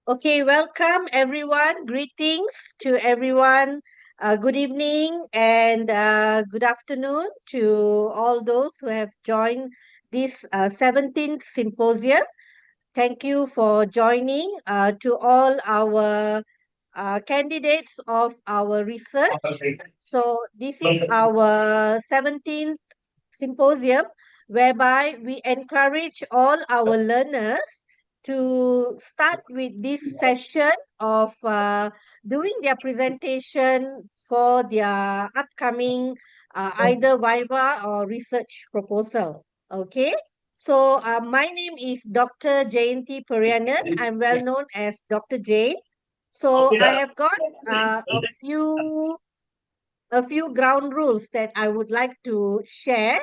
Okay, welcome everyone. Greetings to everyone. Good evening and good afternoon to all those who have joined this 17th Symposium. Thank you for joining. To all our candidates of our research. So, this is our 17th Symposium whereby we encourage all our learners to start with this session of doing their presentation for their upcoming either Viva or research proposal. Okay. So my name is Dr. Jayanti Parianan. I'm well known as Dr. Jane. So I have got a few ground rules that I would like to share.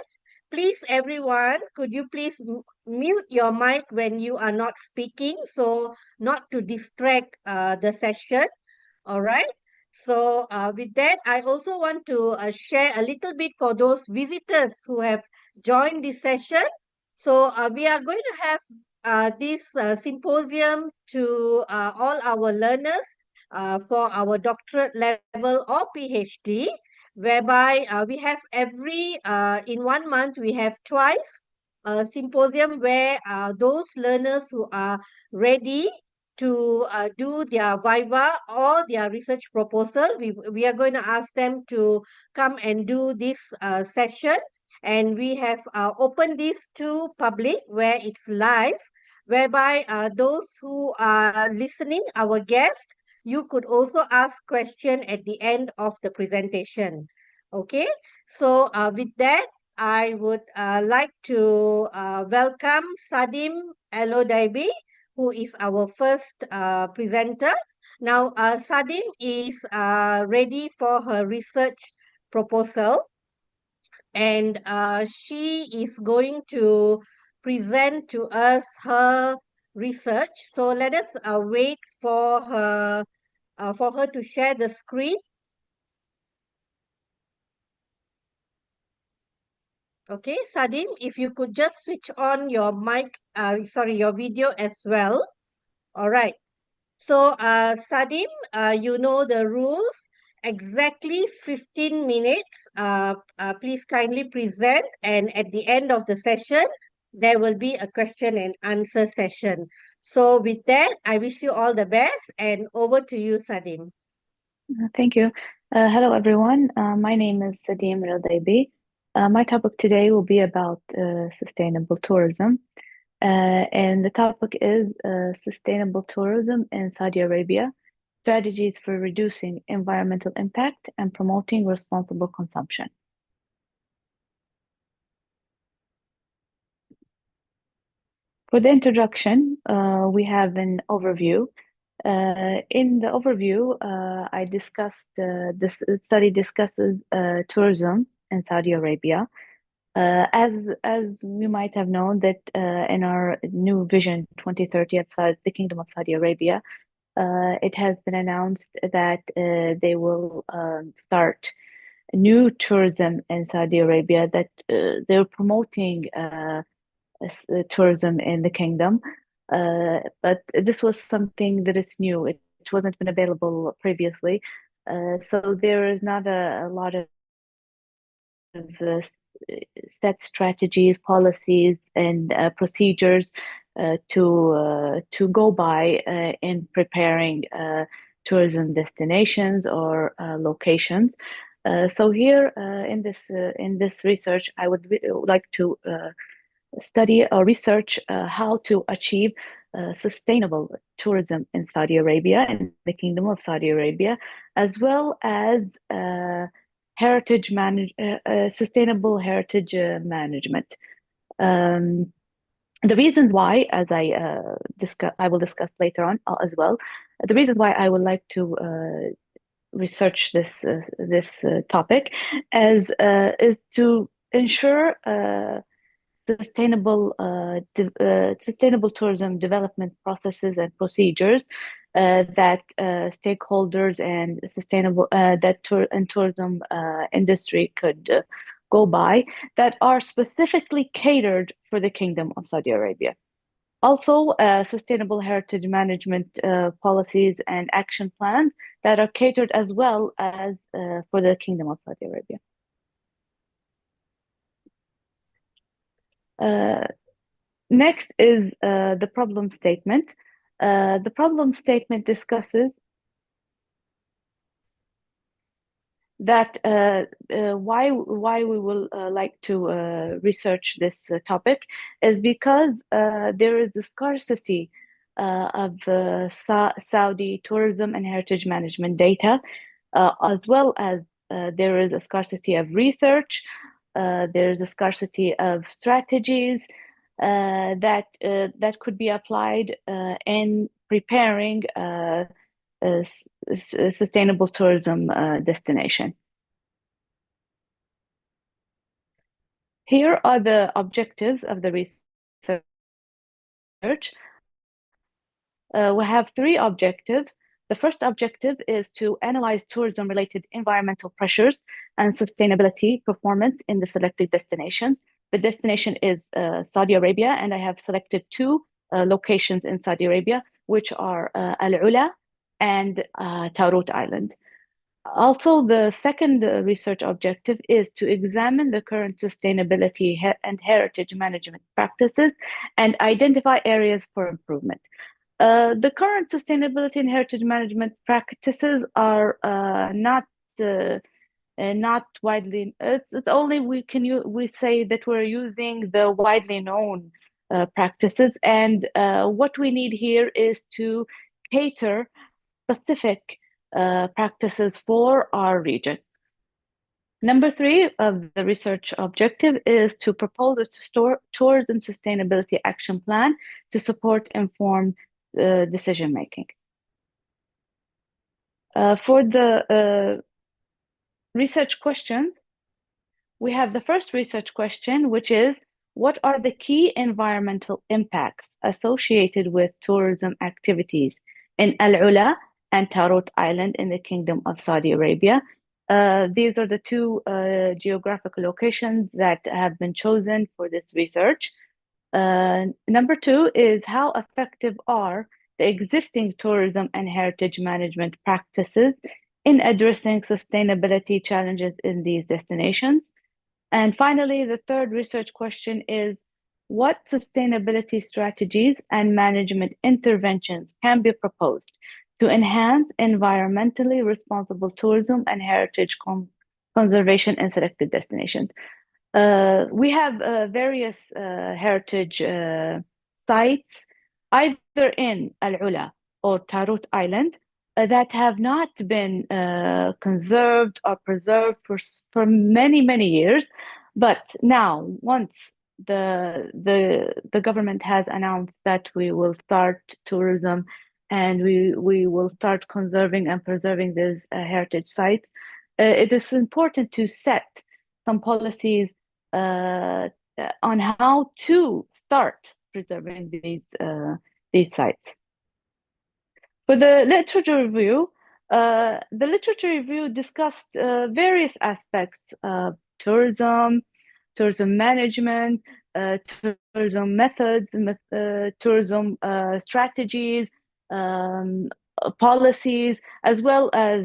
Please, everyone, could you please mute your mic when you are not speaking so not to distract the session? All right. So, with that, I also want to share a little bit for those visitors who have joined this session. So, we are going to have this symposium to all our learners for our doctorate level or PhD, whereby we have in 1 month, we have twice a symposium where those learners who are ready to do their viva or their research proposal. We are going to ask them to come and do this session. And we have opened this to public where it's live, whereby those who are listening, our guests, you could also ask question at the end of the presentation. Okay, so with that, I would like to welcome Sadim Elodaibi, who is our first presenter. Now, Sadim is ready for her research proposal, and she is going to present to us her research. So let us wait for her to share the screen. Okay, Sadim, if you could just switch on your your video as well. All right. So, Sadim, you know the rules. Exactly 15 minutes. Please kindly present, and at the end of the session, there will be a question and answer session. So, with that, I wish you all the best, and over to you, Sadim. Thank you. Hello, everyone. My name is Sadim Radaibi. My topic today will be about sustainable tourism. And the topic is sustainable tourism in Saudi Arabia, strategies for reducing environmental impact and promoting responsible consumption. For the introduction, we have an overview. In the overview, I discussed this study discusses tourism in Saudi Arabia. As you might have known that in our new vision 2030 of the Kingdom of Saudi Arabia, it has been announced that they will start new tourism in Saudi Arabia, that they're promoting tourism in the kingdom. But this was something that is new. It wasn't been available previously. So there is not a lot of set strategies, policies, and procedures to go by in preparing tourism destinations or locations. So here in this research, I would like to study or research how to achieve sustainable tourism in Saudi Arabia and the Kingdom of Saudi Arabia, as well as sustainable heritage management. The reasons why, as I will discuss later on as well, the reasons why I would like to research this topic is to ensure sustainable tourism development processes and procedures that stakeholders and tourism industry could go by, that are specifically catered for the Kingdom of Saudi Arabia. Also, sustainable heritage management policies and action plans that are catered as well as for the Kingdom of Saudi Arabia. Next is the problem statement. The problem statement discusses that why we will like to research this topic is because there is a scarcity of Saudi tourism and heritage management data, as well as there is a scarcity of research. There is a scarcity of strategies that could be applied in preparing sustainable tourism destination. Here are the objectives of the research. We have three objectives. The first objective is to analyze tourism-related environmental pressures and sustainability performance in the selected destination. The destination is Saudi Arabia, and I have selected two locations in Saudi Arabia, which are Al-Ula and Taurut Island. Also, the second research objective is to examine the current sustainability and heritage management practices and identify areas for improvement. The current sustainability and heritage management practices are not widely. It's only we say that we're using the widely known practices, and what we need here is to cater specific practices for our region. Number three of the research objective is to propose a tourism sustainability action plan to support informed decision making. For the research questions, we have the first research question, which is, what are the key environmental impacts associated with tourism activities in Al-Ula and Taurut Island in the Kingdom of Saudi Arabia? These are the two geographical locations that have been chosen for this research. Number two is, how effective are the existing tourism and heritage management practices in addressing sustainability challenges in these destinations? And finally, the third research question is, what sustainability strategies and management interventions can be proposed to enhance environmentally responsible tourism and heritage conservation in selected destinations? We have various heritage sites, either in Al-Ula or Taurut Island, that have not been conserved or preserved for many years. But now, once the government has announced that we will start tourism and we will start conserving and preserving these heritage sites, it is important to set some policies on how to start preserving these sites. For the literature review, discussed various aspects of tourism management, tourism methods, tourism strategies, policies, as well as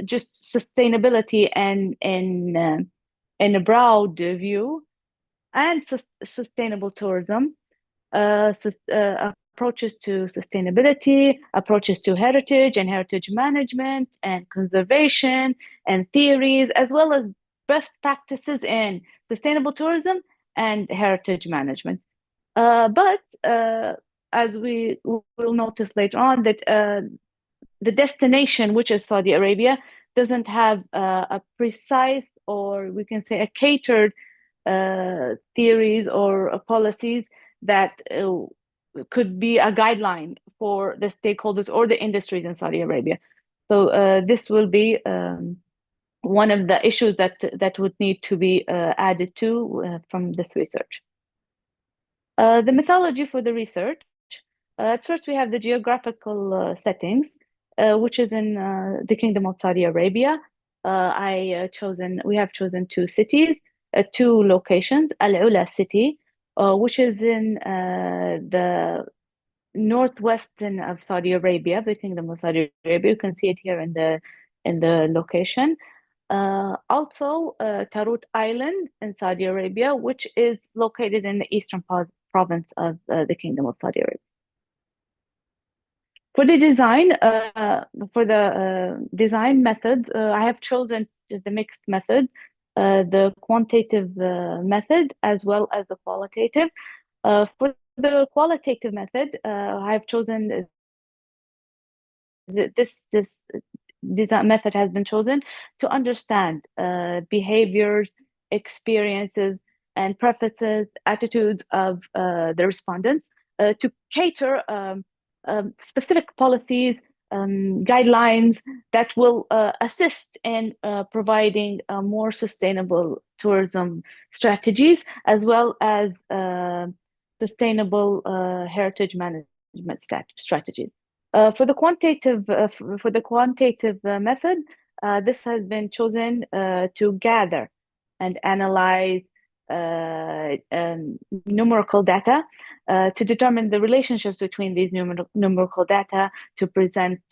just sustainability and in a broad view, and sustainable tourism, approaches to sustainability, approaches to heritage and heritage management and conservation and theories, as well as best practices in sustainable tourism and heritage management. But as we will notice later on, that the destination, which is Saudi Arabia, doesn't have a precise, or we can say a catered theories or policies that could be a guideline for the stakeholders or the industries in Saudi Arabia. So this will be one of the issues that would need to be added to from this research. The methodology for the research. At first, we have the geographical settings, which is in the Kingdom of Saudi Arabia. We have chosen two cities, two locations: Al-Ula city, which is in the northwestern of Saudi Arabia, the Kingdom of Saudi Arabia. You can see it here in the location. Also, Tarut Island in Saudi Arabia, which is located in the eastern province of the Kingdom of Saudi Arabia. For the design method, I have chosen the mixed method, the quantitative method, as well as the qualitative. For the qualitative method, I have chosen this design method has been chosen to understand behaviors, experiences, and preferences, attitudes of the respondents to cater specific policies, guidelines that will assist in providing more sustainable tourism strategies, as well as sustainable heritage management strategies. For the quantitative method, this has been chosen to gather and analyze numerical data to determine the relationships between these numerical data, to present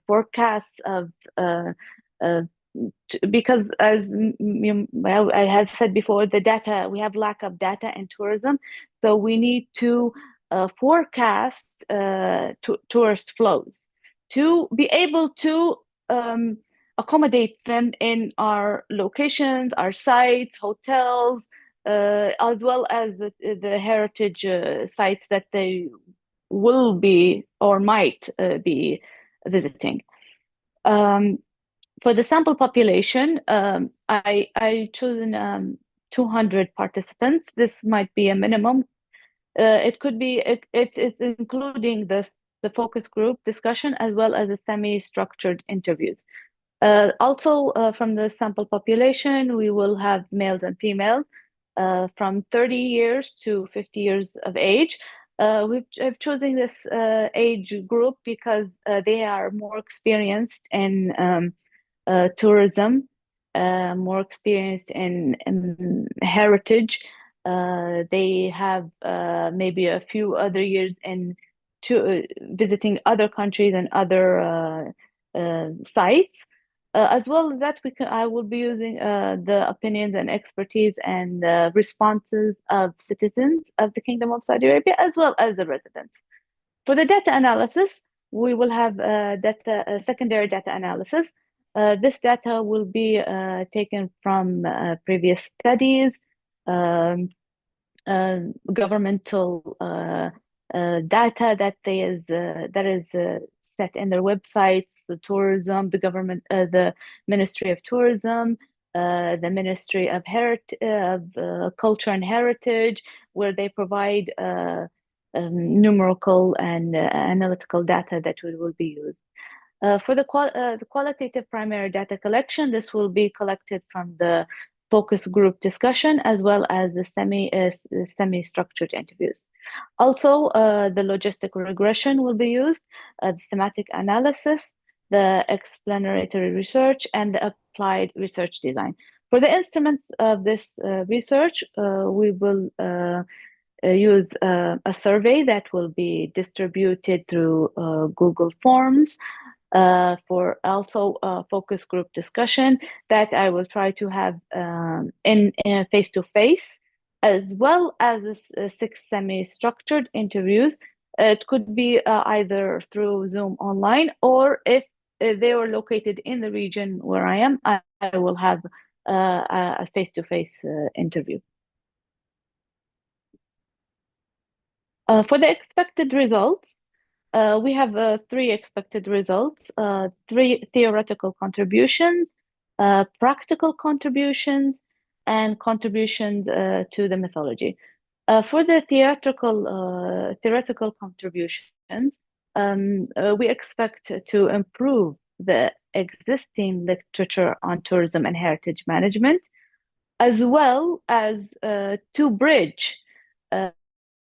forecasts of because as I have said before, the data, we have lack of data in tourism, so we need to forecast tourist flows to be able to accommodate them in our locations, our sites, hotels, as well as the heritage sites that they will be or might be visiting. For the sample population, I chosen 200 participants. This might be a minimum. It could be it's including the focus group discussion as well as the semi-structured interviews. Also, from the sample population, we will have males and females from 30 years to 50 years of age. I've chosen this age group because they are more experienced in tourism, more experienced in heritage. They have maybe a few other years in visiting other countries and other sites. As well as that, I will be using the opinions and expertise and responses of citizens of the Kingdom of Saudi Arabia, as well as the residents. For the data analysis, we will have secondary data analysis. This data will be taken from previous studies, um, governmental data that is set in their websites, the tourism, the government, the Ministry of Tourism, the Ministry of Culture and Heritage, where they provide numerical and analytical data that will be used. For the qualitative primary data collection, this will be collected from the focus group discussion as well as the semi-structured interviews. Also, the logistic regression will be used, the thematic analysis, the explanatory research, and the applied research design. For the instruments of this research, we will use a survey that will be distributed through Google Forms, for also focus group discussion that I will try to have in face-to-face, as well as 6 semi-structured interviews. It could be either through Zoom online, or if they were located in the region where I am, I will have a face-to-face interview. For the expected results, we have 3 expected results, 3 theoretical contributions, practical contributions, and contributions to the mythology. For the theoretical contributions, we expect to improve the existing literature on tourism and heritage management, as well as to bridge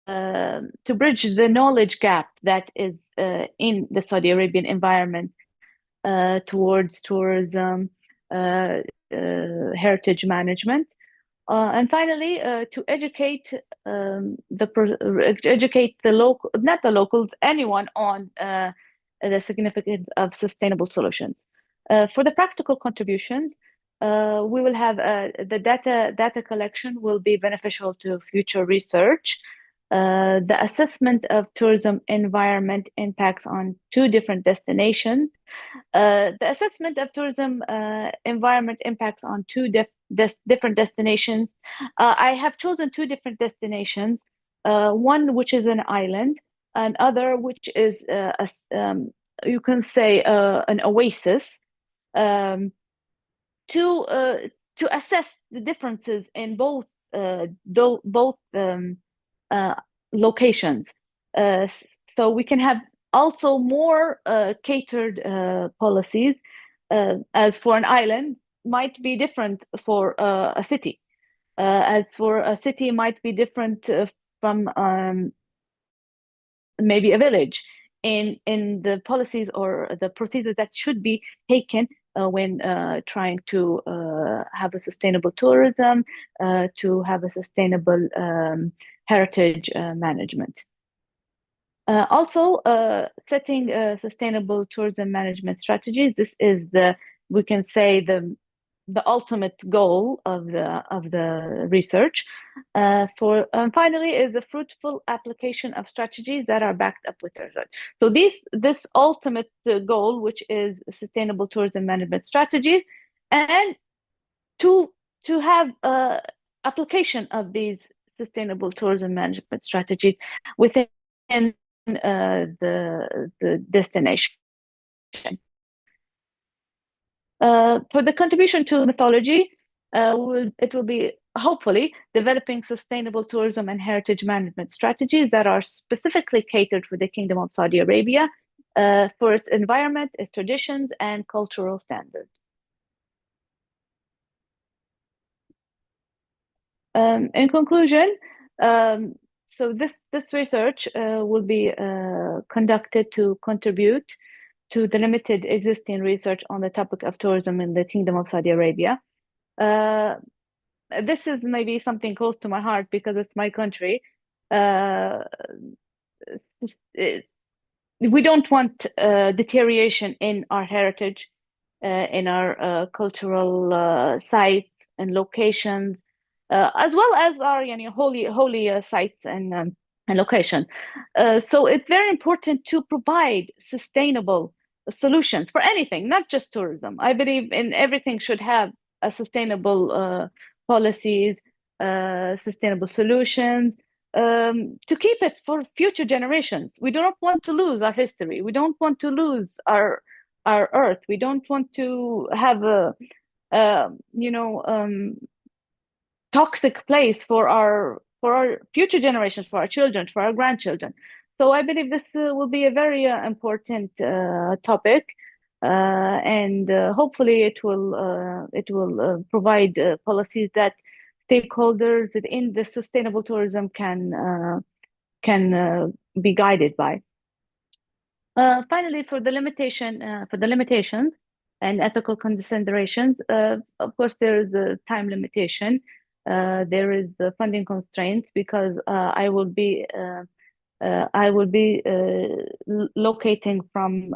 the knowledge gap that is in the Saudi Arabian environment towards tourism, heritage management. And finally, to educate educate the local, not the locals, anyone on the significance of sustainable solutions. For the practical contributions, we will have the data collection will be beneficial to future research. The assessment of tourism environment impacts on two different destinations. The assessment of tourism environment impacts on two different destinations. I have chosen two different destinations, one which is an island, and other which is you can say an oasis, um, to assess the differences in both uh, locations. Uh, so we can have also more catered policies, as for an island might be different for a city, as for a city might be different from maybe a village, in the policies or the procedures that should be taken when trying to have a sustainable tourism, to have a sustainable heritage management. Also, setting sustainable tourism management strategies. This is we can say the ultimate goal of the research. Finally, is the fruitful application of strategies that are backed up with research. So this ultimate goal, which is sustainable tourism management strategies, and to have application of these sustainable tourism management strategies within the destination. For the contribution to mythology, it will be hopefully developing sustainable tourism and heritage management strategies that are specifically catered for the Kingdom of Saudi Arabia, for its environment, its traditions, and cultural standards. In conclusion, so this research will be conducted to contribute to the limited existing research on the topic of tourism in the Kingdom of Saudi Arabia. This is maybe something close to my heart because it's my country. We don't want deterioration in our heritage, in our cultural sites and locations, as well as our holy sites and location. So it's very important to provide sustainable solutions for anything, not just tourism. I believe in everything should have a sustainable policies, sustainable solutions, to keep it for future generations. We do not want to lose our history. We don't want to lose our earth. We don't want to have a toxic place for our future generations, for our children, for our grandchildren. So I believe this will be a very important topic, and hopefully it will provide policies that stakeholders in the sustainable tourism can be guided by. Finally, for the limitations and ethical considerations, of course, there is a time limitation. There is the funding constraints because I will be locating from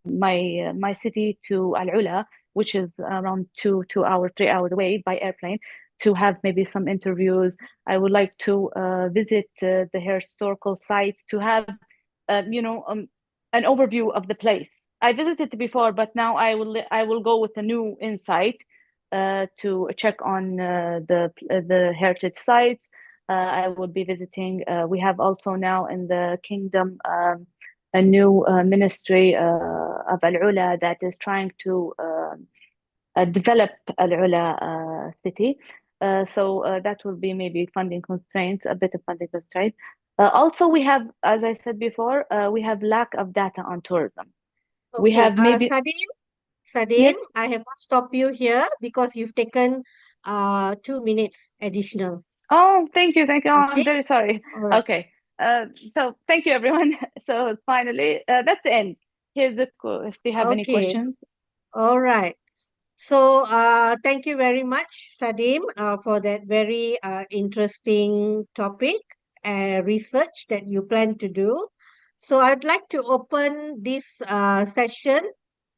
my city to Al Ula, which is around 3 hours away by airplane, to have maybe some interviews. I would like to visit the historical sites, to have an overview of the place. I visited before, but now I will go with a new insight to check on the heritage sites. I will be visiting. We have also now in the kingdom a new ministry of Al Ula that is trying to develop Al Ula city. So that will be maybe funding constraints, a bit of funding constraints. Also, we have, as I said before, we have lack of data on tourism. We Okay, have maybe, Sadin, yes. I have to stop you here because you've taken 2 minutes additional. Oh, thank you, thank you. Oh, I'm Okay, very sorry. all right. Okay. So thank you, everyone. So finally, that's the end. If you have any Okay, questions. all right. So, thank you very much, Sadim, for that very interesting topic and research that you plan to do. So, I'd like to open this session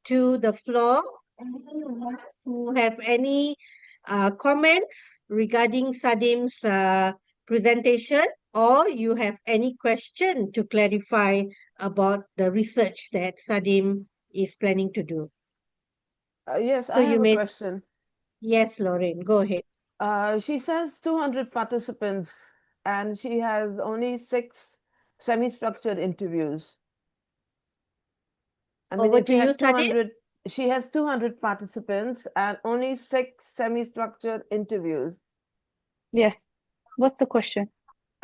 to the floor. Anyone who have any comments regarding Sadim's presentation, or you have any question to clarify about the research that Sadim is planning to do. Yes, So I you have a may, question. yes, Lauren, go ahead. She says 200 participants and she has only 6 semi-structured interviews. I mean, Over if to you you, had Sadim. 200, she has 200 participants and only 6 semi-structured interviews. Yes. What's the question?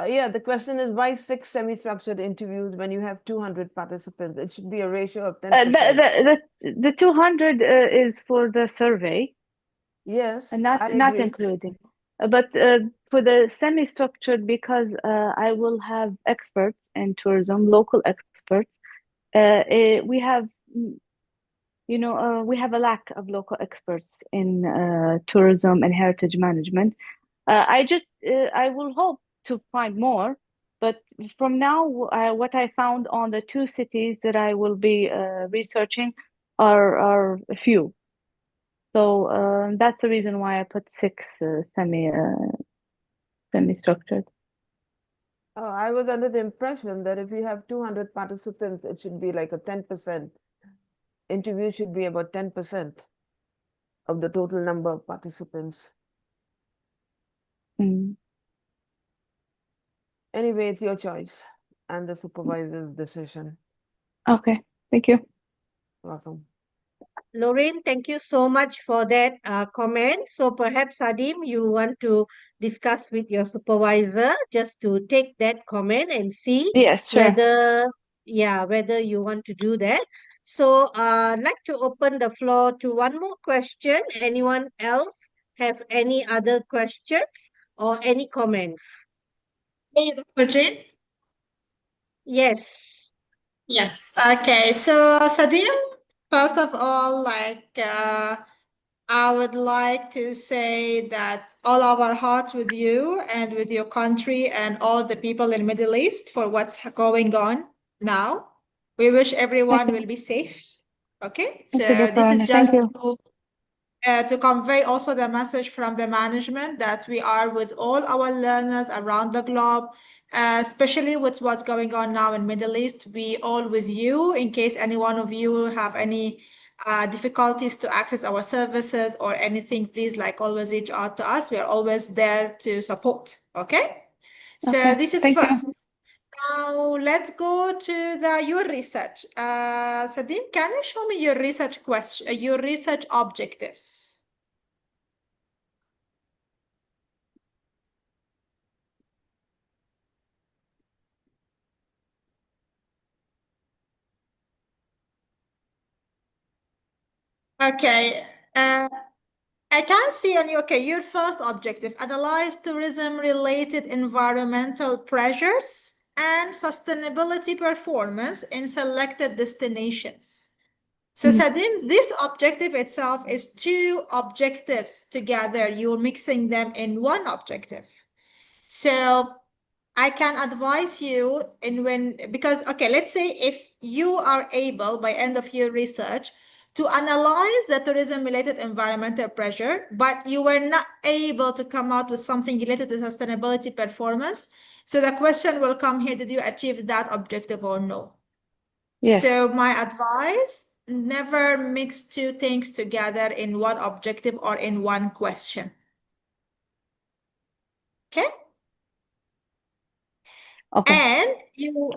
Yeah, the question is why 6 semi-structured interviews when you have 200 participants? It should be a ratio of 10%. The 200 is for the survey, Yes, and I not agree. including. But for the semi-structured, because I will have experts in tourism, local experts. We have, mm, we have a lack of local experts in tourism and heritage management. I will hope to find more, but from now, what I found on the 2 cities that I will be researching are a few. So that's the reason why I put 6 semi-structured. Oh, I was under the impression that if you have 200 participants, it should be like a 10%. Interview should be about 10% of the total number of participants. Mm. Anyway, it's your choice and the supervisor's decision. Okay, thank you. Welcome. Lorraine, thank you so much for that comment. So perhaps, Sadim, you want to discuss with your supervisor just to take that comment and see Yes, sure. whether, yeah, whether you want to do that. So I'd like to open the floor to one more question. Anyone else have any other questions or any comments? Hey, Dr. Jane? Yes. Yes. Okay. So, Sadim, first of all, I would like to say that all our hearts with you and with your country and all the people in Middle East for what's going on now. We wish Thank everyone you. will be safe. Okay. Thank you, So Dr. this is Rana. Thank just you. to convey also the message from the management that we are with all our learners around the globe, especially with what's going on now in Middle East. We all with you in case any one of you have any difficulties to access our services or anything, please like always reach out to us. We are always there to support. Okay. So Okay, this is thank you. first. Now let's go to your research. Sadim, can you show me your research question, your research objectives? Okay. I can see on you, okay, your first objective, analyze tourism-related environmental pressures and sustainability performance in selected destinations. So Mm. Sadim, this objective itself is 2 objectives together. You're mixing them in one objective. So I can advise you because, okay, let's say if you are able by end of your research to analyze the tourism related environmental pressure, but you were not able to come out with something related to sustainability performance. So the question will come here, did you achieve that objective or no? Yes. So my advice, never mix 2 things together in one objective or in one question. Okay? Okay.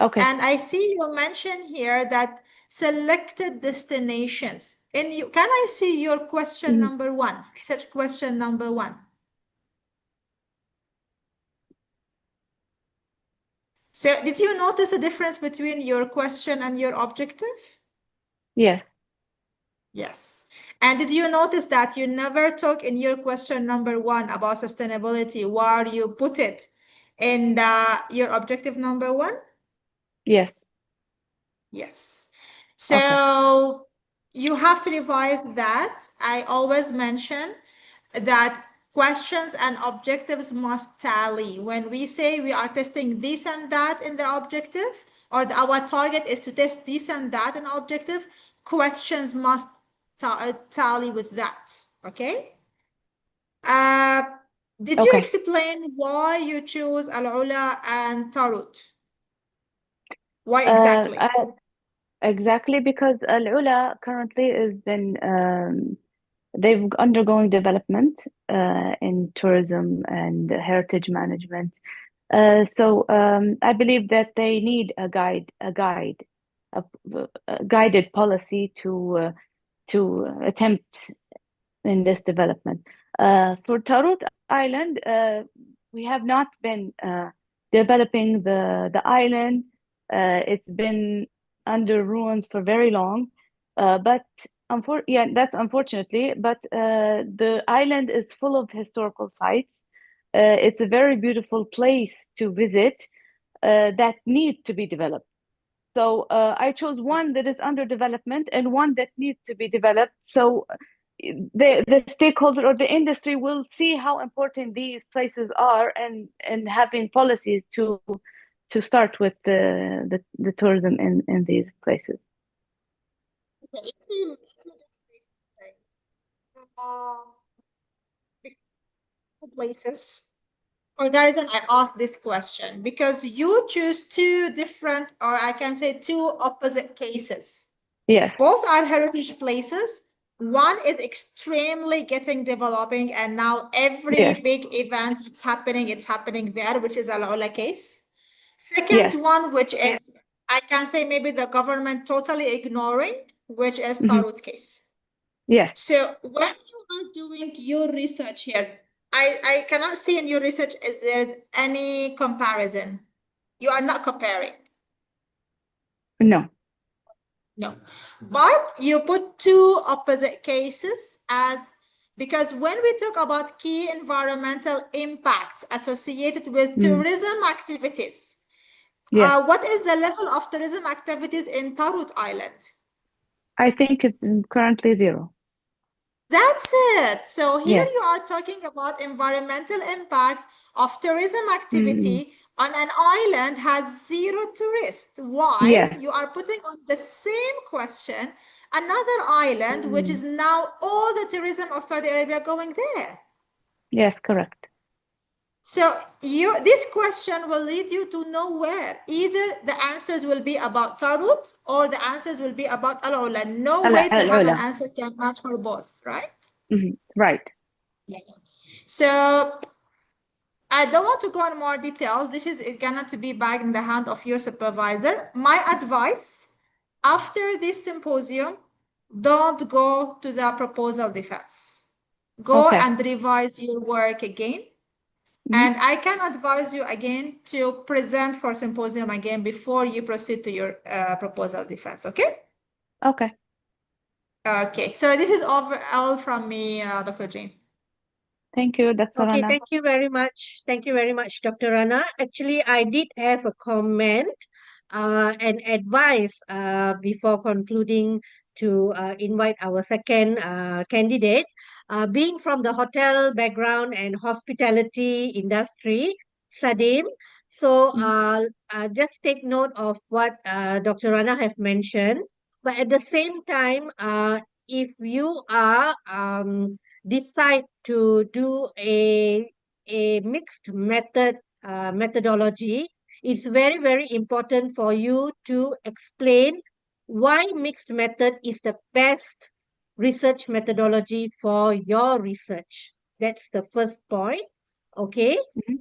Okay. And I see you mention here that selected destinations. Can I see your question Mm. number 1? Research question number 1. So did you notice a difference between your question and your objective? Yes. Yes. And did you notice that you never talk in your question number 1 about sustainability while you put it in your objective number 1? Yes. Yes. Okay. So you have to revise that. I always mention that questions and objectives must tally. When we say we are testing this and that in the objective, or our target is to test this and that in objective, questions must tally with that. Okay? Uh, did you Okay. explain why you chose Al-Ula and Tarut? Why exactly? Exactly, because Al-Ula currently has been they've undergoing development in tourism and heritage management. So I believe that they need a guided policy to attempt in this development. For Tarut Island, we have not been developing the island. It's been under ruins for very long, but yeah, that's unfortunately. But the island is full of historical sites. It's a very beautiful place to visit that need to be developed. So I chose one that is under development and one that needs to be developed. So the stakeholder or the industry will see how important these places are, and having policies to start with the tourism in these places. Okay, let me just say something. Places, or the reason I asked this question, because you choose two different, or I can say two opposite cases. Yes. Both are heritage places. One is extremely getting developing, and now every Yes. big event it's happening there, which is Al-Ula case. Second Yes. one, which is, I can say maybe the government totally ignoring, which is Mhm. Tarut case. Yes. So when you are doing your research here, I cannot see in your research if there's any comparison. You are not comparing. No. No. But you put two opposite cases as, because when we talk about key environmental impacts associated with tourism activities, Yes. what is the level of tourism activities in Tarut Island? I think it's currently 0. That's it. So here Yes. you are talking about environmental impact of tourism activity on an island has 0 tourists. While Yes. you are putting on the same question another island, which is now all the tourism of Saudi Arabia going there. Yes, correct. So this question will lead you to nowhere. Either the answers will be about Tarut or the answers will be about Al-Ula. No way to have an Al-Ula. answer can match for both, right? Right. Yeah. So I don't want to go in more details. This is gonna to be back in the hand of your supervisor. My advice, after this symposium, don't go to the proposal defense. Go Okay. and revise your work again. And I can advise you again to present for symposium again before you proceed to your proposal defense, okay? Okay. Okay, so this is all from me, Dr. Jane. Thank you, Dr. Okay, Rana. thank you very much. Thank you very much, Dr. Rana. Actually, I did have a comment and advice before concluding to invite our second candidate. Being from the hotel background and hospitality industry, Sadin, so just take note of what Dr. Rana have mentioned. But at the same time, if you are decide to do a mixed methodology, it's very, very important for you to explain why mixed method is the best research methodology for your research. That's the first point. Okay.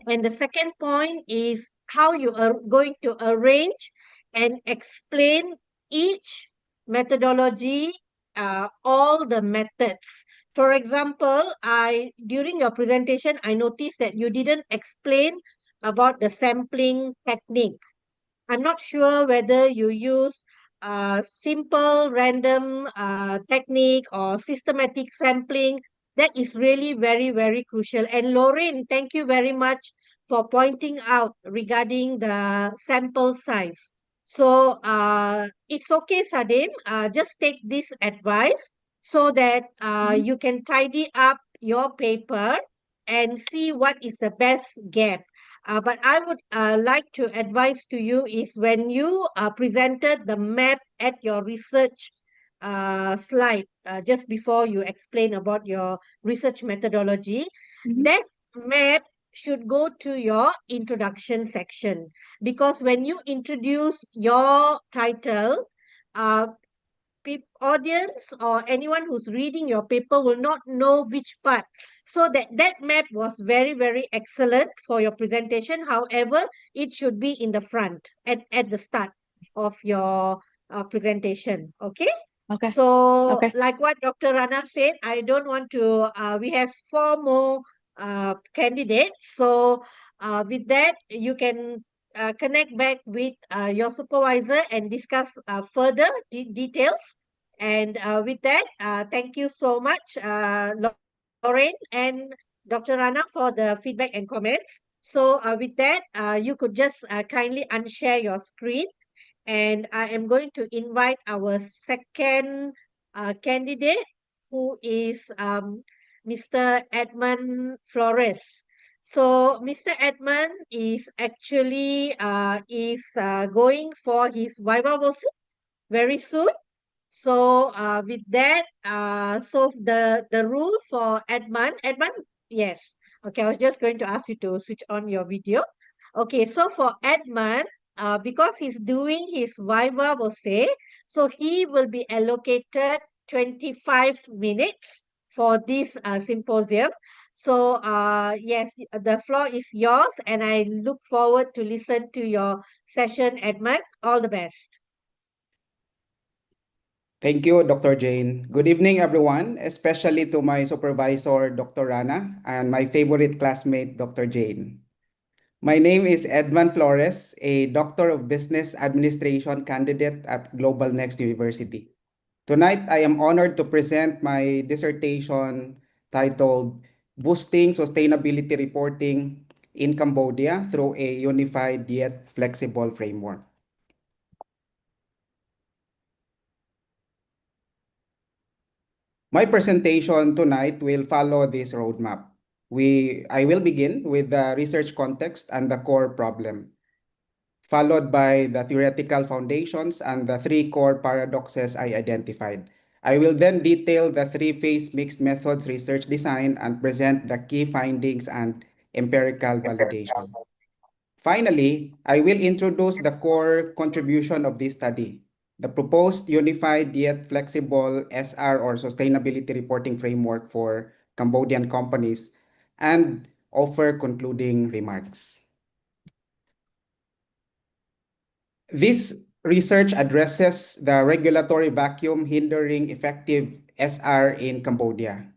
And the second point is how you are going to arrange and explain each methodology, all the methods. For example, during your presentation, I noticed that you didn't explain about the sampling technique. I'm not sure whether you use simple random technique or systematic sampling. That is really very, very crucial. And Lorraine, thank you very much for pointing out regarding the sample size. So it's okay, Sadim. Just take this advice so that Mhm. you can tidy up your paper and see what is the best gap. But I would like to advise to you is when you presented the map at your research slide just before you explain about your research methodology, Mhm. that map should go to your introduction section, because when you introduce your title, uh, audience or anyone who's reading your paper will not know which part. So that map was very, very excellent for your presentation. However, it should be in the front at the start of your presentation. Okay. Okay. So, Okay. like what Dr. Rana said, I don't want to, we have four more candidates. So, with that, you can connect back with your supervisor and discuss further details. And with that, thank you so much, Lorraine and Dr. Rana, for the feedback and comments. So, with that, you could just kindly unshare your screen, and I am going to invite our second candidate, who is Mr. Edmund Flores. So Mr. Edmund is actually going for his Viva Voce very soon. So with that, so the rule for Edmund, yes. Okay, I was just going to ask you to switch on your video. Okay, so for Edmund, because he's doing his Viva Voce, so he will be allocated 25 minutes for this symposium. So yes, the floor is yours, and I look forward to listen to your session, Edmund. All the best. Thank you, Dr. Jane. Good evening, everyone, especially to my supervisor, Dr. Rana, and my favorite classmate, Dr. Jane. My name is Edmund Flores, a Doctor of Business Administration candidate at GlobalNxt University. Tonight, I am honored to present my dissertation titled Boosting Sustainability Reporting in Cambodia Through a Unified Yet Flexible Framework. My presentation tonight will follow this roadmap. I will begin with the research context and the core problem, followed by the theoretical foundations and the three core paradoxes I identified. I will then detail the three-phase mixed methods research design and present the key findings and empirical validation. Finally, I will introduce the core contribution of this study, the proposed unified yet flexible SR or sustainability reporting framework for Cambodian companies, and offer concluding remarks. This research addresses the regulatory vacuum hindering effective SR in Cambodia.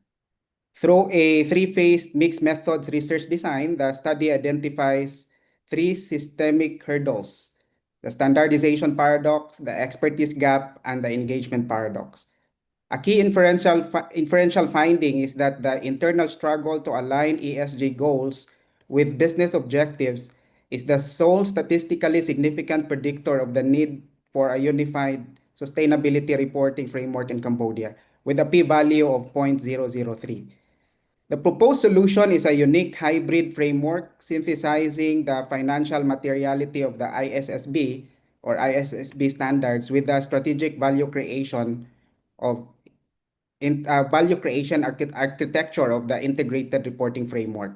Through a three-phased mixed methods research design, the study identifies three systemic hurdles: the standardization paradox, the expertise gap, and the engagement paradox. A key inferential finding is that the internal struggle to align ESG goals with business objectives is the sole statistically significant predictor of the need for a unified sustainability reporting framework in Cambodia, with a p-value of 0.003. The proposed solution is a unique hybrid framework synthesizing the financial materiality of the ISSB or ISSB standards with the strategic value creation of architecture of the integrated reporting framework.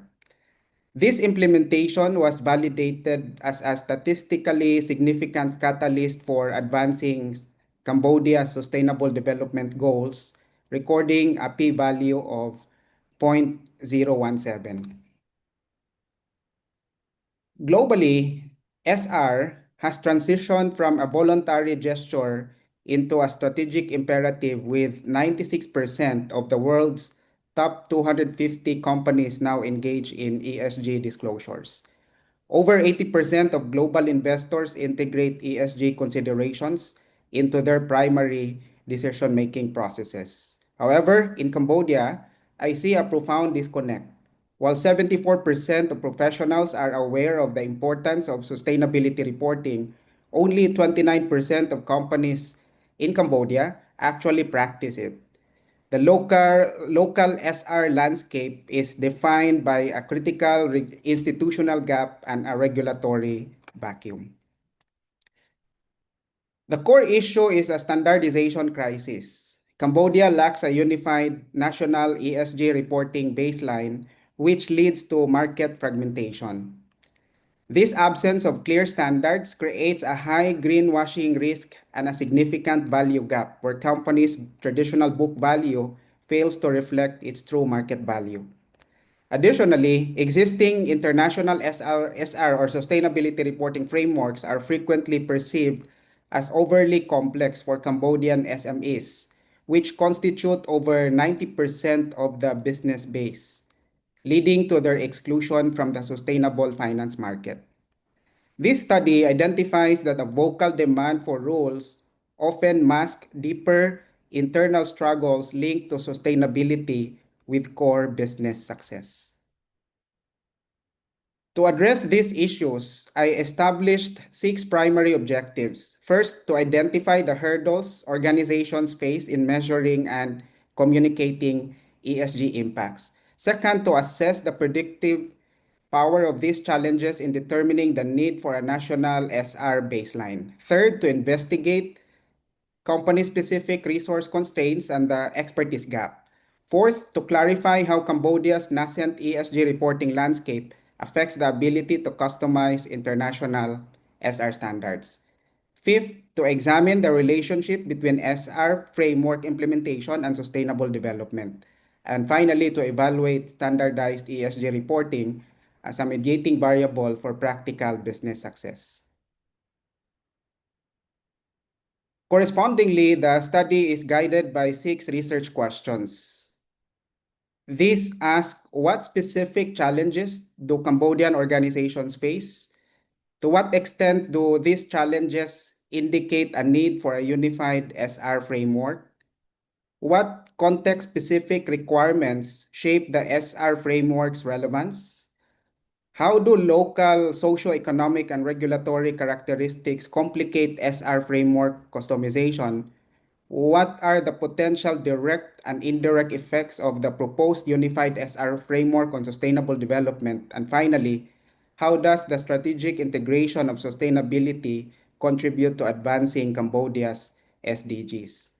This implementation was validated as a statistically significant catalyst for advancing Cambodia's sustainable development goals, recording a p-value of 0.017. Globally, SR has transitioned from a voluntary gesture into a strategic imperative, with 96% of the world's top 250 companies now engaged in ESG disclosures. Over 80% of global investors integrate ESG considerations into their primary decision-making processes. However, in Cambodia, I see a profound disconnect. While 74% of professionals are aware of the importance of sustainability reporting, only 29% of companies in Cambodia actually practice it. The local SR landscape is defined by a critical institutional gap and a regulatory vacuum. The core issue is a standardization crisis. Cambodia lacks a unified national ESG reporting baseline, which leads to market fragmentation. This absence of clear standards creates a high greenwashing risk and a significant value gap where companies' traditional book value fails to reflect its true market value. Additionally, existing international SR or sustainability reporting frameworks are frequently perceived as overly complex for Cambodian SMEs, which constitute over 90% of the business base, leading to their exclusion from the sustainable finance market. This study identifies that a vocal demand for rules often mask deeper internal struggles linked to sustainability with core business success. To address these issues, I established 6 primary objectives. First, to identify the hurdles organizations face in measuring and communicating ESG impacts. Second, to assess the predictive power of these challenges in determining the need for a national SR baseline. Third, to investigate company-specific resource constraints and the expertise gap. Fourth, to clarify how Cambodia's nascent ESG reporting landscape affects the ability to customize international SR standards. Fifth, to examine the relationship between SR framework implementation and sustainable development. And finally, to evaluate standardized ESG reporting as a mediating variable for practical business success. Correspondingly, the study is guided by 6 research questions. These ask what specific challenges do Cambodian organizations face? To what extent do these challenges indicate a need for a unified SR framework? What context-specific requirements shape the SR framework's relevance? How do local socio-economic and regulatory characteristics complicate SR framework customization? What are the potential direct and indirect effects of the proposed unified SR framework on sustainable development? And finally, how does the strategic integration of sustainability contribute to advancing Cambodia's SDGs?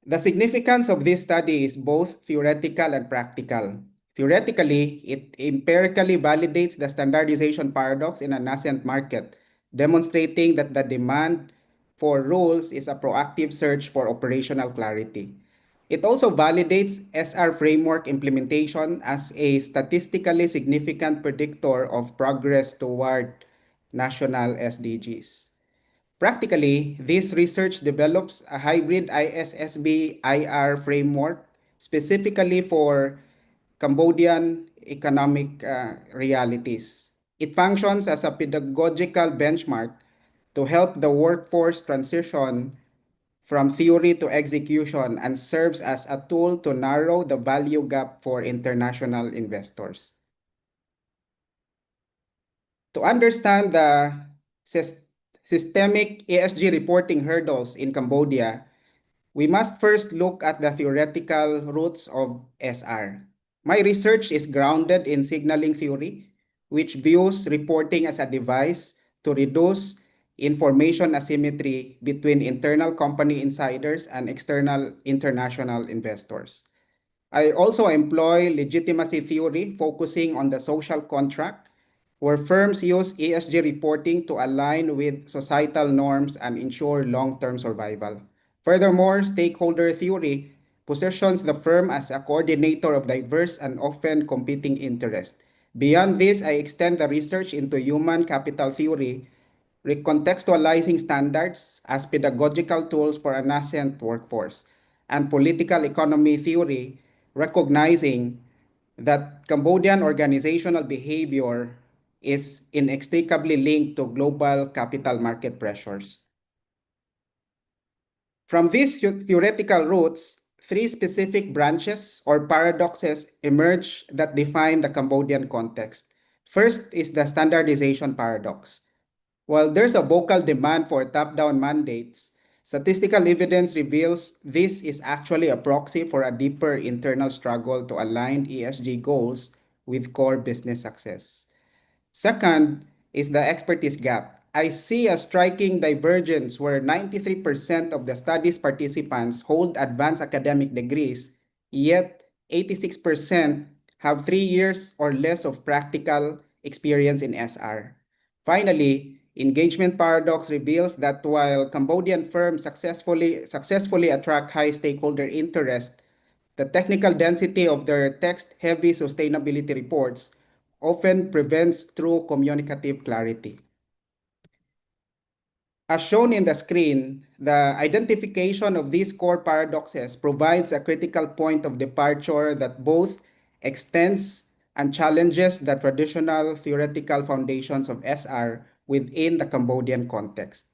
The significance of this study is both theoretical and practical. Theoretically, it empirically validates the standardization paradox in a nascent market, demonstrating that the demand for rules is a proactive search for operational clarity. It also validates SR framework implementation as a statistically significant predictor of progress toward national SDGs. Practically, this research develops a hybrid ISSB IR framework specifically for Cambodian economic realities. It functions as a pedagogical benchmark to help the workforce transition from theory to execution and serves as a tool to narrow the value gap for international investors. To understand the systemic ESG reporting hurdles in Cambodia, we must first look at the theoretical roots of SR. My research is grounded in signaling theory, which views reporting as a device to reduce information asymmetry between internal company insiders and external international investors. I also employ legitimacy theory, focusing on the social contract, where firms use ESG reporting to align with societal norms and ensure long-term survival. Furthermore, stakeholder theory positions the firm as a coordinator of diverse and often competing interests. Beyond this, I extend the research into human capital theory, recontextualizing standards as pedagogical tools for a nascent workforce, and political economy theory, recognizing that Cambodian organizational behavior is inextricably linked to global capital market pressures. From these theoretical roots, 3 specific branches or paradoxes emerge that define the Cambodian context. First is the standardization paradox. While there's a vocal demand for top-down mandates, statistical evidence reveals this is actually a proxy for a deeper internal struggle to align ESG goals with core business success. Second is the expertise gap. I see a striking divergence where 93% of the study's participants hold advanced academic degrees, yet 86% have 3 years or less of practical experience in SR. Finally, engagement paradox reveals that while Cambodian firms successfully attract high stakeholder interest, the technical density of their text-heavy sustainability reports often prevents true communicative clarity. As shown in the screen, the identification of these core paradoxes provides a critical point of departure that both extends and challenges the traditional theoretical foundations of SR within the Cambodian context.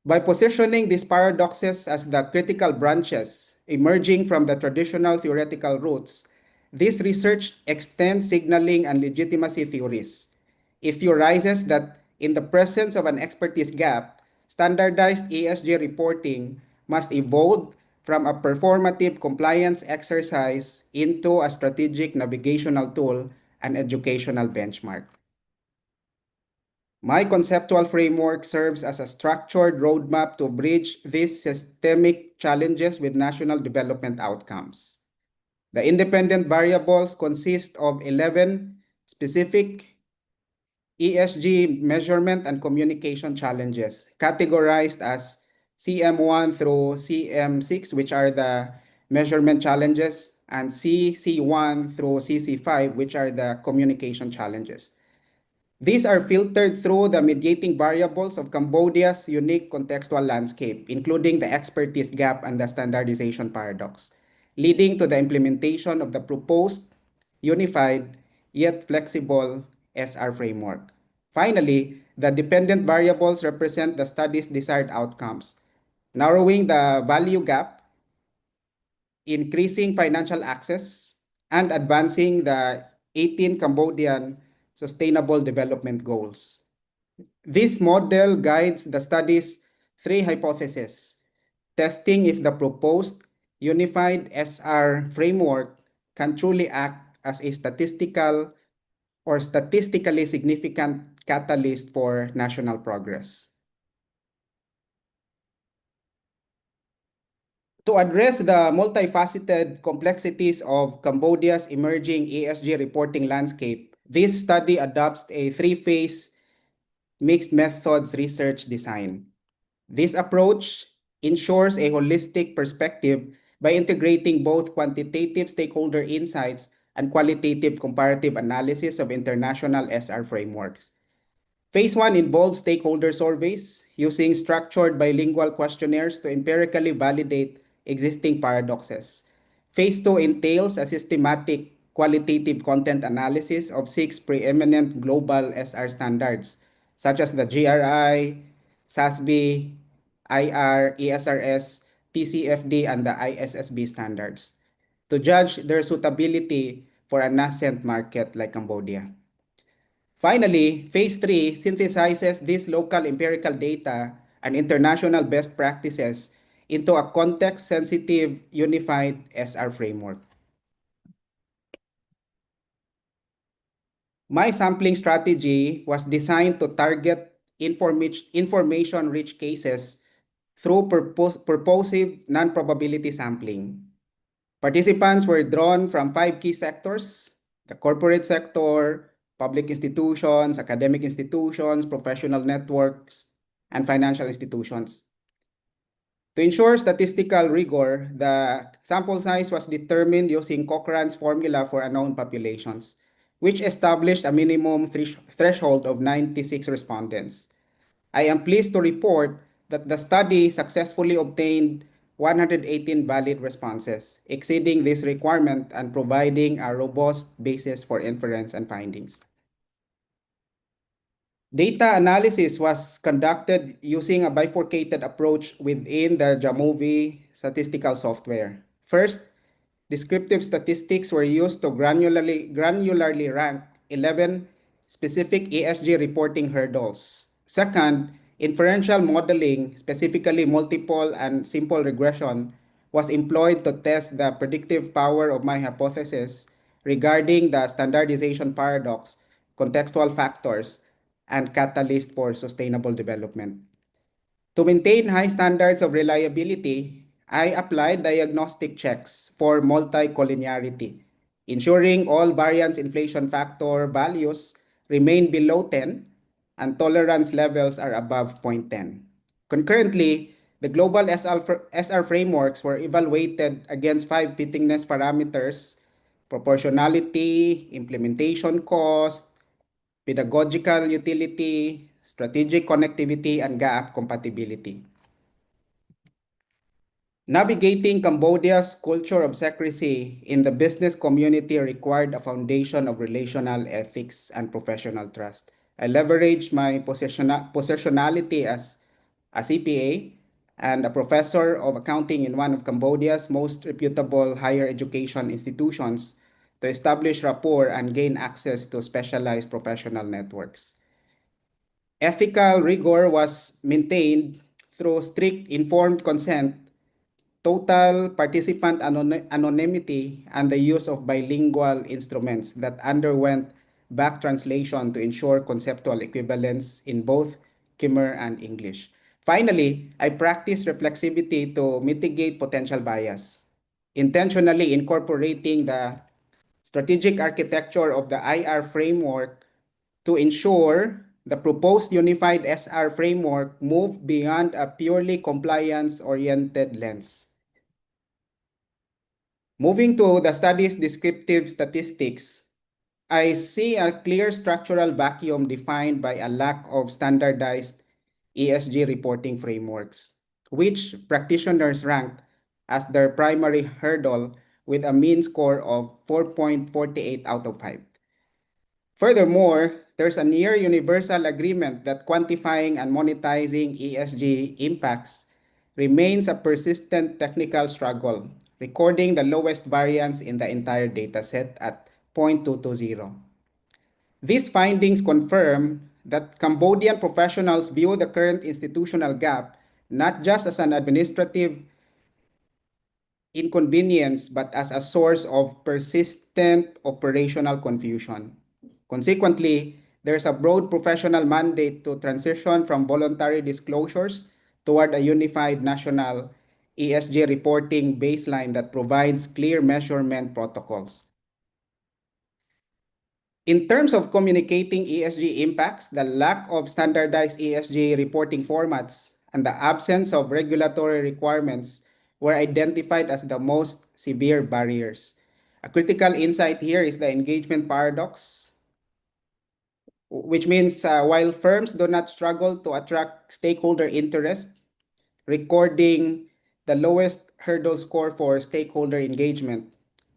By positioning these paradoxes as the critical branches emerging from the traditional theoretical roots, this research extends signaling and legitimacy theories. It theorizes that in the presence of an expertise gap, standardized ESG reporting must evolve from a performative compliance exercise into a strategic navigational tool and educational benchmark. My conceptual framework serves as a structured roadmap to bridge these systemic challenges with national development outcomes. The independent variables consist of 11 specific ESG measurement and communication challenges, categorized as CM1 through CM6, which are the measurement challenges, and CC1 through CC5, which are the communication challenges. These are filtered through the mediating variables of Cambodia's unique contextual landscape, including the expertise gap and the standardization paradox, leading to the implementation of the proposed unified yet flexible SR framework. Finally, the dependent variables represent the study's desired outcomes, narrowing the value gap, increasing financial access, and advancing the 18 Cambodian Sustainable Development Goals. This model guides the study's three hypotheses, testing if the proposed unified SR framework can truly act as a statistical or statistically significant catalyst for national progress. To address the multifaceted complexities of Cambodia's emerging ESG reporting landscape, this study adopts a three-phase mixed methods research design. This approach ensures a holistic perspective by integrating both quantitative stakeholder insights and qualitative comparative analysis of international SR frameworks. Phase 1 involves stakeholder surveys using structured bilingual questionnaires to empirically validate existing paradoxes. Phase 2 entails a systematic qualitative content analysis of 6 preeminent global SR standards, such as the GRI, SASB, IR, ESRS, TCFD, and the ISSB standards, to judge their suitability for a nascent market like Cambodia. Finally, Phase 3 synthesizes this local empirical data and international best practices into a context-sensitive, unified SR framework. My sampling strategy was designed to target information-rich cases through purposive non-probability sampling. Participants were drawn from 5 key sectors: the corporate sector, public institutions, academic institutions, professional networks, and financial institutions. To ensure statistical rigor, the sample size was determined using Cochrane's formula for unknown populations, which established a minimum threshold of 96 respondents. I am pleased to report that the study successfully obtained 118 valid responses, exceeding this requirement and providing a robust basis for inference and findings. Data analysis was conducted using a bifurcated approach within the Jamovi statistical software. First, descriptive statistics were used to granularly rank 11 specific ESG reporting hurdles. Second, inferential modeling, specifically multiple and simple regression, was employed to test the predictive power of my hypothesis regarding the standardization paradox, contextual factors, and catalyst for sustainable development. To maintain high standards of reliability, I applied diagnostic checks for multicollinearity, ensuring all variance inflation factor values remain below 10 and tolerance levels are above zero point 0.10. Concurrently, the global SR frameworks were evaluated against 5 fittingness parameters: proportionality, implementation cost, pedagogical utility, strategic connectivity, and gap compatibility. Navigating Cambodia's culture of secrecy in the business community required a foundation of relational ethics and professional trust. I leveraged my positionality as a CPA and a professor of accounting in one of Cambodia's most reputable higher education institutions to establish rapport and gain access to specialized professional networks. Ethical rigor was maintained through strict informed consent, total participant anonymity, and the use of bilingual instruments that underwent back translation to ensure conceptual equivalence in both Khmer and English. Finally, I practiced reflexivity to mitigate potential bias, intentionally incorporating the strategic architecture of the IR framework to ensure the proposed unified SR framework moved beyond a purely compliance-oriented lens. Moving to the study's descriptive statistics, I see a clear structural vacuum defined by a lack of standardized ESG reporting frameworks, which practitioners ranked as their primary hurdle with a mean score of 4.48 out of 5. Furthermore, there's a near universal agreement that quantifying and monetizing ESG impacts remains a persistent technical struggle, recording the lowest variance in the entire dataset at 0.220. These findings confirm that Cambodian professionals view the current institutional gap not just as an administrative inconvenience, but as a source of persistent operational confusion. Consequently, there's a broad professional mandate to transition from voluntary disclosures toward a unified national ESG reporting baseline that provides clear measurement protocols. In terms of communicating ESG impacts, the lack of standardized ESG reporting formats and the absence of regulatory requirements were identified as the most severe barriers. A critical insight here is the engagement paradox, which means while firms do not struggle to attract stakeholder interest, recording the lowest hurdle score for stakeholder engagement,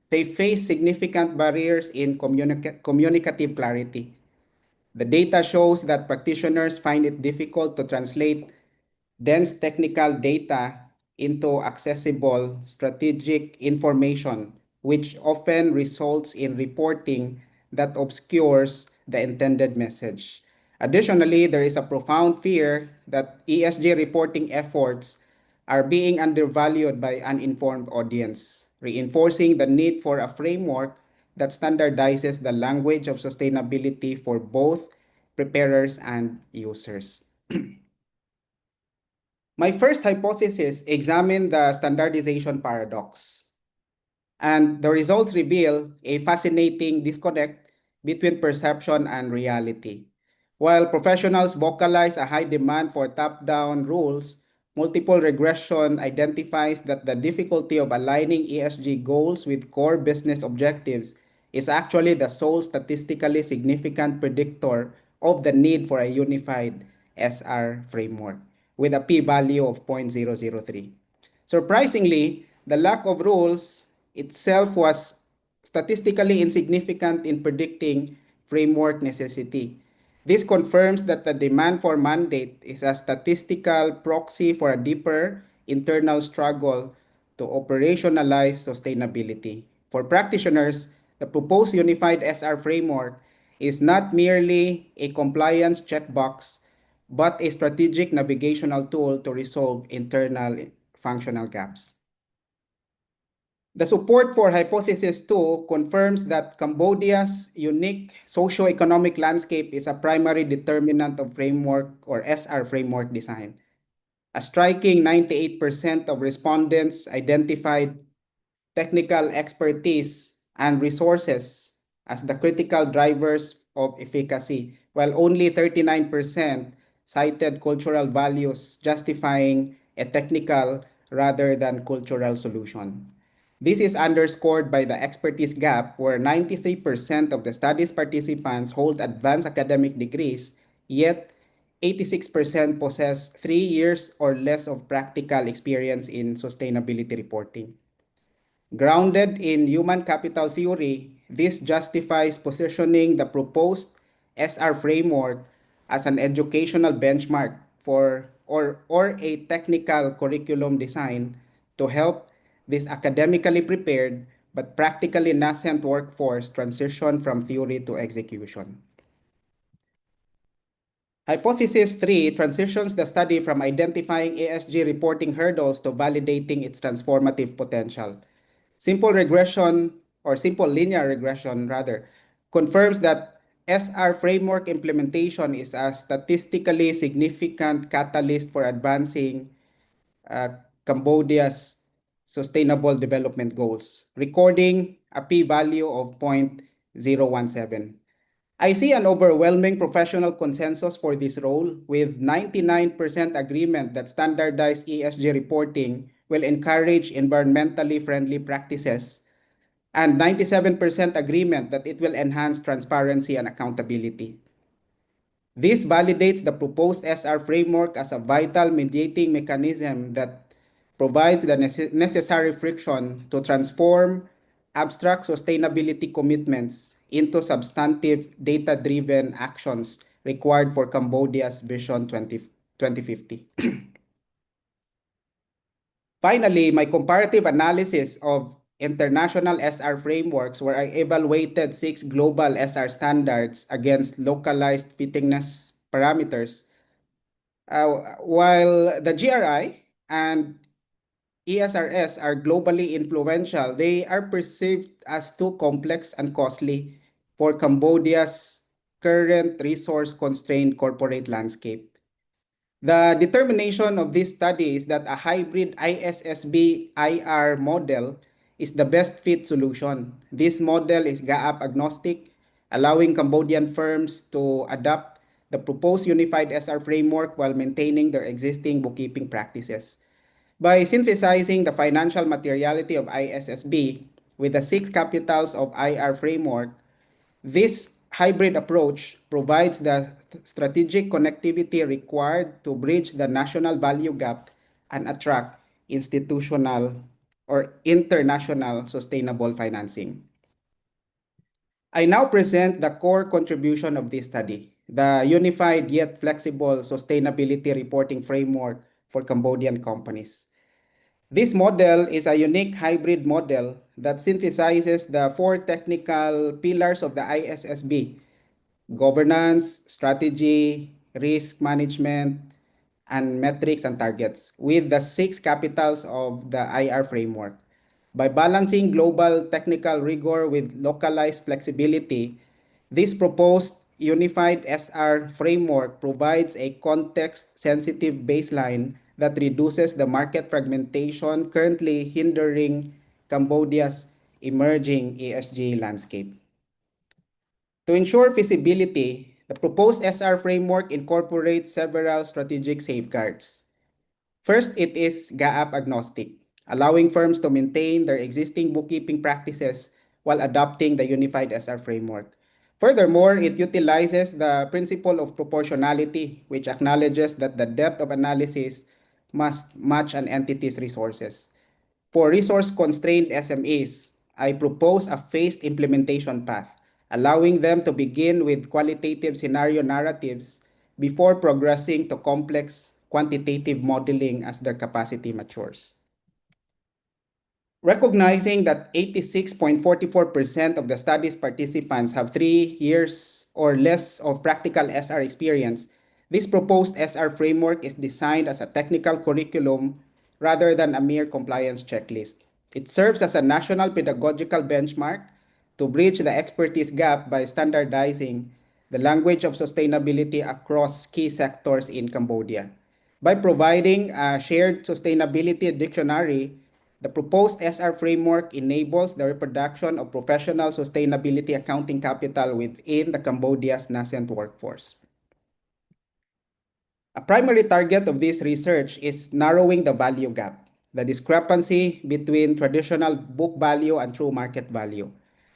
they face significant barriers in communicative clarity. The data shows that practitioners find it difficult to translate dense technical data into accessible strategic information, which often results in reporting that obscures the intended message. Additionally, there is a profound fear that ESG reporting efforts are being undervalued by uninformed audience, reinforcing the need for a framework that standardizes the language of sustainability for both preparers and users. My first hypothesis examined the standardization paradox, and the results reveal a fascinating disconnect between perception and reality. While professionals vocalize a high demand for top-down rules, multiple regression identifies that the difficulty of aligning ESG goals with core business objectives is actually the sole statistically significant predictor of the need for a unified SR framework, with a p-value of 0.003. Surprisingly, the lack of rules itself was statistically insignificant in predicting framework necessity. This confirms that the demand for mandate is a statistical proxy for a deeper internal struggle to operationalize sustainability. For practitioners, the proposed unified SR framework is not merely a compliance checkbox, but a strategic navigational tool to resolve internal functional gaps. The support for Hypothesis 2 confirms that Cambodia's unique socio-economic landscape is a primary determinant of framework or SR framework design. A striking 98% of respondents identified technical expertise and resources as the critical drivers of efficacy, while only 39% cited cultural values justifying a technical rather than cultural solution. This is underscored by the expertise gap, where 93% of the study's participants hold advanced academic degrees, yet 86% possess 3 years or less of practical experience in sustainability reporting. Grounded in human capital theory, this justifies positioning the proposed SR framework as an educational benchmark or a technical curriculum design to help this academically prepared but practically nascent workforce transition from theory to execution. Hypothesis 3 transitions the study from identifying ESG reporting hurdles to validating its transformative potential. Simple regression, or simple linear regression rather, confirms that SR framework implementation is a statistically significant catalyst for advancing Cambodia's sustainable development goals, recording a p-value of 0.017. I see an overwhelming professional consensus for this role, with 99% agreement that standardized ESG reporting will encourage environmentally friendly practices, and 97% agreement that it will enhance transparency and accountability. This validates the proposed SR framework as a vital mediating mechanism that provides the necessary friction to transform abstract sustainability commitments into substantive data-driven actions required for Cambodia's Vision 2050. Finally, my comparative analysis of international SR frameworks, where I evaluated 6 global SR standards against localized fittingness parameters. While the GRI and ESRS are globally influential, they are perceived as too complex and costly for Cambodia's current resource-constrained corporate landscape. The determination of this study is that a hybrid ISSB IR model is the best fit solution. This model is GAAP agnostic, allowing Cambodian firms to adopt the proposed unified SR framework while maintaining their existing bookkeeping practices. By synthesizing the financial materiality of ISSB with the 6 capitals of IR framework, this hybrid approach provides the strategic connectivity required to bridge the national value gap and attract institutional or international sustainable financing. I now present the core contribution of this study, the unified yet flexible sustainability reporting framework for Cambodian companies. This model is a unique hybrid model that synthesizes the 4 technical pillars of the ISSB: governance, strategy, risk management, and metrics and targets, with the 6 capitals of the IR framework. By balancing global technical rigor with localized flexibility, this proposed unified SR framework provides a context-sensitive baseline that reduces the market fragmentation currently hindering Cambodia's emerging ESG landscape. To ensure feasibility, the proposed SR framework incorporates several strategic safeguards. First, it is GAAP agnostic, allowing firms to maintain their existing bookkeeping practices while adopting the unified SR framework. Furthermore, it utilizes the principle of proportionality, which acknowledges that the depth of analysis must match an entity's resources. For resource-constrained SMEs, I propose a phased implementation path, allowing them to begin with qualitative scenario narratives before progressing to complex quantitative modeling as their capacity matures. Recognizing that 86.44% of the study's participants have 3 years or less of practical SR experience, This proposed SR framework is designed as a technical curriculum rather than a mere compliance checklist. It serves as a national pedagogical benchmark to bridge the expertise gap by standardizing the language of sustainability across key sectors in Cambodia. By providing a shared sustainability dictionary, the proposed SR framework enables the reproduction of professional sustainability accounting capital within the Cambodia's nascent workforce. A primary target of this research is narrowing the value gap, the discrepancy between traditional book value and true market value.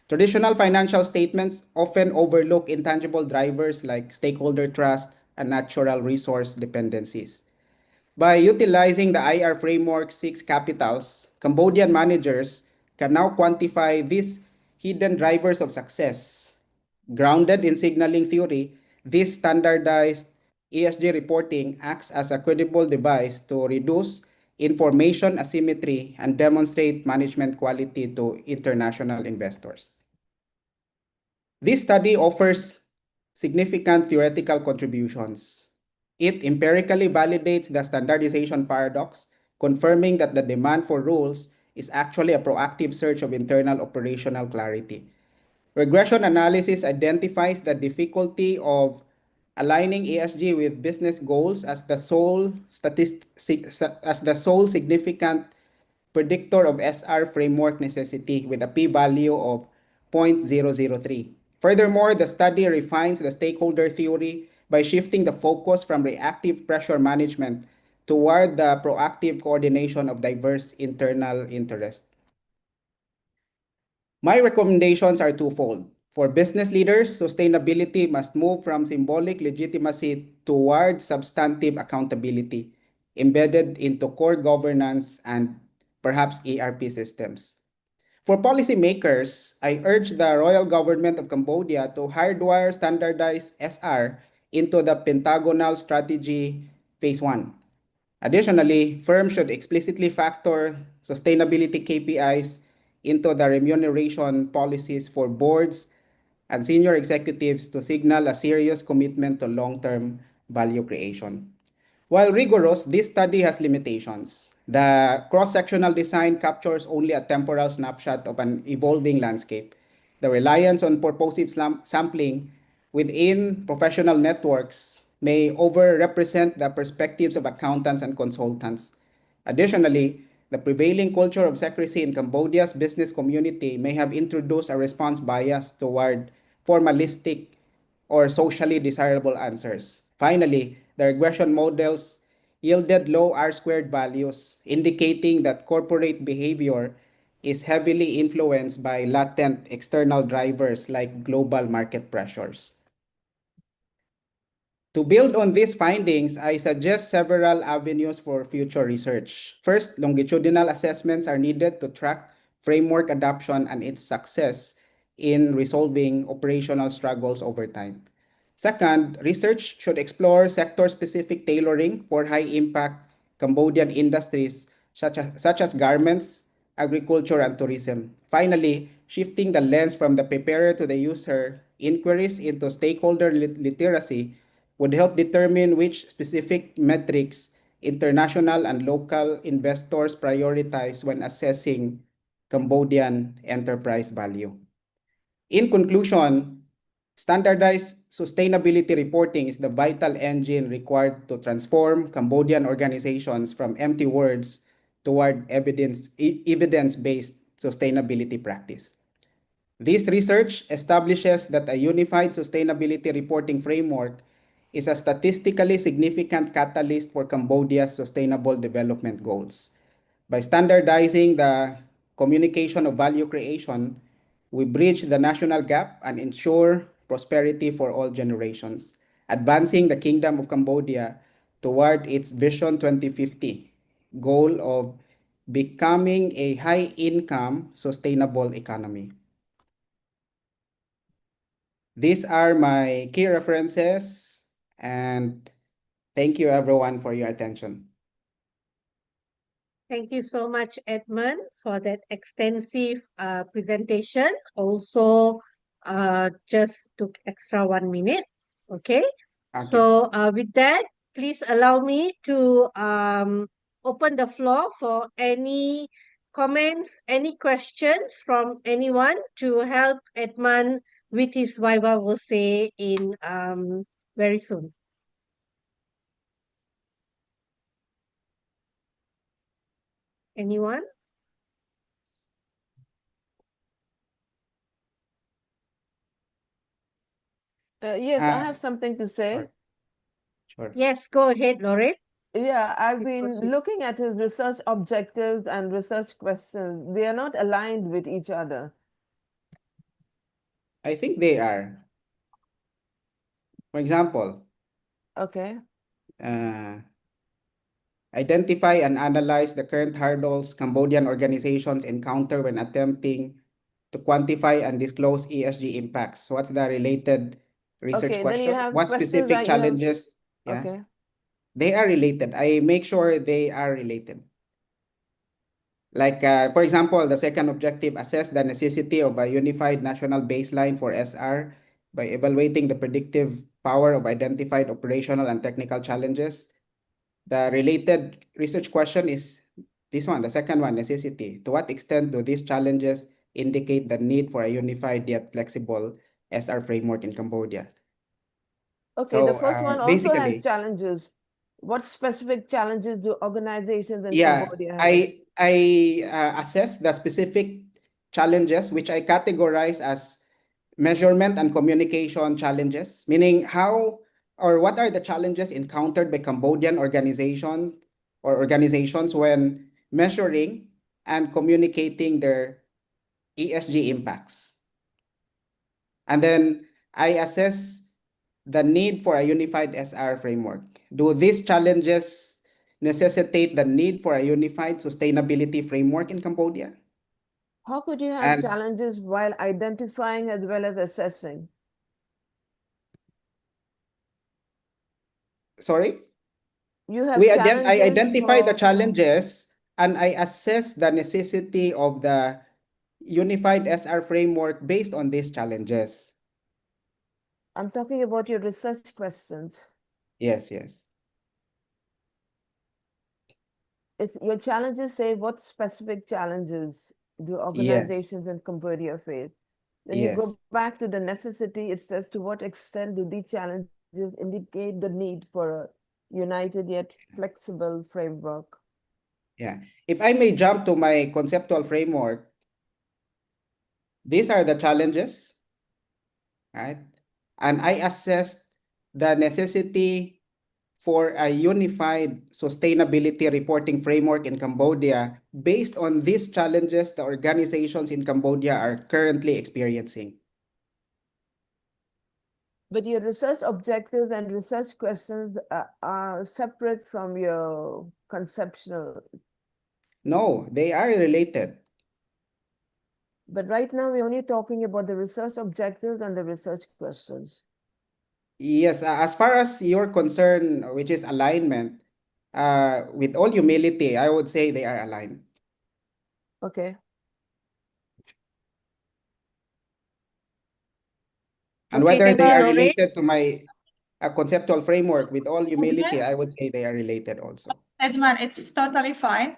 Traditional financial statements often overlook intangible drivers like stakeholder trust and natural resource dependencies. By utilizing the IR Framework 6 capitals, Cambodian managers can now quantify these hidden drivers of success. Grounded in signaling theory, this standardized ESG reporting acts as a credible device to reduce information asymmetry and demonstrate management quality to international investors. This study offers significant theoretical contributions. It empirically validates the standardization paradox, confirming that the demand for rules is actually a proactive search of internal operational clarity. Regression analysis identifies the difficulty of aligning ESG with business goals as the sole significant predictor of SR framework necessity with a p-value of 0.003. Furthermore, the study refines the stakeholder theory by shifting the focus from reactive pressure management toward the proactive coordination of diverse internal interests. My recommendations are twofold. For business leaders, sustainability must move from symbolic legitimacy toward substantive accountability, embedded into core governance and perhaps ERP systems. For policymakers, I urge the Royal Government of Cambodia to hardwire standardized SR into the Pentagonal Strategy Phase 1. Additionally, firms should explicitly factor sustainability KPIs into the remuneration policies for boards and senior executives to signal a serious commitment to long-term value creation. While rigorous, this study has limitations. The cross-sectional design captures only a temporal snapshot of an evolving landscape. The reliance on purposive sampling within professional networks may overrepresent the perspectives of accountants and consultants. Additionally, the prevailing culture of secrecy in Cambodia's business community may have introduced a response bias toward formalistic or socially desirable answers. Finally, the regression models yielded low R-squared values, indicating that corporate behavior is heavily influenced by latent external drivers like global market pressures. To build on these findings, I suggest several avenues for future research. First, longitudinal assessments are needed to track framework adoption and its success in resolving operational struggles over time. Second, research should explore sector-specific tailoring for high-impact Cambodian industries such as garments, agriculture, and tourism. Finally, shifting the lens from the preparer to the user, inquiries into stakeholder literacy would help determine which specific metrics international and local investors prioritize when assessing Cambodian enterprise value. In conclusion, standardized sustainability reporting is the vital engine required to transform Cambodian organizations from empty words toward evidence-based sustainability practice. This research establishes that a unified sustainability reporting framework is a statistically significant catalyst for Cambodia's sustainable development goals. By standardizing the communication of value creation, we bridge the national gap and ensure prosperity for all generations, advancing the Kingdom of Cambodia toward its Vision 2050 goal of becoming a high-income, sustainable economy. These are my key references, and thank you everyone for your attention. Thank you so much, Edmund, for that extensive presentation. Also, just took extra 1 minute. Okay. Okay. So with that, please allow me to open the floor for any comments, any questions from anyone to help Edmund with his Viva Voce in very soon. Anyone? Yes, I Uh, have something to say. sure. Sure. Yes, go ahead, Lauren. Yeah, I've Please been proceed. looking at his research objectives and research questions. They are not aligned with each other. I think they are. For example, Okay. identify and analyze the current hurdles Cambodian organizations encounter when attempting to quantify and disclose ESG impacts. What's the related research Okay, then you question? have What questions specific that you have. challenges? Yeah, Okay. they are related. I make sure they are related. Like, for example, the second objective, assess the necessity of a unified national baseline for SR by evaluating the predictive power of identified operational and technical challenges. The related research question is this one, the second one, necessity. To what extent do these challenges indicate the need for a unified yet flexible SR framework in Cambodia? Okay, the So first one also has basically, challenges. What specific challenges do organizations in yeah, Cambodia have? I assess the specific challenges which I categorize as measurement and communication challenges, meaning how or what are the challenges encountered by Cambodian organizations when measuring and communicating their ESG impacts. And then I assess the need for a unified SR framework. Do these challenges necessitate the need for a unified sustainability framework in Cambodia? How could you have And challenges while identifying as well as assessing? sorry, You have I challenges identify the for, challenges and I assess the necessity of the unified SR framework based on these challenges. I'm talking about your research questions. Yes, yes. If your challenges say what specific challenges do Yes, organizations in Cambodia face? Then you go yes. back to the necessity, it says to what extent do these challenges indicate the need for a united yet flexible framework? Yeah. If I may jump to my conceptual framework, these are the challenges, right? And I assessed the necessity for a unified sustainability reporting framework in Cambodia based on these challenges the organizations in Cambodia are currently experiencing. But your research objectives and research questions are separate from your conceptual. No, they are related. But right now, we're only talking about the research objectives and the research questions. Yes, as far as your concern, which is alignment, with all humility, I would say they are aligned. Okay. And Okay, whether thank they you, are Lauren. related to my conceptual framework, with all humility, I would say they are related also. Edman, it's totally fine.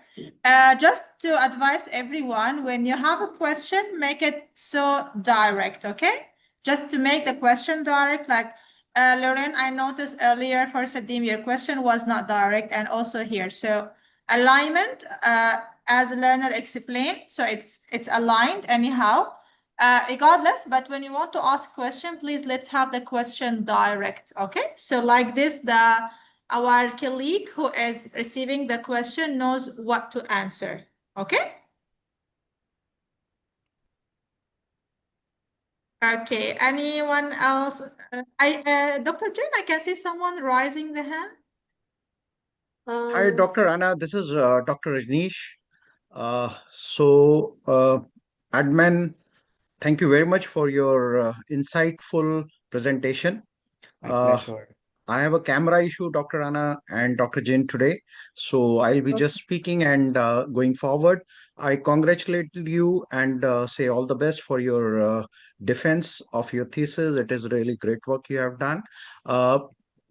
Just to advise everyone, when you have a question, make it so direct, okay? Just to make the question direct, like Lauren, I noticed earlier for Sadim, your question was not direct, and also here. So alignment, as the learner explained, so it's aligned anyhow. Regardless, but when you want to ask question, please let's have the question direct, okay? So like this, our colleague who is receiving the question knows what to answer, okay? Okay, anyone else? Dr. Jane, I can see someone raising the hand. Hi, Um, Dr. Anna. This is Dr. Rajneesh. Admin, thank you very much for your insightful presentation. My Uh, pleasure. I have a camera issue, Dr. Anna and Dr. Jin today. So I'll be just speaking and going forward. I congratulate you and say all the best for your defense of your thesis. It is really great work you have done. Uh,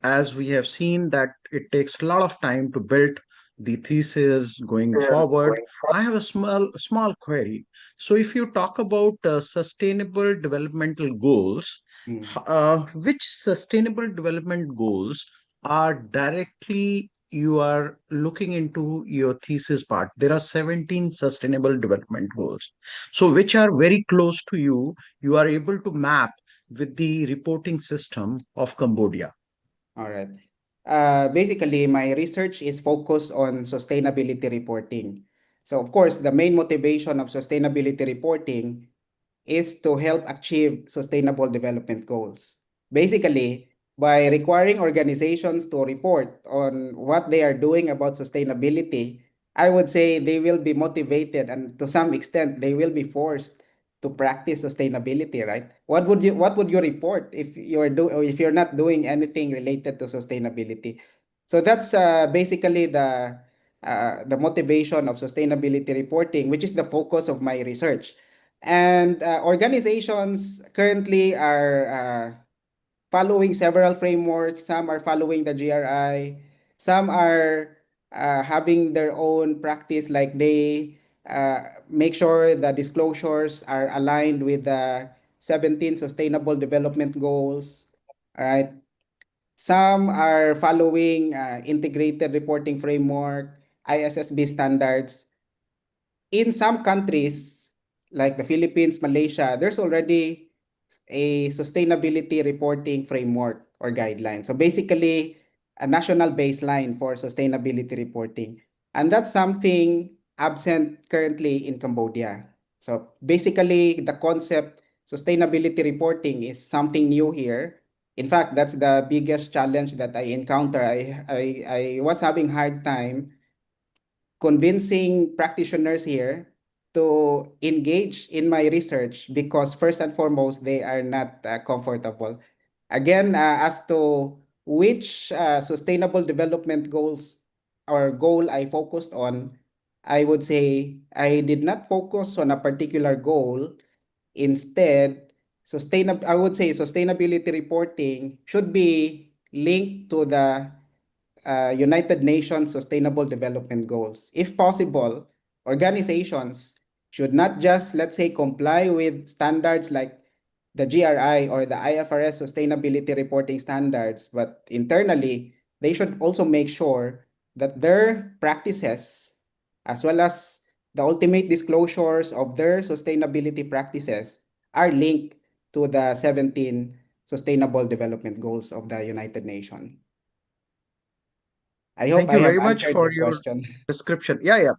as we have seen that it takes a lot of time to build the thesis going forward. I have a small query. So if you talk about sustainable developmental goals, which sustainable development goals are directly you are looking into your thesis part? There are 17 sustainable development goals. So which are very close to you, you are able to map with the reporting system of Cambodia. All right. Basically, my research is focused on sustainability reporting. So, of course, the main motivation of sustainability reporting is to help achieve sustainable development goals. Basically, by requiring organizations to report on what they are doing about sustainability, I would say they will be motivated, and to some extent they will be forced to practice sustainability, right? What would you report if you're not doing anything related to sustainability? So that's basically the motivation of sustainability reporting, which is the focus of my research. And organizations currently are following several frameworks. Some are following the GRI. Some are having their own practice, like they make sure the disclosures are aligned with the 17 Sustainable Development Goals. All right. Some are following integrated reporting framework, ISSB standards. In some countries, like the Philippines, Malaysia, there's already a sustainability reporting framework or guideline. So basically, a national baseline for sustainability reporting. And that's something absent currently in Cambodia. So basically, the concept sustainability reporting is something new here. In fact, that's the biggest challenge that I encounter. I was having hard time convincing practitioners here to engage in my research because first and foremost they are not comfortable. Again, as to which sustainable development goals or goal I focused on, I would say I did not focus on a particular goal. Instead, I would say sustainability reporting should be linked to the United Nations Sustainable Development Goals. If possible, organizations should not just, let's say, comply with standards like the GRI or the IFRS sustainability reporting standards, but internally, they should also make sure that their practices, as well as the ultimate disclosures of their sustainability practices, are linked to the 17 Sustainable Development Goals of the United Nations. I hope Thank I you have very much answered for your your question. description. Yeah.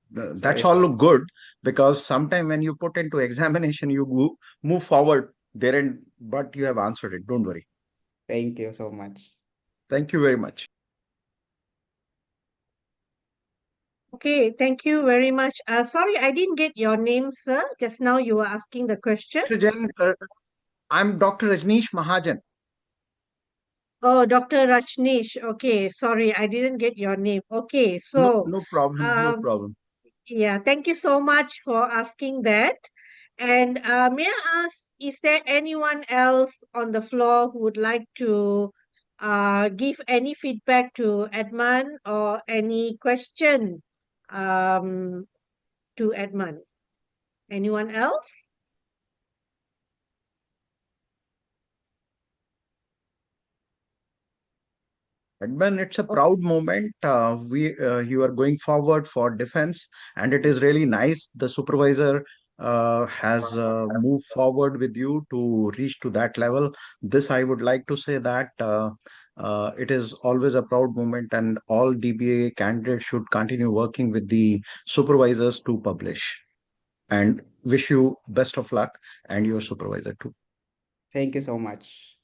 That's Sorry. all look good, because sometime when you put into examination, you move forward there, and but you have answered it. Don't worry. Thank you so much. Thank you very much. Okay, thank you very much. Sorry, I didn't get your name, sir. Just now you were asking the question. Dr. Jain, I'm Dr. Rajneesh Mahajan. Oh, Dr. Rajneesh. Okay, sorry, I didn't get your name. Okay, No, so no problem. No um, problem. yeah, thank you so much for asking that. And may I ask, is there anyone else on the floor who would like to give any feedback to Edmund or any question um, to Edmund? Anyone else? Edmund, it's a Oh, proud moment. You are going forward for defense, and it is really nice. The supervisor has moved forward with you to reach to that level. This I would like to say that it is always a proud moment, and all DBA candidates should continue working with the supervisors to publish. And wish you best of luck, and your supervisor too. Thank you so much.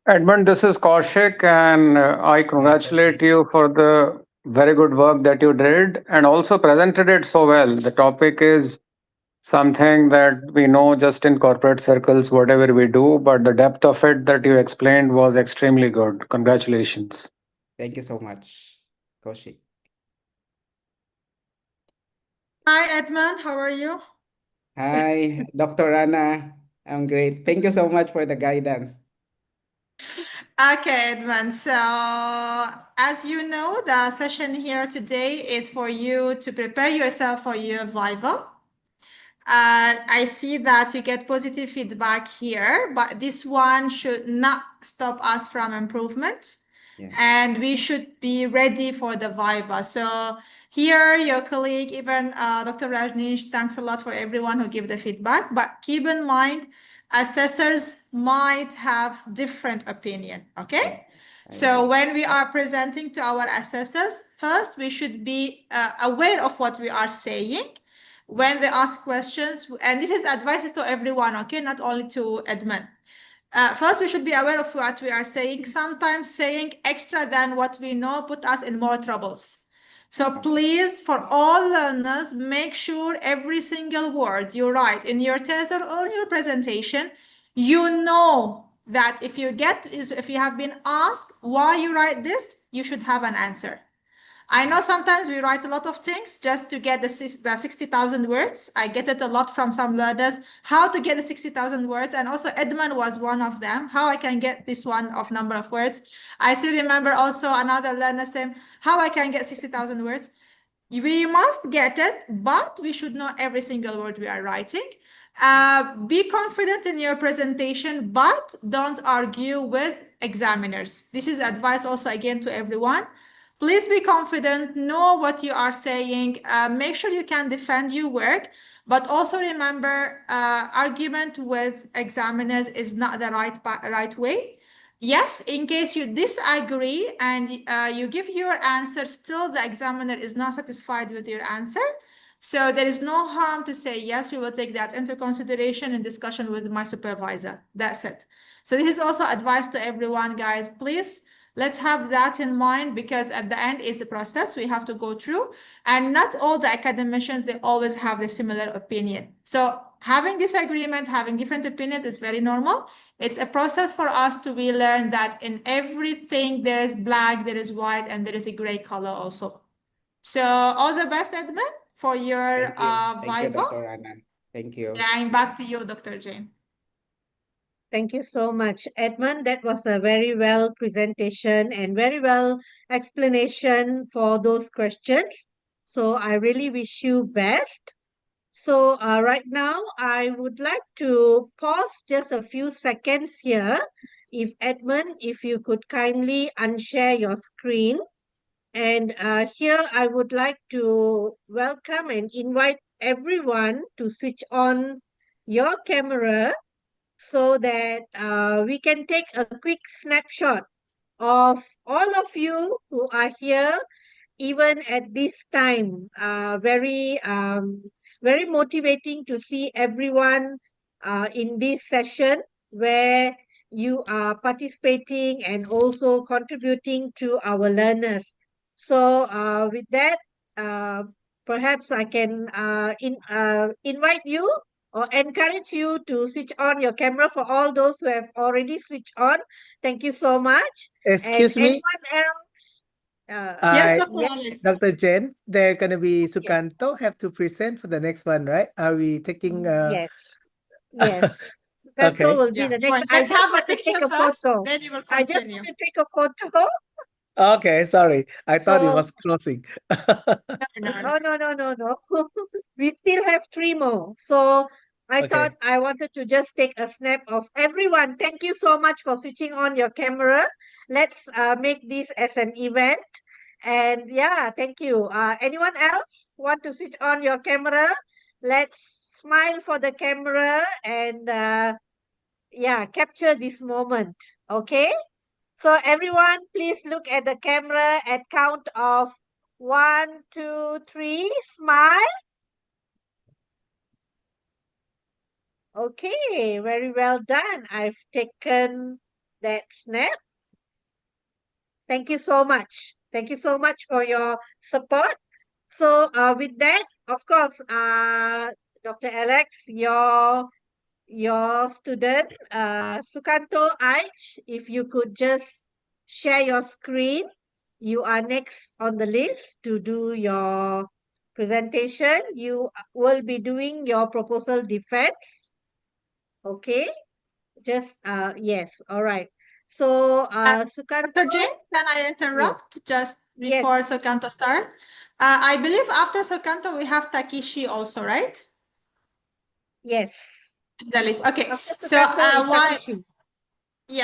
Edmund, this is Kaushik, and I Hi, congratulate Kaushik. you for the very good work that you did and also presented it so well. The topic is something that we know just in corporate circles, whatever we do, but the depth of it that you explained was extremely good. Congratulations. Thank you so much, Kaushik. Hi, Edmund. How are you? Hi, Dr. Rana. I'm great. Thank you so much for the guidance. Okay, Edmund. So, as you know, the session here today is for you to prepare yourself for your Viva. I see that you get positive feedback here, but this one should not stop us from improvement. Yeah. And we should be ready for the Viva. So here, your colleague, even Dr. Rajneesh, thanks a lot for everyone who gave the feedback. But keep in mind, assessors might have different opinion, okay? So when we are presenting to our assessors, first, we should be aware of what we are saying when they ask questions. And this is advice to everyone, okay? Not only to admin. First, we should be aware of what we are saying. Sometimes saying extra than what we know put us in more troubles. So please, for all learners, make sure every single word you write in your test or your presentation, you know that if you have been asked why you write this, you should have an answer. I know sometimes we write a lot of things just to get the 60,000 words. I get it a lot from some learners, how to get the 60,000 words. And also Edmund was one of them, how I can get this one of number of words. I still remember also another learner saying, how I can get 60,000 words. We must get it, but we should know every single word we are writing. Be confident in your presentation, but don't argue with examiners. This is advice also again to everyone. Please be confident, know what you are saying, make sure you can defend your work, but also remember argument with examiners is not the right way. Yes, in case you disagree and you give your answer, still the examiner is not satisfied with your answer. So there is no harm to say, yes, we will take that into consideration in discussion with my supervisor. That's it. So this is also advice to everyone, guys. Please, let's have that in mind because at the end is a process we have to go through. And not all the academicians, they always have the similar opinion. So having disagreement, having different opinions is very normal. It's a process for us to relearn that in everything there is black, there is white, and there is a gray color also. So all the best, Edmund, for your Thank you, Viva. Dr. Anna. Thank you. Yeah, I'm back to you, Dr. Jane. Thank you so much, Edmund. That was a very well presentation and very well explanation for those questions. So I really wish you best. So right now, I would like to pause just a few seconds here. If Edmund, if you could kindly unshare your screen. And here I would like to welcome and invite everyone to switch on your camera so that we can take a quick snapshot of all of you who are here even at this time. Very motivating to see everyone in this session where you are participating and also contributing to our learners. So with that, uh, perhaps I can invite you or encourage you to switch on your camera for all those who have already switched on. Thank you so much. Excuse And me, anyone else? Yes, uh, Dr. Yes, Alex. Dr. Jen, they're gonna be yes, Sukanto have to present for the next one, right? Are we taking yes, yes. Sukanto okay. will be Yeah, the next. first, I let's just have the want to take picture a first, photo. then you will I just continue. want to take a photo. Okay, sorry. I thought it So, was closing. No. no. We still have 3 more. So I thought Okay. I wanted to just take a snap of everyone. Thank you so much for switching on your camera. Let's make this as an event. And yeah, thank you. Anyone else want to switch on your camera? Let's smile for the camera and yeah, capture this moment. Okay? So everyone, please look at the camera at count of 1, 2, 3. Smile. Okay, very well done. I've taken that snap. Thank you so much. Thank you so much for your support. So with that, of course, Dr. Alex, your student, Sukanto Aich, if you could just share your screen. You are next on the list to do your presentation. You will be doing your proposal defense. Okay, just yes, all right. So, Dr. Sukanto, Jane, can I interrupt just yes, before Sukanto start? I believe after Sukanto, we have Takishi also, right? yes. The list. Okay. After So Sukanto is while Takeshi.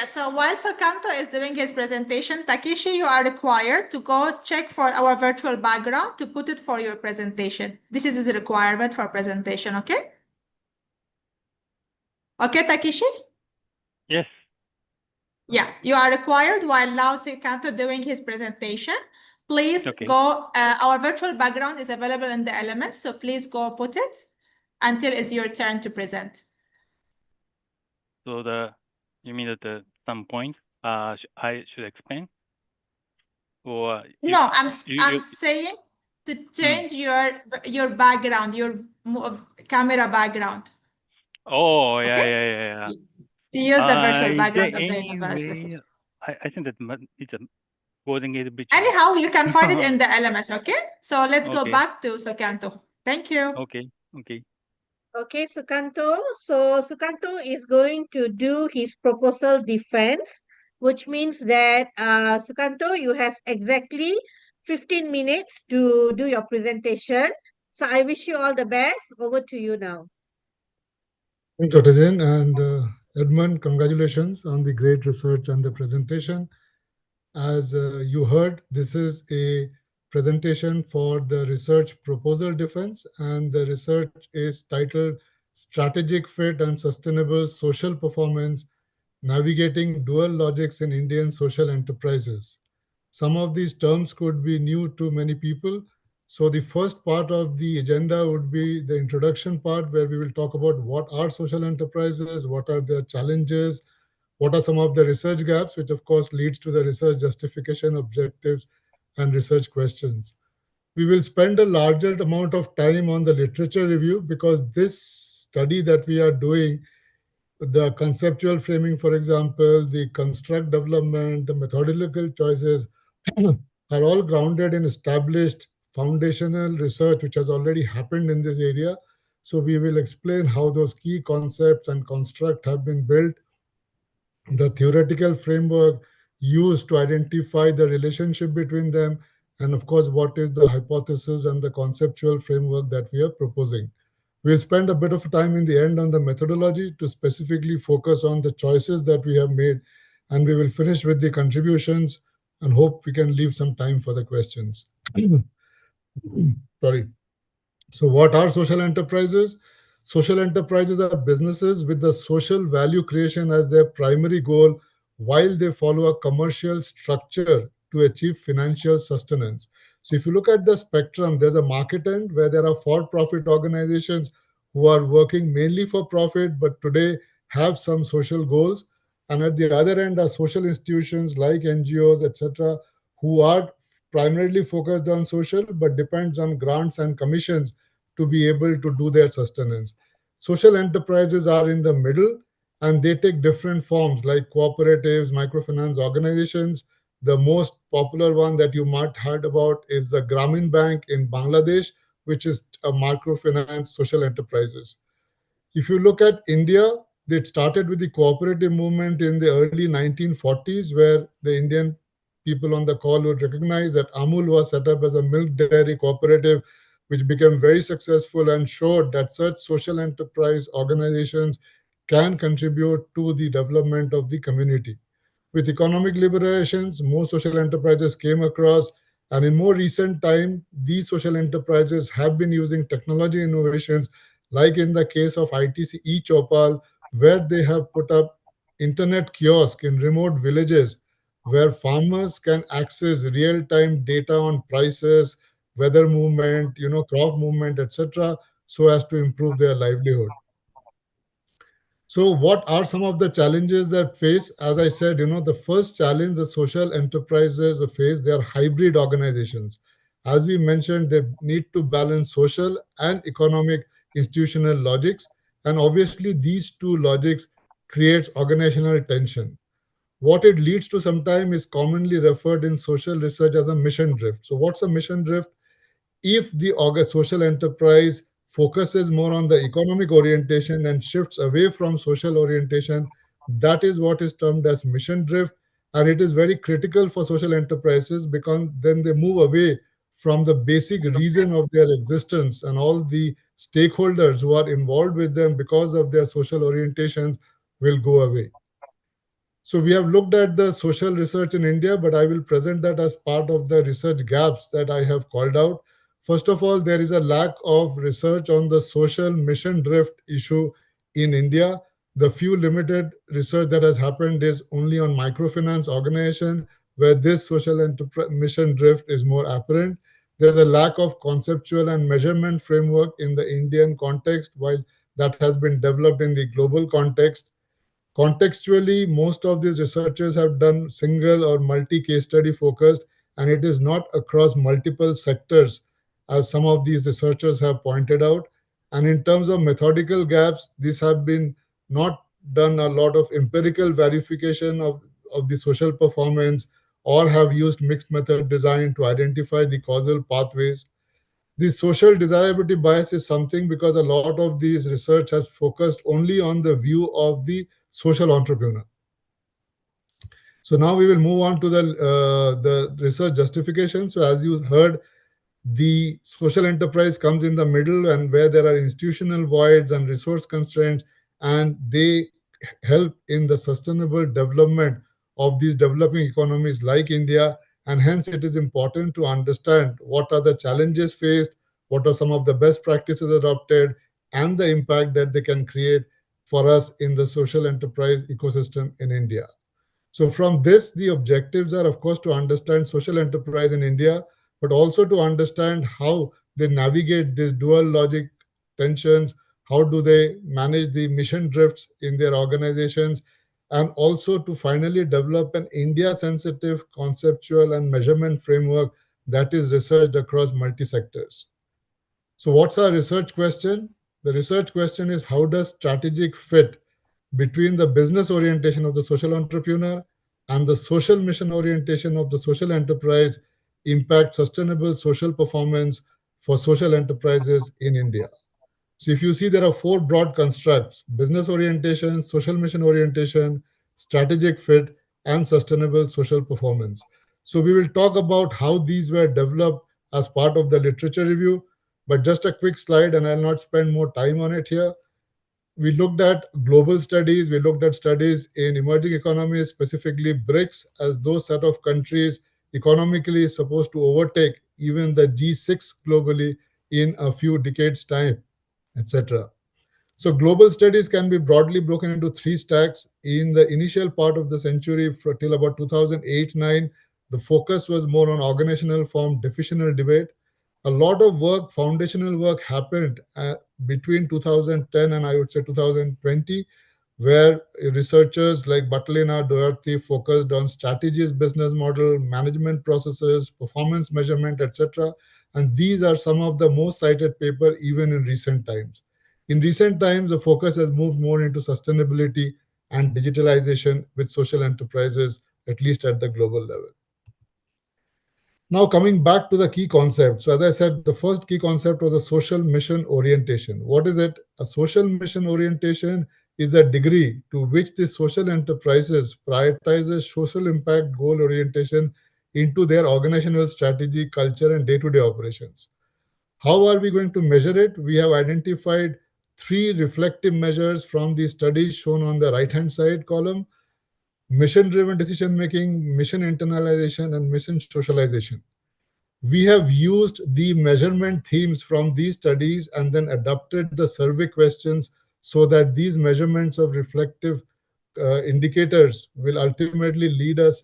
so while Sukanto is doing his presentation, Takishi, you are required to go check for our virtual background to put it for your presentation. This is a requirement for presentation, okay? Okay, Takishi? Yes. Yeah, you are required while now Sukanto doing his presentation. Please Okay. go, our virtual background is available in the elements, so please go put it until it's your turn to present. So you mean that some points I should explain, or No, I'm you saying to change your background, your camera background. Oh, yeah, Okay? yeah, yeah, yeah. To use the virtual Is there background of the any university. way? I think that it's a coding it bit. Anyhow, you can find it in the LMS, okay? So let's go Okay. back to Sukanto. Thank you. Okay. Okay. Okay, Sukanto. So Sukanto is going to do his proposal defense, which means that Sukanto, you have exactly 15 minutes to do your presentation. So I wish you all the best. Over to you now. Thank you, Dr. Jain, and Edmund, congratulations on the great research and the presentation. As you heard, this is a presentation for the research proposal defense, and the research is titled Strategic Fit and Sustainable Social Performance, Navigating Dual Logics in Indian Social Enterprises. Some of these terms could be new to many people. So the first part of the agenda would be the introduction part, where we will talk about what are social enterprises, what are their challenges, what are some of the research gaps, which of course leads to the research justification objectives and research questions. We will spend a larger amount of time on the literature review because this study that we are doing, the conceptual framing, for example, the construct development, the methodological choices are all grounded in established foundational research which has already happened in this area. So we will explain how those key concepts and construct have been built, the theoretical framework used to identify the relationship between them, and of course, what is the hypothesis and the conceptual framework that we are proposing. We'll spend a bit of time in the end on the methodology to specifically focus on the choices that we have made, and we will finish with the contributions and hope we can leave some time for the questions. Sorry. So, what are social enterprises? Social enterprises are businesses with the social value creation as their primary goal while they follow a commercial structure to achieve financial sustenance. So, if you look at the spectrum, there's a market end where there are for profit organizations who are working mainly for profit but today have some social goals. And at the other end are social institutions like NGOs, etc., who are primarily focused on social but depends on grants and commissions to be able to do their sustenance. Social enterprises are in the middle and they take different forms like cooperatives, microfinance organizations. The most popular one that you might heard about is the Grameen Bank in Bangladesh, which is a microfinance social enterprises. If you look at India, it started with the cooperative movement in the early 1940s, where the Indian people on the call would recognize that Amul was set up as a milk dairy cooperative, which became very successful and showed that such social enterprise organizations can contribute to the development of the community. With economic liberations, more social enterprises came across, and in more recent time, these social enterprises have been using technology innovations, like in the case of ITC e-Chopal, where they have put up internet kiosk in remote villages where farmers can access real-time data on prices, weather movement, crop movement, etc., so as to improve their livelihood. So, what are some of the challenges that face? As I said, the first challenge the social enterprises face, they are hybrid organizations. As we mentioned, they need to balance social and economic institutional logics, and obviously, these two logics creates organizational tension. What it leads to sometimes is commonly referred in social research as a mission drift. So, what's a mission drift? If the social enterprise focuses more on the economic orientation and shifts away from social orientation, That is what is termed as mission drift. And it is very critical for social enterprises because then they move away from the basic reason of their existence, and all the stakeholders who are involved with them because of their social orientations will go away. So we have looked at the social research in India, but I will present that as part of the research gaps that I have called out. First of all, there is a lack of research on the social mission drift issue in India. The few limited research that has happened is only on microfinance organization, where this social mission drift is more apparent. There's a lack of conceptual and measurement framework in the Indian context, while that has been developed in the global context. Contextually, most of these researchers have done single or multi case study focused, and it is not across multiple sectors, as some of these researchers have pointed out. And in terms of methodical gaps, these have been not done a lot of empirical verification of the social performance, or have used mixed method design to identify the causal pathways. The social desirability bias is something because a lot of these research has focused only on the view of the social entrepreneur. So now we will move on to the research justification. So as you heard, the social enterprise comes in the middle, and where there are institutional voids and resource constraints, and they help in the sustainable development of these developing economies like India. And hence it is important to understand what are the challenges faced, what are some of the best practices adopted, and the impact that they can create for us in the social enterprise ecosystem in India. So from this, the objectives are, of course, to understand social enterprise in India, but also to understand how they navigate these dual logic tensions, how do they manage the mission drifts in their organizations, and also to finally develop an India-sensitive conceptual and measurement framework that is researched across multi-sectors. So what's our research question? The research question is, how does strategic fit between the business orientation of the social entrepreneur and the social mission orientation of the social enterprise impact sustainable social performance for social enterprises in India? So if you see, there are four broad constructs: business orientation, social mission orientation, strategic fit, and sustainable social performance. So we will talk about how these were developed as part of the literature review, but just a quick slide, and I'll not spend more time on it here. We looked at global studies, we looked at studies in emerging economies, specifically BRICS, as those set of countries economically supposed to overtake even the G6 globally in a few decades' time, etc. So global studies can be broadly broken into three stacks. In the initial part of the century, till about 2008-9, the focus was more on organizational form, definitional debate. A lot of work, foundational work, happened between 2010 and I would say 2020, where researchers like Batlina, Doherty focused on strategies, business model, management processes, performance measurement, etc. And these are some of the most cited paper even in recent times. In recent times, the focus has moved more into sustainability and digitalization with social enterprises, at least at the global level. Now, coming back to the key concept. So as I said, the first key concept was a social mission orientation. What is it? A social mission orientation is a degree to which the social enterprises prioritizes social impact goal orientation into their organizational strategy, culture, and day-to-day operations. How are we going to measure it? We have identified three reflective measures from the studies shown on the right-hand side column: mission-driven decision-making, mission internalization, and mission socialization. We have used the measurement themes from these studies and then adapted the survey questions so that these measurements of reflective indicators will ultimately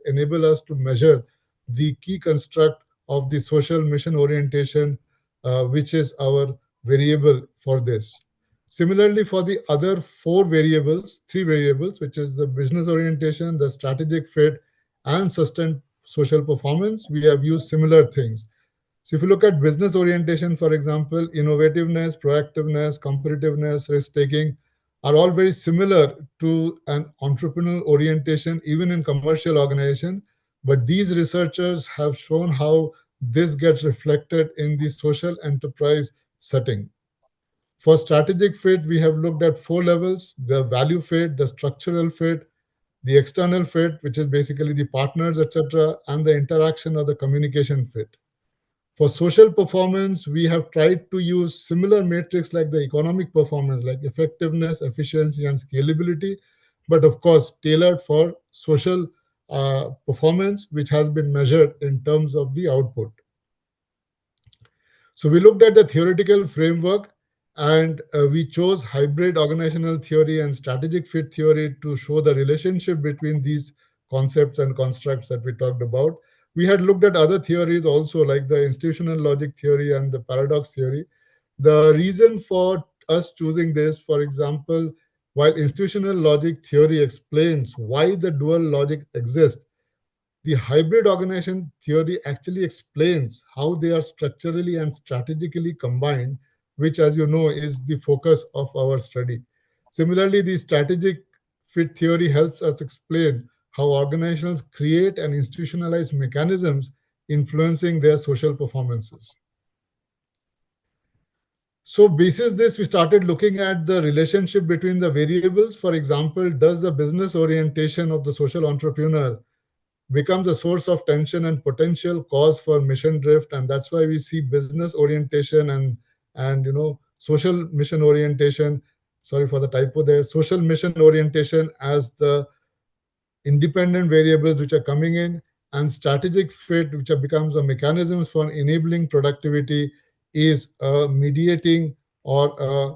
enable us to measure the key construct of the social mission orientation, which is our variable for this. Similarly, for the other three variables, which is the business orientation, the strategic fit, and sustained social performance, we have used similar things. So if you look at business orientation, for example, innovativeness, proactiveness, competitiveness, risk-taking are all very similar to an entrepreneurial orientation, even in commercial organization. But these researchers have shown how this gets reflected in the social enterprise setting. For strategic fit, we have looked at four levels: the value fit, the structural fit, the external fit, which is basically the partners, etc., and the interaction or the communication fit. For social performance, we have tried to use similar metrics like the economic performance, like effectiveness, efficiency, and scalability, but of course, tailored for social performance, which has been measured in terms of the output. So we looked at the theoretical framework, and we chose hybrid organizational theory and strategic fit theory to show the relationship between these concepts and constructs that we talked about. We had looked at other theories also, like the institutional logic theory and the paradox theory. The reason for us choosing this, for example, while institutional logic theory explains why the dual logic exists, the hybrid organization theory actually explains how they are structurally and strategically combined, which, as you know, is the focus of our study. Similarly, the strategic fit theory helps us explain how organizations create and institutionalize mechanisms influencing their social performances. So, basis this, we started looking at the relationship between the variables. For example, does the business orientation of the social entrepreneur becomes a source of tension and potential cause for mission drift? And that's why we see business orientation and social mission orientation, sorry for the typo there, social mission orientation as the independent variables which are coming in, and strategic fit, which becomes a mechanisms for enabling productivity, is a mediating or a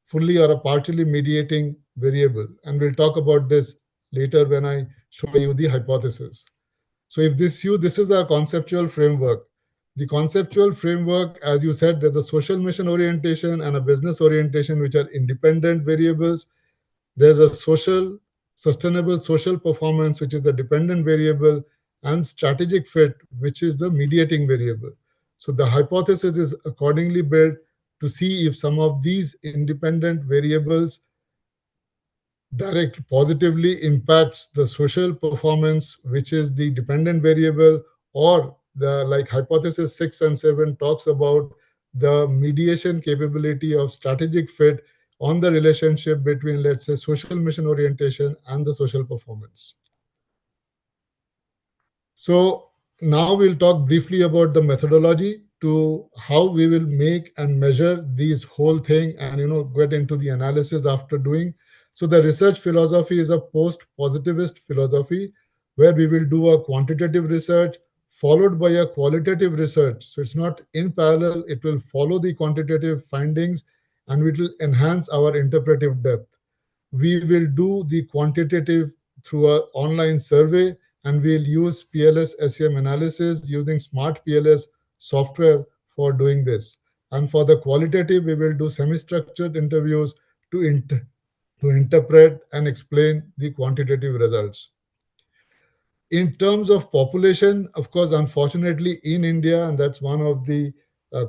fully or a partially mediating variable. And we'll talk about this later when I show you the hypothesis. So if this is a conceptual framework. The conceptual framework, as you said, there's a social mission orientation and a business orientation, which are independent variables. There's a sustainable social performance, which is the dependent variable, and strategic fit, which is the mediating variable. So the hypothesis is accordingly built to see if some of these independent variables direct positively impacts the social performance, which is the dependent variable, or the, like hypothesis 6 and 7 talks about the mediation capability of strategic fit on the relationship between, let's say, social mission orientation and the social performance. So now we'll talk briefly about the methodology to how we will make and measure these whole thing, and get into the analysis after doing. So the research philosophy is a post-positivist philosophy where we will do a quantitative research followed by a qualitative research. So it's not in parallel, it will follow the quantitative findings and it will enhance our interpretive depth. We will do the quantitative through an online survey, and we'll use PLS SEM analysis using smart PLS software for doing this. And for the qualitative, we will do semi-structured interviews to interpret and explain the quantitative results. In terms of population, of course, unfortunately in India, and that's one of the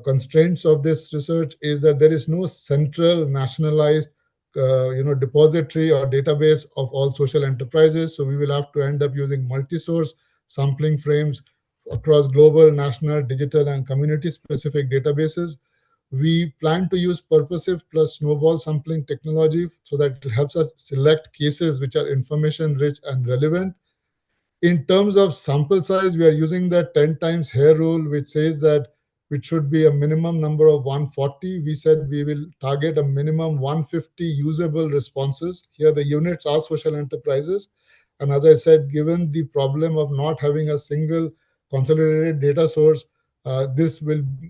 constraints of this research, is that there is no central nationalized depository or database of all social enterprises. So we will have to end up using multi-source sampling frames across global, national, digital, and community-specific databases. We plan to use purposive plus snowball sampling technology so that it helps us select cases which are information-rich and relevant. In terms of sample size, we are using the 10 times hair rule, which says that it should be a minimum number of 140. We said we will target a minimum 150 usable responses. Here the units are social enterprises. And as I said, given the problem of not having a single consolidated data source, this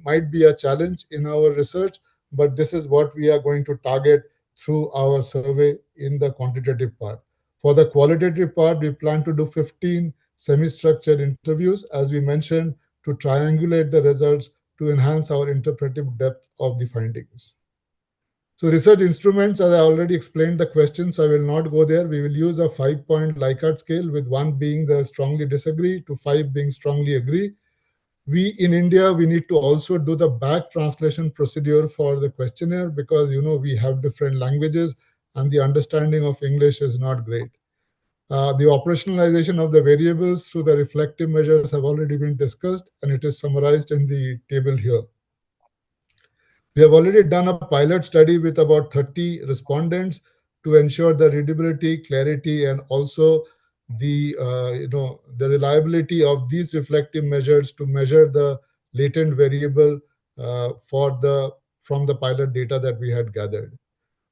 might be a challenge in our research, but this is what we are going to target through our survey in the quantitative part. For the qualitative part, we plan to do 15 semi-structured interviews, as we mentioned, to triangulate the results to enhance our interpretive depth of the findings. So research instruments, as I already explained the question, so I will not go there. We will use a 5-point Likert scale, with 1 being the strongly disagree to 5 being strongly agree. We in India, we need to also do the back translation procedure for the questionnaire because, we have different languages and the understanding of English is not great. The operationalization of the variables through the reflective measures have already been discussed, and it is summarized in the table here. We have already done a pilot study with about 30 respondents to ensure the readability, clarity, and also the the reliability of these reflective measures to measure the latent variable from the pilot data that we had gathered.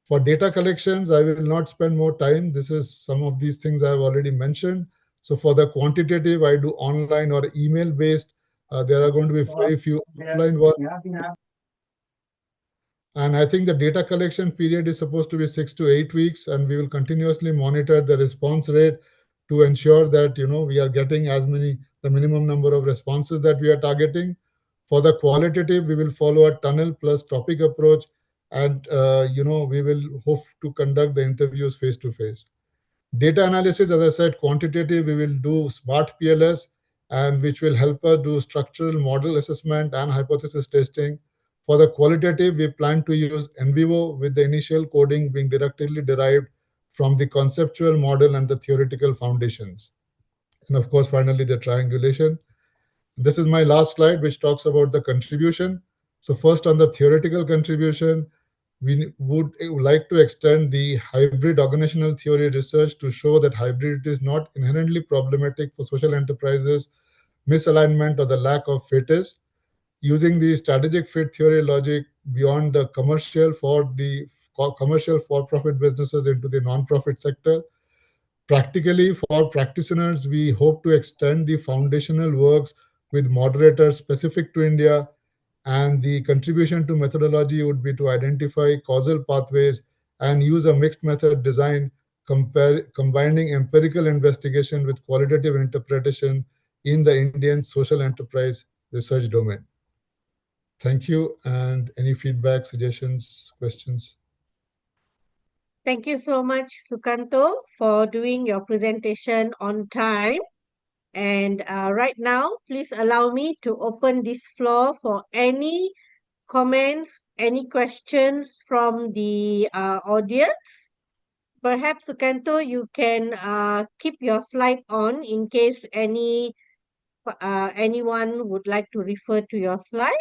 For data collections, I will not spend more time. This is some of these things I have already mentioned. So for the quantitative, I do online or email based. There are going to be very few offline work. And I think the data collection period is supposed to be 6 to 8 weeks, and we will continuously monitor the response rate to ensure that we are getting the minimum number of responses that we are targeting. For the qualitative, we will follow a tunnel plus topic approach, and we will hope to conduct the interviews face to face. Data analysis, as I said, quantitative, we will do smart PLS, and which will help us do structural model assessment and hypothesis testing. For the qualitative, we plan to use NVivo with the initial coding being directly derived from the conceptual model and the theoretical foundations. And of course, finally, the triangulation. This is my last slide, which talks about the contribution. So first, on the theoretical contribution, we would like to extend the hybrid organizational theory research to show that hybridity is not inherently problematic for social enterprises, misalignment, or the lack of fit is. Using the strategic fit theory logic beyond the commercial for-profit businesses into the non-profit sector. Practically, for practitioners, we hope to extend the foundational works with moderators specific to India, and the contribution to methodology would be to identify causal pathways and use a mixed method design, combining empirical investigation with qualitative interpretation in the Indian social enterprise research domain. Thank you, and any feedback, suggestions, questions? Thank you so much, Sukanto, for doing your presentation on time. And right now, please allow me to open this floor for any comments, any questions from the audience. Perhaps, Sukanto, you can keep your slide on in case anyone would like to refer to your slide.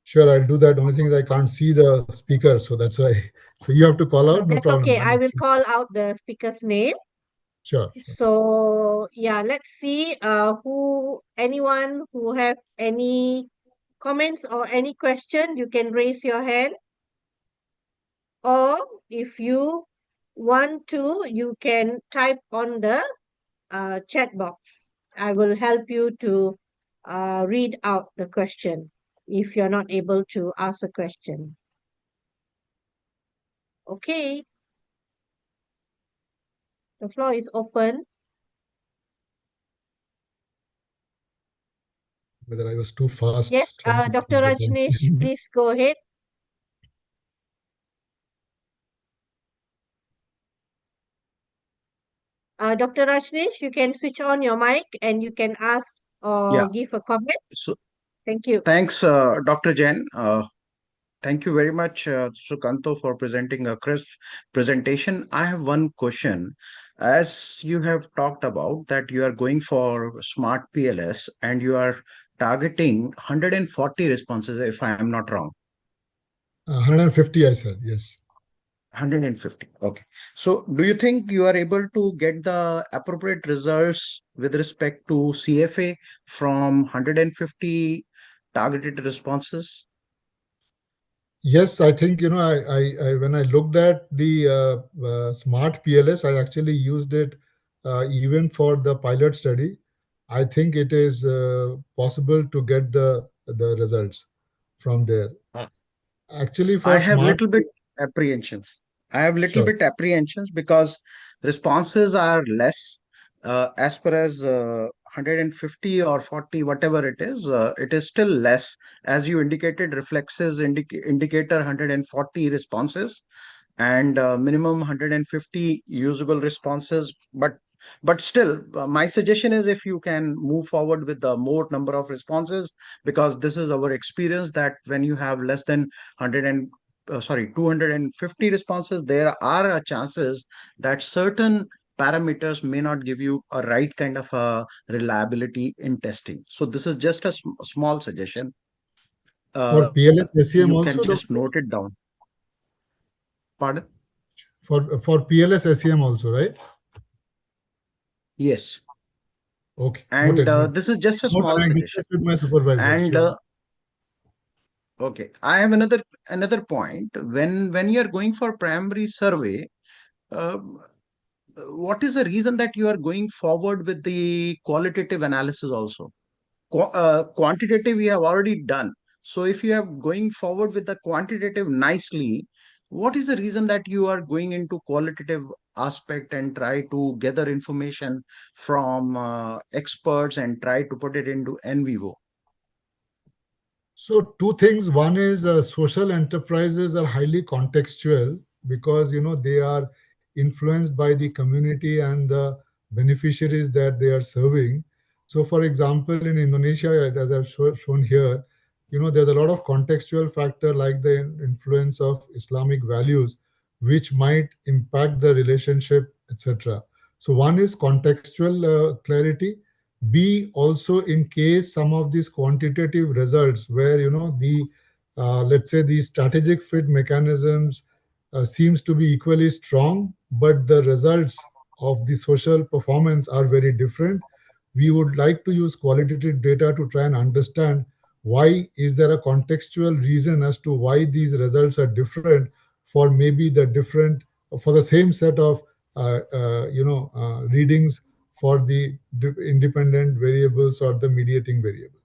Sure, I'll do that. Only thing is I can't see the speaker, so that's why. So you have to call out, no That's problem. okay. I will call out the speaker's name. Sure. So yeah, let's see anyone who has any comments or any question, you can raise your hand. Or if you want to, you can type on the chat box. I will help you to read out the question if you're not able to ask a question. Okay. The floor is open. Whether I was too fast. Yes, Dr. Rajneesh, please go ahead. Dr. Rajneesh, you can switch on your mic and you can ask or give a comment. So Thank you. thanks, Dr. Jain. Thank you very much, Sukanto, for presenting a crisp presentation. I have one question. As you have talked about that you are going for smart PLS and you are targeting 140 responses, if I am not wrong. 150, I said, yes. 150. Okay. So do you think you are able to get the appropriate results with respect to CFA from 150 targeted responses? Yes, I think, when I looked at the smart PLS, I actually used it even for the pilot study. I think it is possible to get the results from there. Actually, for I have smart, little bit apprehensions. I have little Sure. bit apprehensions because responses are less as per as 150 or 40, whatever it is still less. As you indicated, reflexes indicator 140 responses and minimum 150 usable responses. But still, my suggestion is if you can move forward with the more number of responses, because this is our experience that when you have less than 250 responses, there are chances that certain parameters may not give you a right kind of a reliability in testing. So this is just a small suggestion. For PLS SEM You also, can just note it down. Pardon? for PLS SEM also, right? Yes. Okay, And noted. Noted. this is just a Note, small and I suggestion. discussed with my supervisor. And Sure. okay, I have another point. When you are going for primary survey, uh, what is the reason that you are going forward with the qualitative analysis also? Quantitative we have already done. So if you are going forward with the quantitative nicely, what is the reason that you are going into qualitative aspect and try to gather information from experts and try to put it into en vivo? So two things. One is social enterprises are highly contextual because they are influenced by the community and the beneficiaries that they are serving. So, for example, in Indonesia, as I've shown here, there's a lot of contextual factor like the influence of Islamic values, which might impact the relationship, etc. So, one is contextual clarity. B, also in case some of these quantitative results where the let's say the strategic fit mechanisms seems to be equally strong, but the results of the social performance are very different. We would like to use qualitative data to try and understand why is there a contextual reason as to why these results are different for maybe the different for the same set of readings for the independent variables or the mediating variable.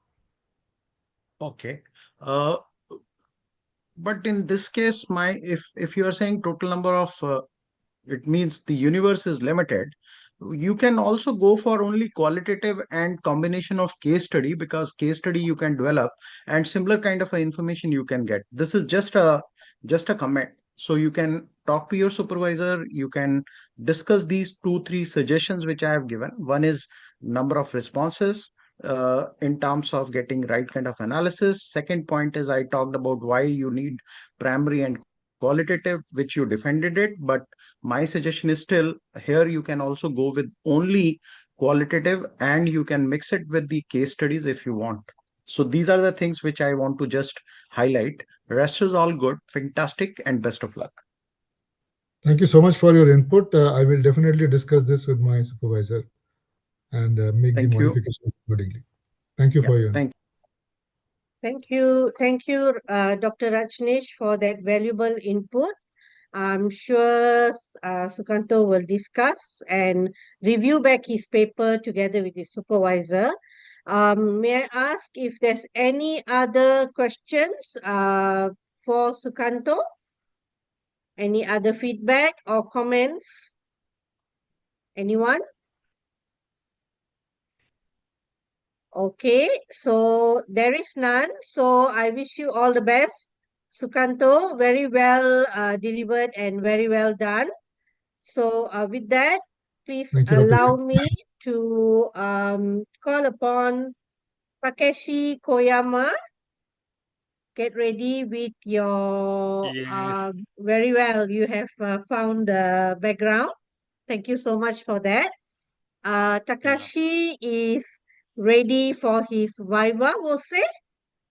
Okay. Uh, but in this case, if you are saying total number of it means the universe is limited, you can also go for only qualitative and combination of case study, because case study you can develop and similar kind of information you can get. This is just a comment. So you can talk to your supervisor, you can discuss these 2-3 suggestions which I have given. One is number of responses in terms of getting right kind of analysis. Second point is I talked about why you need primary and qualitative, which you defended it, but my suggestion is still here you can also go with only qualitative and you can mix it with the case studies if you want. So these are the things which I want to just highlight. Rest is all good, fantastic, and best of luck. Thank you so much for your input. I will definitely discuss this with my supervisor and make the Thank you. modifications accordingly. Thank you Yeah, for your thank Thank you, Dr. Rajneesh, for that valuable input. I'm sure Sukanto will discuss and review back his paper together with his supervisor. May I ask if there's any other questions for Sukanto? Any other feedback or comments? Anyone? Okay, so there is none. So I wish you all the best. Sukanto, very well delivered and very well done. So with that, please Thank you, Dr. allow Jain. me to call upon Takeshi Koyama. Get ready with your Yes. very well. You have found the background. Thank you so much for that. Takashi is ready for his Viva, we'll say.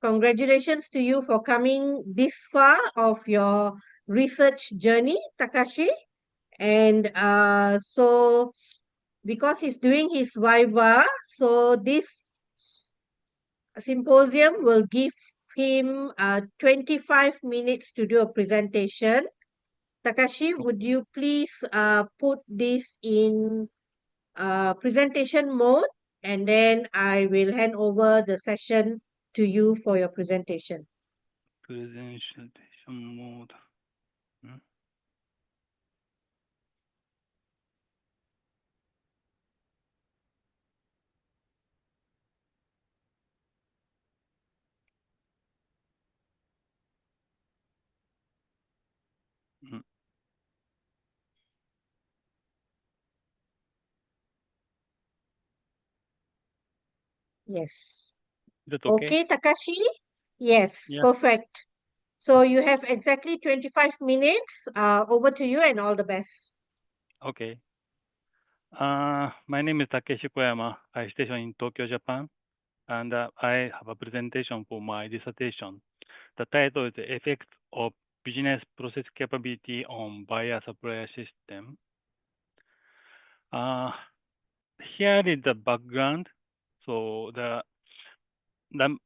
Congratulations to you for coming this far of your research journey, Takashi. And so, because he's doing his Viva, so this symposium will give him 25 minutes to do a presentation. Takashi, would you please put this in presentation mode, and then I will hand over the session to you for your presentation. Presentation mode. Yes. That's okay? Okay, Takashi? Yes, Yeah. perfect. So you have exactly 25 minutes. Over to you and all the best. Okay. My name is Takeshi Koyama. I station in Tokyo, Japan, and I have a presentation for my dissertation. The title is The Effect of Business Process Capability on Buyer Supplier System. here is the background. So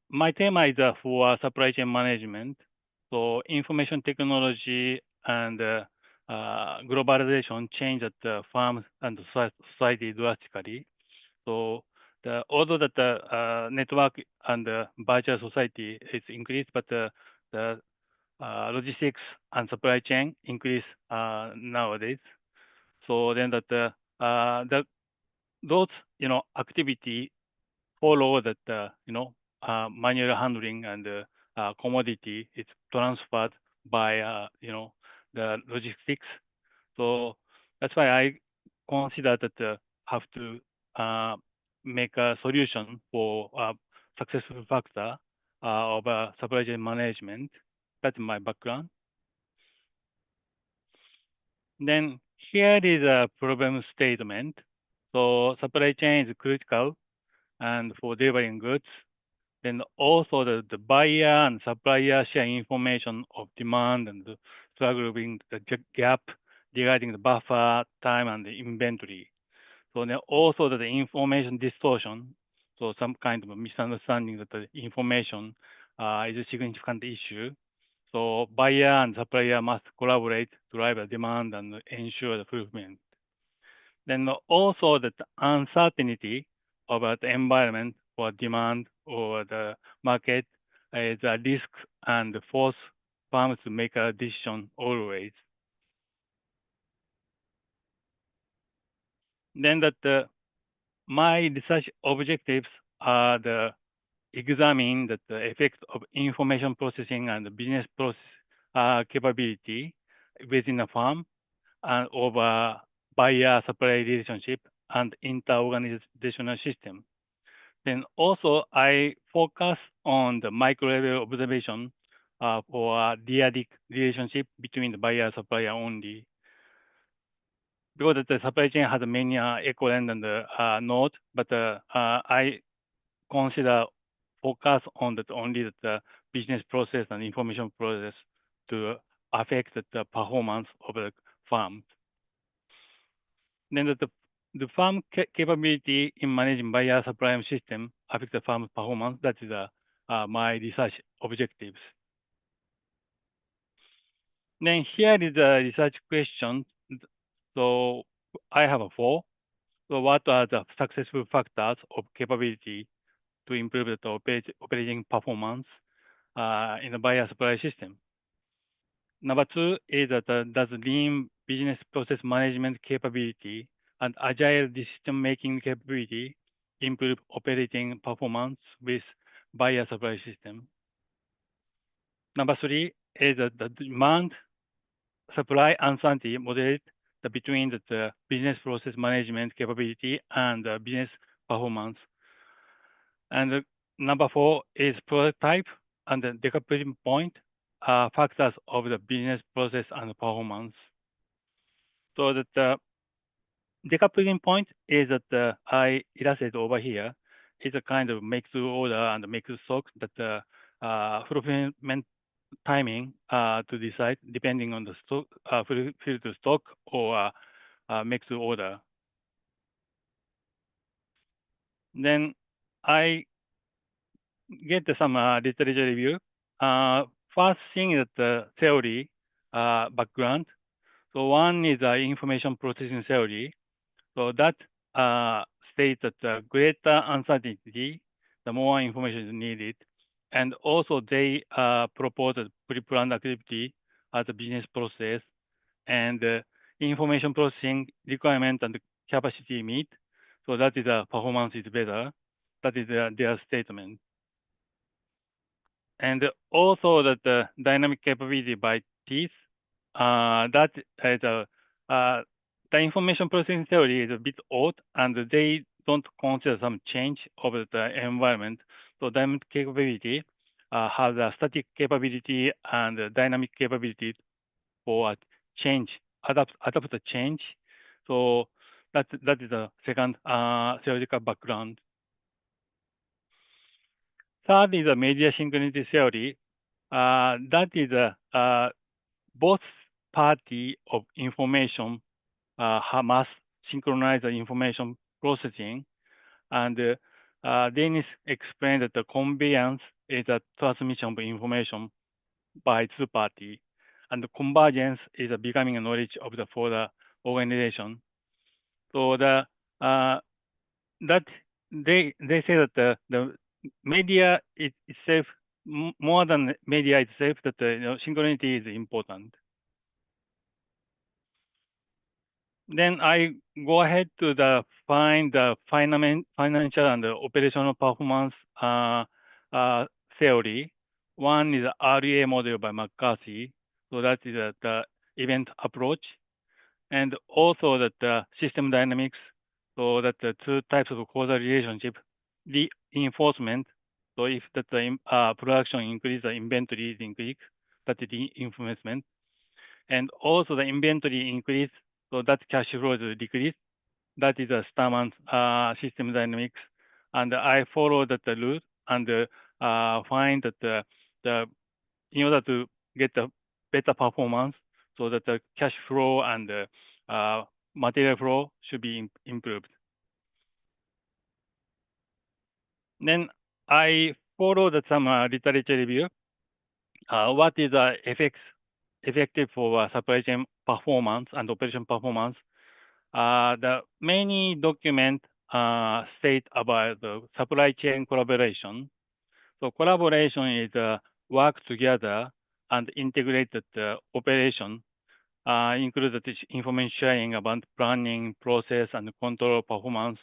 my theme is for supply chain management. So information technology and globalization change at the firms and society drastically. So although that the network and the virtual society is increased, but the logistics and supply chain increase nowadays. So then those activity follow that manual handling and commodity is transferred by the logistics. So that's why I consider that have to make a solution for successful factor of supply chain management. That's my background. Then here is a problem statement. So supply chain is critical and for delivering goods. Then also the buyer and supplier share information of demand and struggling the gap regarding the buffer time and the inventory. So then also the information distortion. So some kind of misunderstanding that the information is a significant issue. So buyer and supplier must collaborate to drive the demand and ensure the fulfillment. Then also that uncertainty about the environment or demand or the market is a risk and force firms to make a decision always. Then my research objectives are the examine the effects of information processing and the business process capability within a firm and over buyer-supplier relationship and inter-organizational system. Then also I focus on the micro-level observation for a dyadic relationship between the buyer-supplier only. Because the supply chain has many equivalent and node, but I consider focus on only the business process and information process to affect the performance of the firm. Then the firm capability in managing buyer supplier system affect the firm's performance. That is my research objectives. Then here is a research question. So I have four. So what are the successful factors of capability to improve the operating performance in the buyer supplier system? Number two is that does lean business process management capability and agile decision-making capability improve operating performance with buyer supply system? Number three is that the demand supply uncertainty moderate between the business process management capability and business performance. And number four is product type and the decoupling point factors of the business process and performance. So that the decoupling point is that I illustrated over here is a kind of make to order and make to stock that the fulfillment timing to decide depending on the stock, fill to stock or make to order. Then I get some literature review. First thing is the theory background. So one is information processing theory. So that states that the greater uncertainty, the more information is needed. And also they propose a pre-planned activity as a business process and information processing requirement and capacity meet. So that is performance is better. That is their statement. And also that the dynamic capability by teeth, that is the information processing theory is a bit old and they don't consider some change of the environment. So dynamic capability has a static capability and a dynamic capability for change, adapt the change. So that is the second theoretical background. Third is a media synchronity theory. That is both party of information must synchronize the information processing. And Dennis explained that the conveyance is a transmission of information by two parties, and the convergence is a becoming a knowledge of the for the organization. So the that they say that the media itself, more than media itself, that synchronity is important. Then I go ahead to find the financial and the operational performance theory. One is the REA model by McCarthy. So that is the event approach. And also that the system dynamics. So that the two types of causal relationship, the reinforcement. So if that the production increase, the inventory is increased, that is the reinforcement. And also the inventory increase, so that cash flow is decreased. That is a Starman's system dynamics. And I follow that the rule and find that in order to get the better performance, so that the cash flow and material flow should be improved. Then I follow some literature review. What is the effective for supply chain performance and operation performance? The many documents state about the supply chain collaboration. So collaboration is work together and integrated operation, included information sharing about planning, process, and control performance.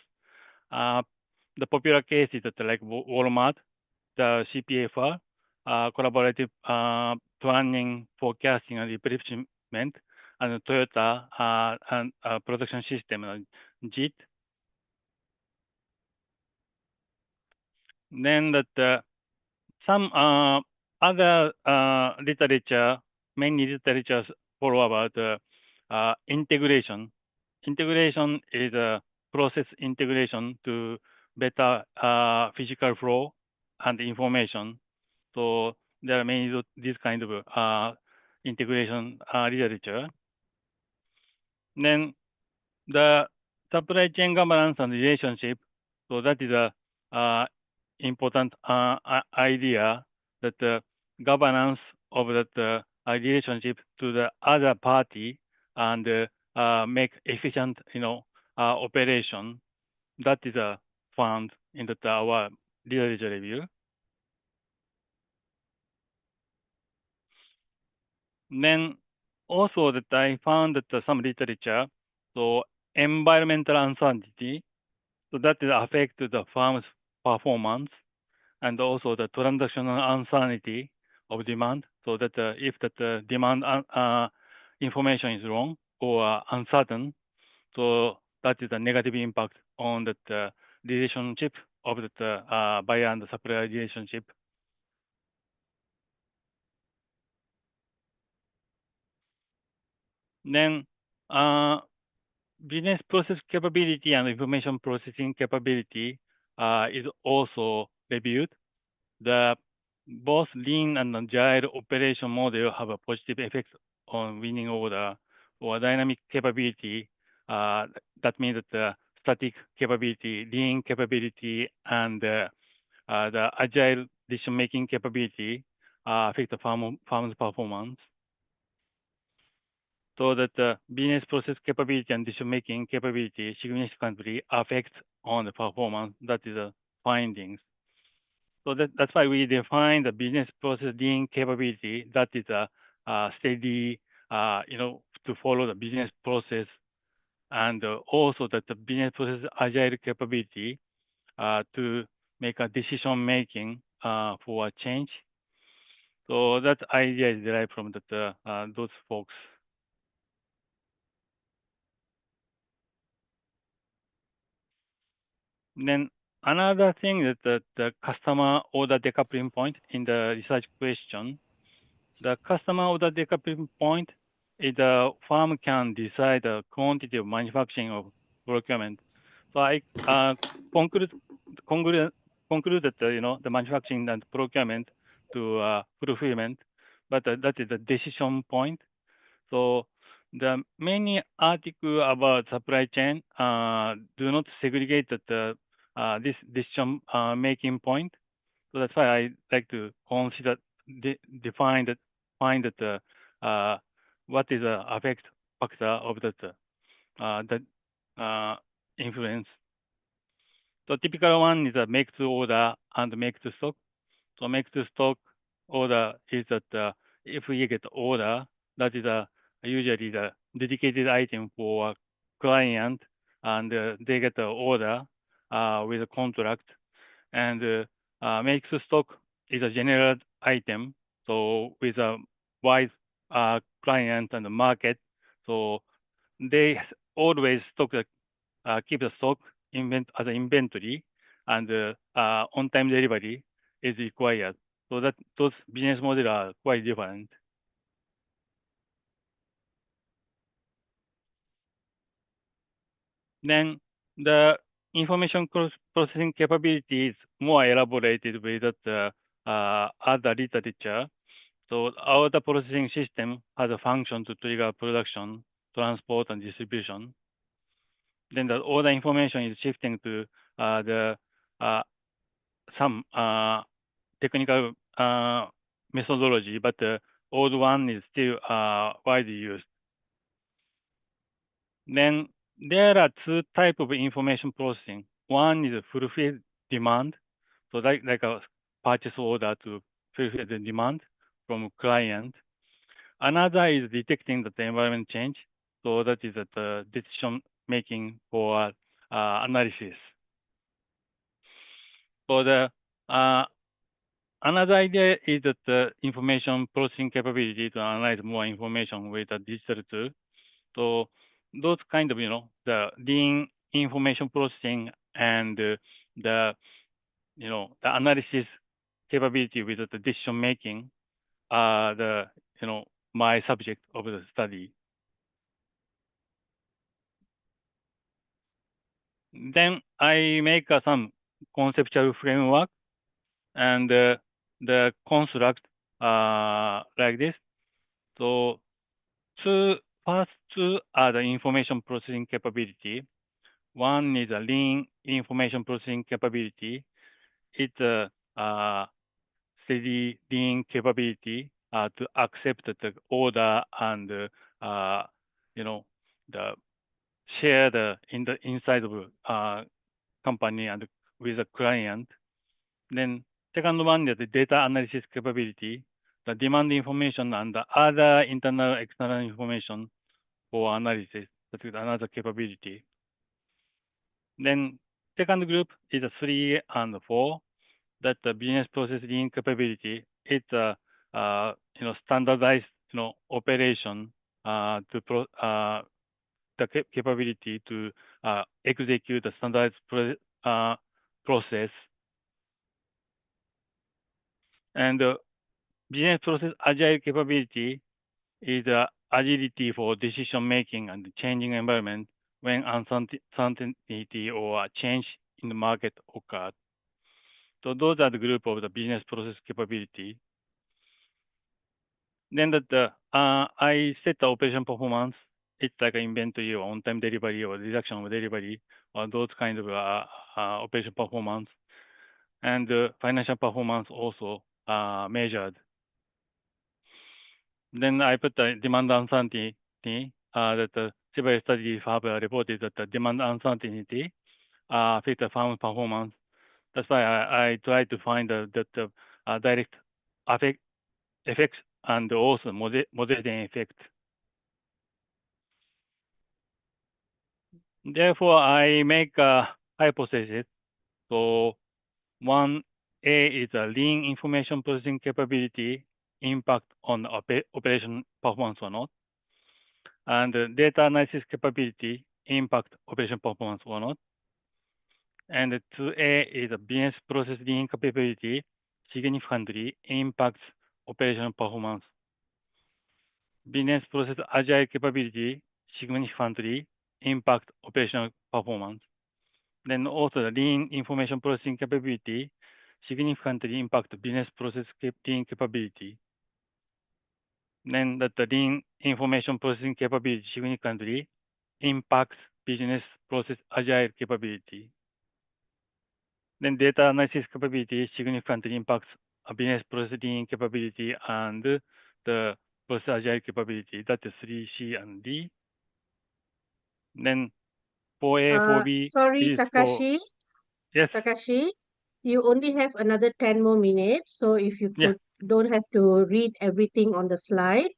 The popular case is that like Walmart, the CPFR, collaborative planning, forecasting, and replenishment, and Toyota and production system, JIT. Then that some other literature, many literatures follow about integration. Integration is a process integration to better physical flow and information. So there are many these kind of integration literature. Then the supply chain governance and relationship. So that is a important idea, that the governance of that relationship to the other party and make efficient, operation. That is found in our literature review. Then also that I found that some literature, so environmental uncertainty, so that is affect the firm's performance, and also the transactional uncertainty of demand, so that if that demand information is wrong or uncertain, so that is a negative impact on that relationship of that buyer and supplier relationship. Then business process capability and information processing capability is also reviewed. The both lean and agile operation model have a positive effect on winning order, or dynamic capability. That means that the static capability, lean capability, and the agile decision-making capability affect the firm's performance. So that the business process capability and decision-making capability significantly affect on the performance. That is the findings. So that's why we define the business process lean capability. That is a steady, to follow the business process, and also that the business process agile capability to make a decision making for a change. So that idea is derived from those folks. Then another thing is that the customer order decoupling point in the research question. The customer order decoupling point is the firm can decide the quantity of manufacturing of procurement. So I conclude that the manufacturing and procurement to fulfillment, but that is the decision point. So the many articles about supply chain do not segregate this decision making point. So that's why I like to consider define that find that what is the affect factor of that influence. So typical one is a make to order and make to stock. So make to stock order is that if we get order, that is usually the dedicated item for a client, and they get the order with a contract. And make to stock is a general item, so with a wide client and the market. So they always keep the stock as an inventory, and on-time delivery is required. So that those business models are quite different. Then the information processing capability is more elaborated with other literature. So our processing system has a function to trigger production, transport, and distribution. Then the order information is shifting to some technical methodology, but the old one is still widely used. Then there are two types of information processing. One is fulfill demand, so like a purchase order to fulfill the demand from client. Another is detecting the environment change, so that is the decision making for analysis. So the another idea is that the information processing capability to analyze more information with a digital tool. So those kind of, the lean information processing and the analysis capability with the decision making are my subject of the study. Then I make some conceptual framework and the construct like this. So first two are the information processing capability. One is a lean information processing capability. It's a steady lean capability to accept the order and the share in the inside of company and with a client. Then second one is the data analysis capability, the demand information and the other internal external information for analysis. That is another capability. Then second group is a 3 and 4. That the business process lean capability. It's a standardized operation the capability to execute the standardized process. And business process agile capability is agility for decision making and changing environment when uncertainty or change in the market occurs. So those are the group of the business process capability. Then I set the operation performance. It's like an inventory or on-time delivery or reduction of delivery or those kind of operation performance. And financial performance also measured. Then I put the demand uncertainty that several studies have reported that the demand uncertainty affects the firm performance. That's why I try to find that direct effects and also moderating effect. Therefore, I make a hypothesis. So 1A is a lean information processing capability impact on operation performance or not. And data analysis capability impact operation performance or not. And 2A is a business process lean capability significantly impacts operational performance. Business process agile capability significantly impact operational performance. Then also the lean information processing capability significantly impact business process lean capability. Then that the lean information processing capability significantly impacts business process agile capability. Then data analysis capability significantly impacts business processing capability and the process agile capability. That is 3C and D. Then 4A, 4B Sorry, is for, Takashi. yes, Takashi, you only have another 10 more minutes. So if you yeah, don't have to read everything on the slide,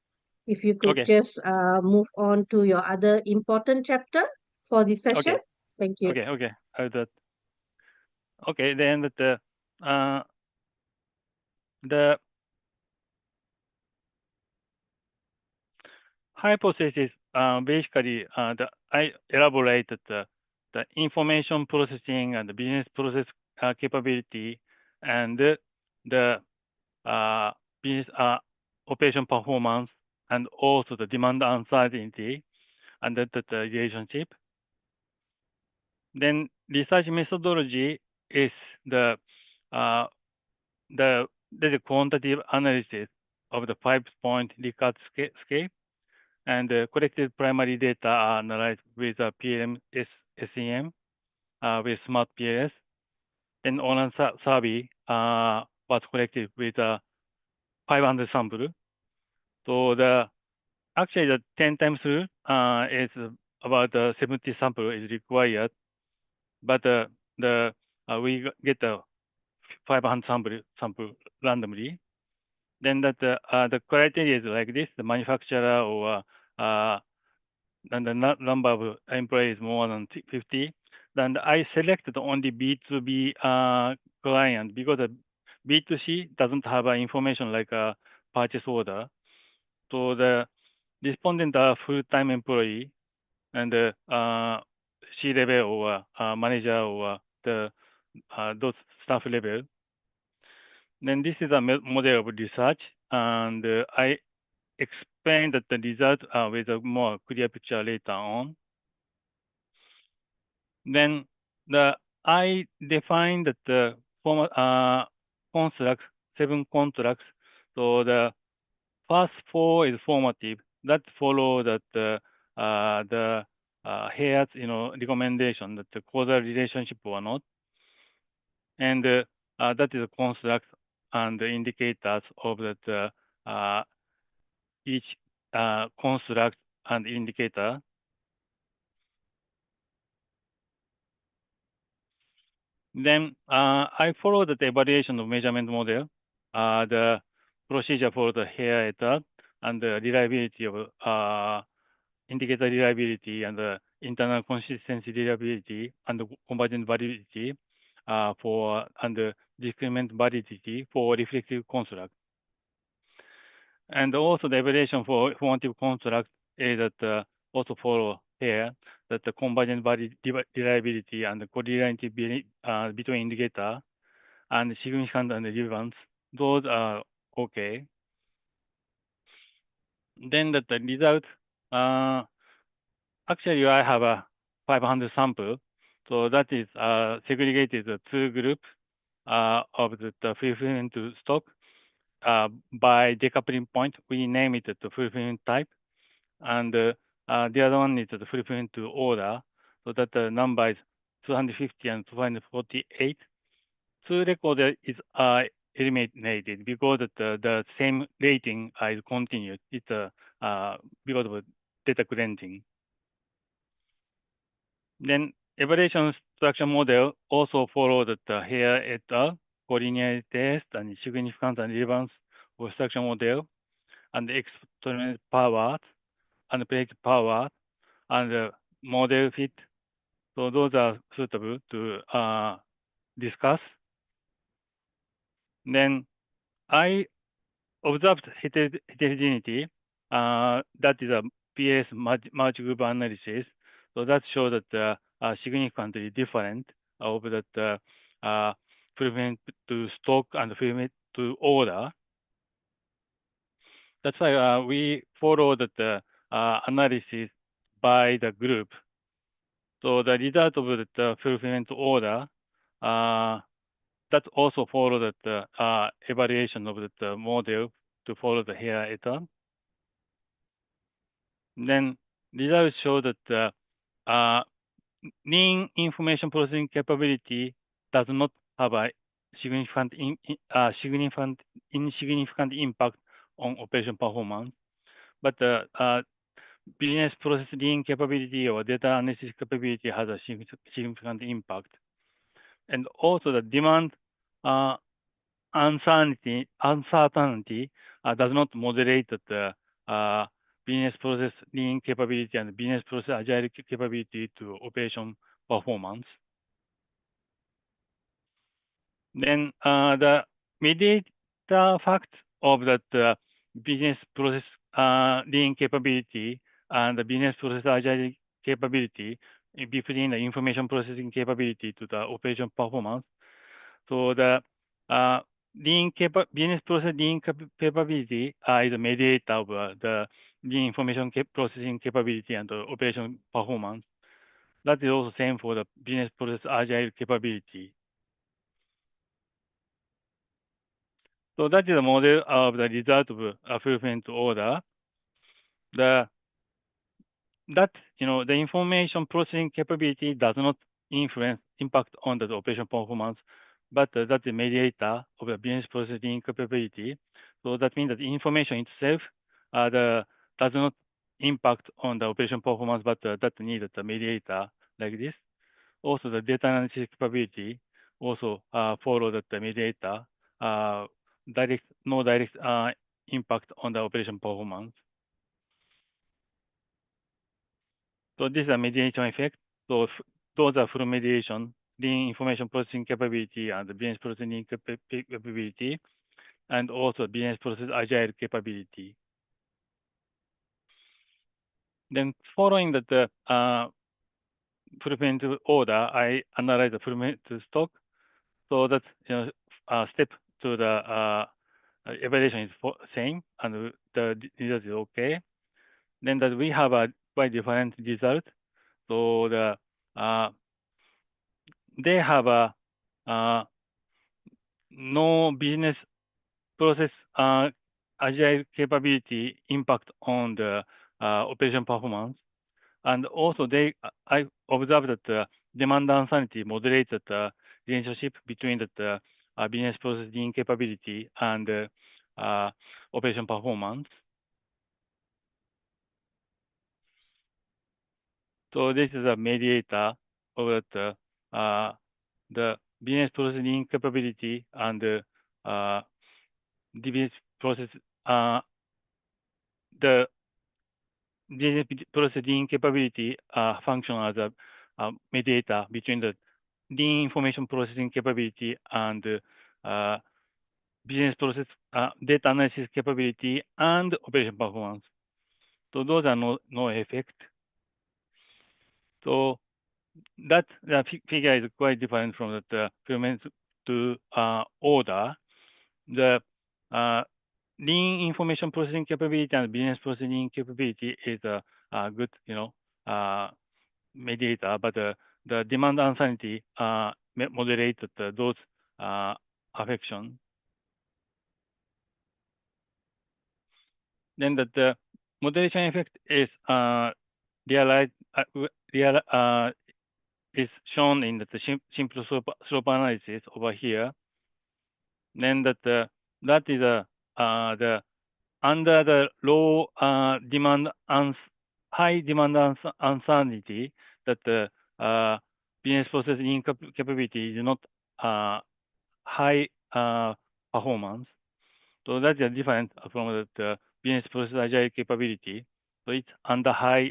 if you could okay, just move on to your other important chapter for this session. okay, Thank you. okay, I'll do that. Okay, then the hypothesis basically I elaborated the information processing and the business process capability and the business operation performance and also the demand uncertainty and the relationship. Then research methodology is the quantitative analysis of the 5-point Likert scale, and collected primary data are analyzed with a PLM SEM with Smart PLS. Then online survey was collected with 500 samples. So actually the 10 times rule is about 70 sample is required, but we get 500 sample randomly. Then the criteria is like this: the manufacturer or and the number of employees more than 50. Then I selected only B2B client because the B2C doesn't have information like a purchase order. So the respondent are full-time employee and C-level or manager or those staff level. Then this is a model of research, and I explained that the result with a more clear picture later on. Then I defined that the constructs, 7 contracts. So the first 4 is formative. That follow that Hayes, recommendation that the causal relationship or not, and that is a construct and the indicators of that each construct and indicator. Then I followed the evaluation of measurement model, the procedure for the hair et and the reliability of indicator reliability and the internal consistency reliability and the convergent validity and the discriminant validity for reflective construct. And also the evaluation for formative construct is that also follow here that the convergent reliability and the correlativity between indicator and significant and relevance, those are okay. Then that the result, actually I have a 500 sample, so that is segregated 2 groups of the fulfillment to stock by decoupling point. We name it the fulfillment type, and the other one is the fulfillment to order, so that the number is 250 and 248. 2 record is eliminated because the same rating is continued. It's because of data cleansing. Then evaluation structure model also follow the here et al. Collinearity test and significance and relevance for structure model and exponential power and predictive power and model fit. So those are suitable to discuss. Then I observed heterogeneity. That is a PS merge group analysis. So that shows that significantly different of that fulfillment to stock and fulfillment to order. That's why we follow that analysis by the group. So the result of the fulfillment to order that also follow that evaluation of the model to follow the here et al. Then results show that lean information processing capability does not have a insignificant impact on operation performance, but business process lean capability or data analysis capability has a significant impact. And also the demand uncertainty does not moderate the business process lean capability and business process agile capability to operation performance. Then the mediator fact of that business process lean capability and the business process agile capability between the information processing capability to the operation performance. So the business process lean capability is a mediator of the lean information processing capability and the operation performance. That is also same for the business process agile capability. So that is a model of the result of a fulfillment order. The information processing capability does not impact on the operation performance, but that's the mediator of the business processing capability. So that means that the information itself does not impact on the operation performance, but that needs a mediator like this. Also, the data analysis capability also follow that the mediator, no direct impact on the operation performance. So this is a mediation effect. So those are full mediation, lean information processing capability and the business processing capability, and also business process agile capability. Then following that fulfillment order, I analyze the fulfillment stock. So that step to the evaluation is same, and the result is okay. Then that we have a quite different result. So they have a no business process agile capability impact on the operation performance, and also I observed that demand uncertainty moderates the relationship between the business processing capability and operation performance. So this is a mediator of the business processing capability and the business process the business processing capability function as a mediator between the lean information processing capability and business process data analysis capability and operation performance. So those are no effect. So that the figure is quite different from the fulfillment to order. The lean information processing capability and business processing capability is a good, mediator, but the demand uncertainty moderates those affections. Then the moderation effect is is shown in the simple slope analysis over here. Then that is the under the low demand high demand uncertainty that the business processing capability is not high performance. So that's different from the business process agile capability. So it's under high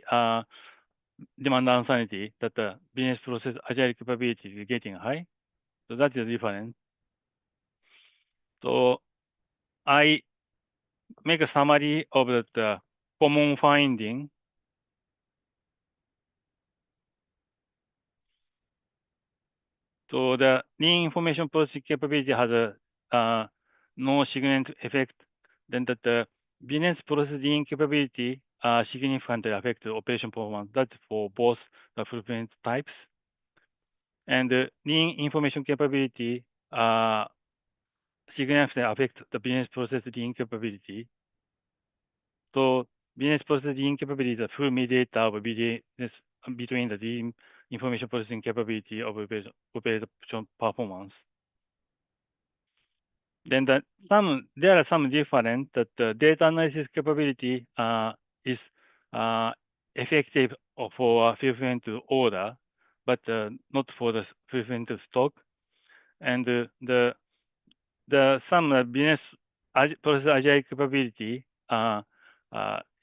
demand uncertainty that the business process agile capability is getting high. So that is different. So I make a summary of the common finding. So the lean information processing capability has a no significant effect. Then that the business processing capability significantly affect the operation performance. That's for both the fulfillment types. And the lean information capability significantly affect the business process lean capability. So business processing capability is a full mediator of business between the information processing capability of operation performance. Then there are some different that the data analysis capability is effective for fulfillment to order, but not for the fulfillment to stock. And some business process agile capability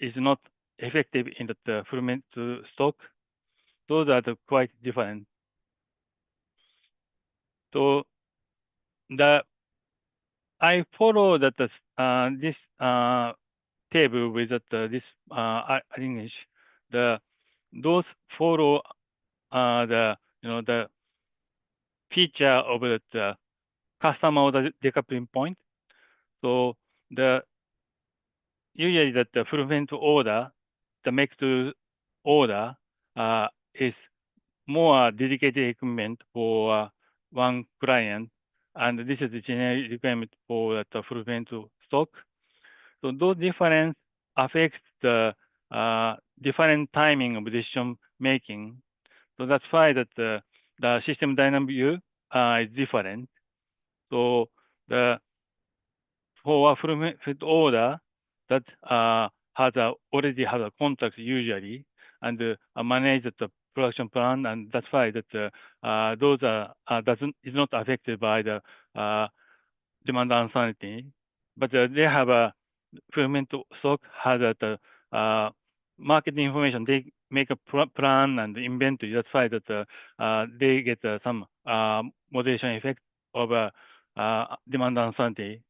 is not effective in the fulfillment to stock. Those are quite different. So I follow that this table with this English. Those follow the feature of the customer order decoupling point. So usually that the fulfillment order, the make to order is more dedicated equipment for one client, and this is the generic requirement for the fulfillment to stock. So those difference affects the different timing of decision making. So that's why that the system dynamic view is different. So for a fulfillment order that already has a contract usually and manage the production plan, and that's why that those is not affected by the demand uncertainty, but they have a fulfillment stock has the market information. They make a plan and inventory. That's why that they get some moderation effect of demand uncertainty.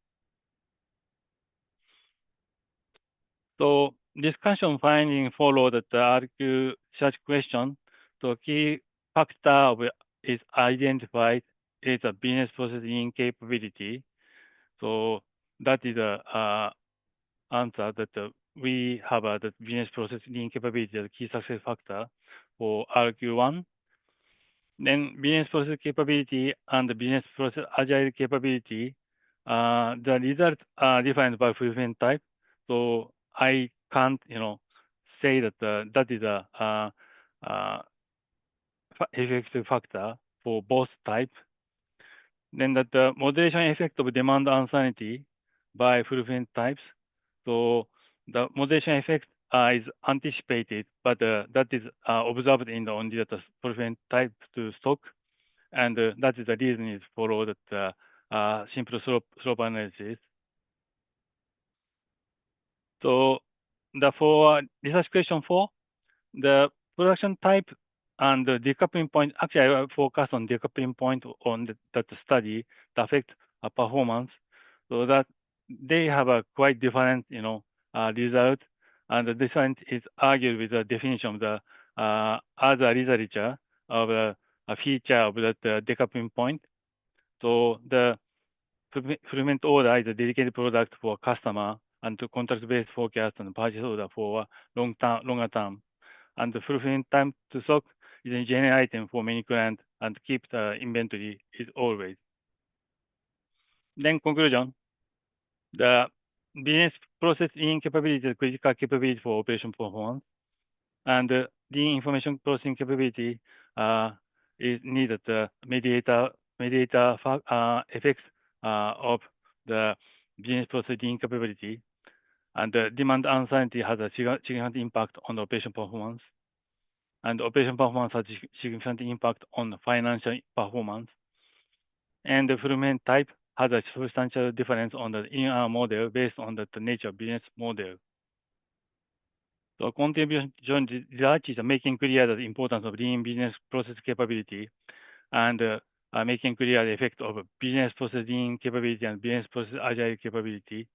So discussion finding follow that RQ search question. So key factor is identified is a business processing capability. So that is a answer that we have the business processing capability as a key success factor for RQ1. Then business process capability and the business process agile capability, the results are different by fulfillment type. So I can't, say that that is a effective factor for both types. Then that the moderation effect of demand uncertainty by fulfillment types. So the moderation effect is anticipated, but that is observed in only the fulfillment type to stock, and that is the reason is follow that simple slope analysis. So for research question 4, the production type and the decoupling point. Actually, I focus on decoupling point on that study that affect performance, so that they have a quite different, result, and the different is argued with the definition of the other literature of a feature of that decoupling point. So the fulfillment order is a dedicated product for customer, and to contract-based forecast and purchase order for longer term. And the fulfillment time to stock is a general item for many clients, and keep the inventory is always. Then conclusion, the business processing capability is a critical capability for operation performance, and the information processing capability is needed mediator effects of the business processing capability, and the demand uncertainty has a significant impact on the operation performance, and operation performance has a significant impact on the financial performance, and the fulfillment type has a substantial difference on the in-hour model based on the nature of business model. So contribution research is making clear the importance of lean business process capability, and making clear the effect of business processing capability and business process agile capability.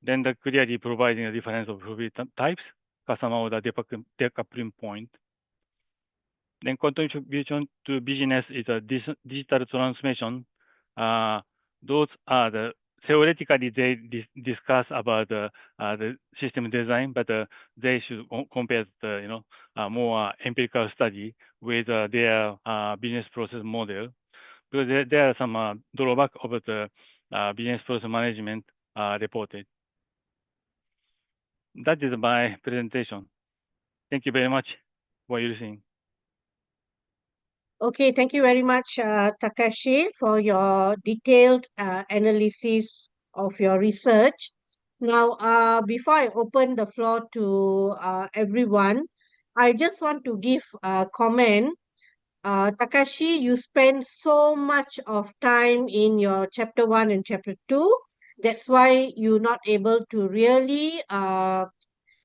Then clearly providing a difference of fulfillment types, customer order decoupling point. Then contribution to business is a digital transformation. Those are theoretically they discuss about the system design, but they should compare the more empirical study with their business process model, because there are some drawback of the business process management reported. that is my presentation. Thank you very much for listening. Okay, thank you very much, Takashi, for your detailed analysis of your research. Now, before I open the floor to everyone, I just want to give a comment. Takashi, you spend so much of time in your chapter 1 and chapter 2. That's why you're not able to really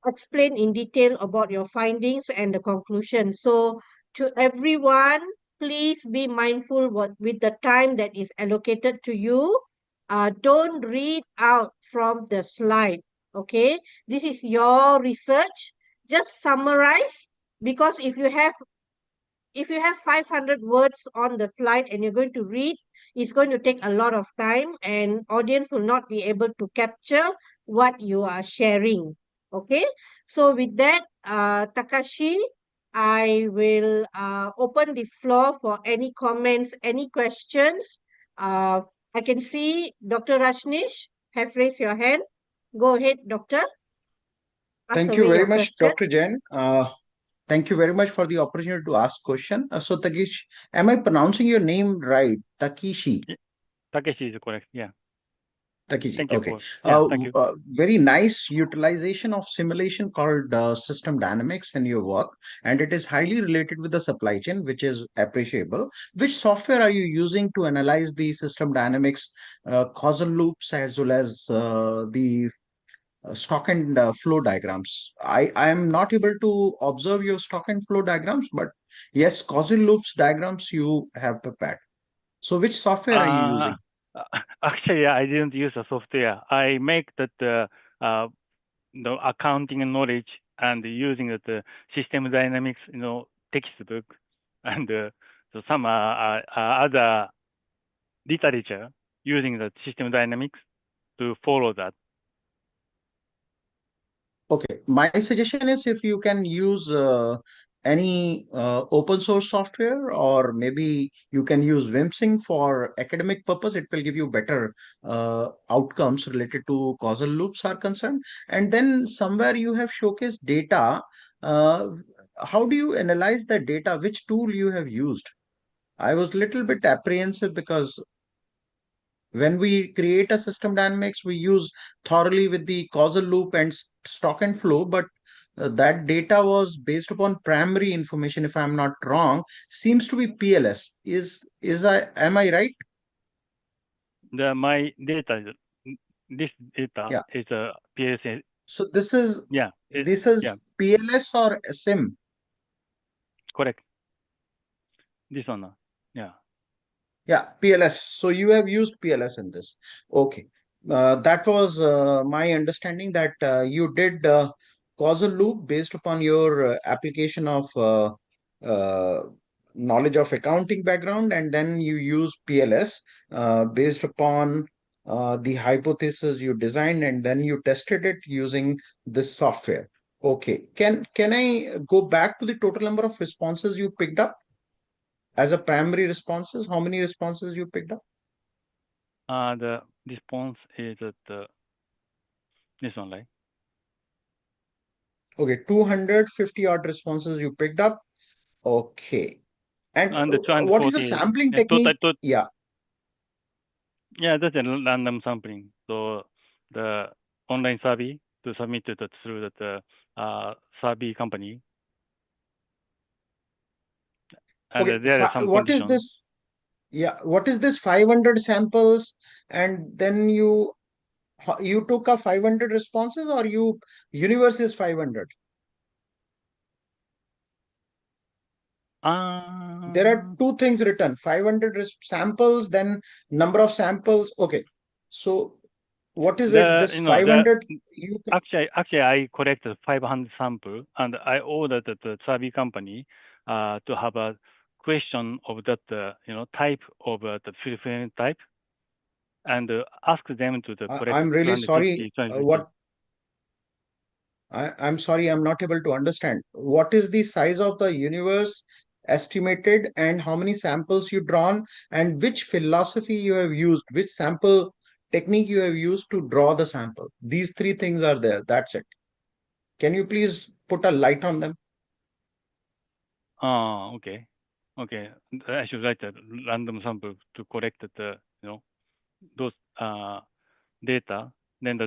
explain in detail about your findings and the conclusion. So, to everyone, please be mindful with the time that is allocated to you. Don't read out from the slide. Okay, this is your research. Just summarize, because if you have 500 words on the slide and you're going to read, it's going to take a lot of time and audience will not be able to capture what you are sharing. Okay, so with that, Takashi, I will open the floor for any comments, any questions. I can see Dr. Rajneesh have raised your hand. Go ahead, doctor. Ask Thank you away very your much, question. Dr. Jain. Thank you very much for the opportunity to ask question. So Takish, am I pronouncing your name right? Takishi. Takeshi is correct. Yeah. Takishi. Thank you Okay. for. Yeah. Thank you. Very nice utilization of simulation called system dynamics in your work, and it is highly related with the supply chain, which is appreciable. Which software are you using to analyze the system dynamics, causal loops, as well as the stock and flow diagrams? I am not able to observe your stock and flow diagrams, but yes, causal loops diagrams you have prepared. So which software are you using? Actually, I didn't use the software. I make that the accounting knowledge and using the system dynamics, textbook, and so some other literature using the system dynamics to follow that. Okay, my suggestion is if you can use any open source software, or maybe you can use Vimsync for academic purpose, it will give you better outcomes related to causal loops are concerned. And then somewhere you have showcased data. Uh, how do you analyze the data? Which tool you have used? I was a little bit apprehensive because when we create a system dynamics, we use thoroughly with the causal loop and stock and flow, but that data was based upon primary information, if I'm not wrong, seems to be PLS. Am I right? My data, this data Yeah. is a PLS. So this is Yeah. yeah. PLS or SIM? Correct. This one. Yeah. Yeah, PLS. So you have used PLS in this. Okay. That was my understanding that you did causal loop based upon your application of uh, knowledge of accounting background, and then you use PLS based upon the hypothesis you designed, and then you tested it using this software. Okay. Can I go back to the total number of responses you picked up? As a primary responses, how many responses you picked up? The response is this one, right? Okay, 250 odd responses you picked up. Okay. And what is the 240 sampling technique? Yeah. Yeah, that's a random sampling. So the online survey to submit it through the survey company. And Okay. there are some What is conditions. this? Yeah. What is this 500 samples? And then you took a 500 responses, or universe is 500? There are two things written: 500 samples, then number of samples. Okay. So what is it? This 500? Actually, I collected 500 sample, and I ordered the survey company to have a question of that type of the fulfillment type, and ask them to collect. I'm really 250, sorry. I'm sorry, I'm not able to understand. What is the size of the universe estimated, and how many samples you drawn, and which philosophy you have used, which sample technique you have used to draw the sample? These three things are there. That's it. Can you please put a light on them? Okay. Okay. I should write a random sample to collect the, those data. Then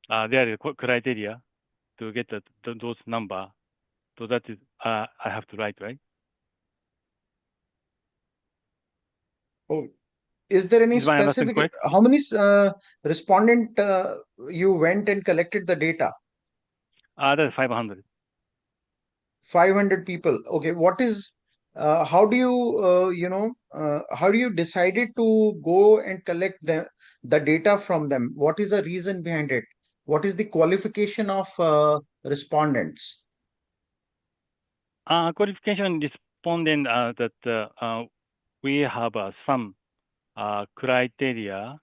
there is criteria to get those number. So that is, I have to write, right? Oh, is there any Is my understanding specific, correct? how many respondent you went and collected the data? That's 500. 500 people. Okay, what is, how do you, how do you decided to go and collect the data from them? What is the reason behind it? What is the qualification of respondents? Qualification respondent that we have some criteria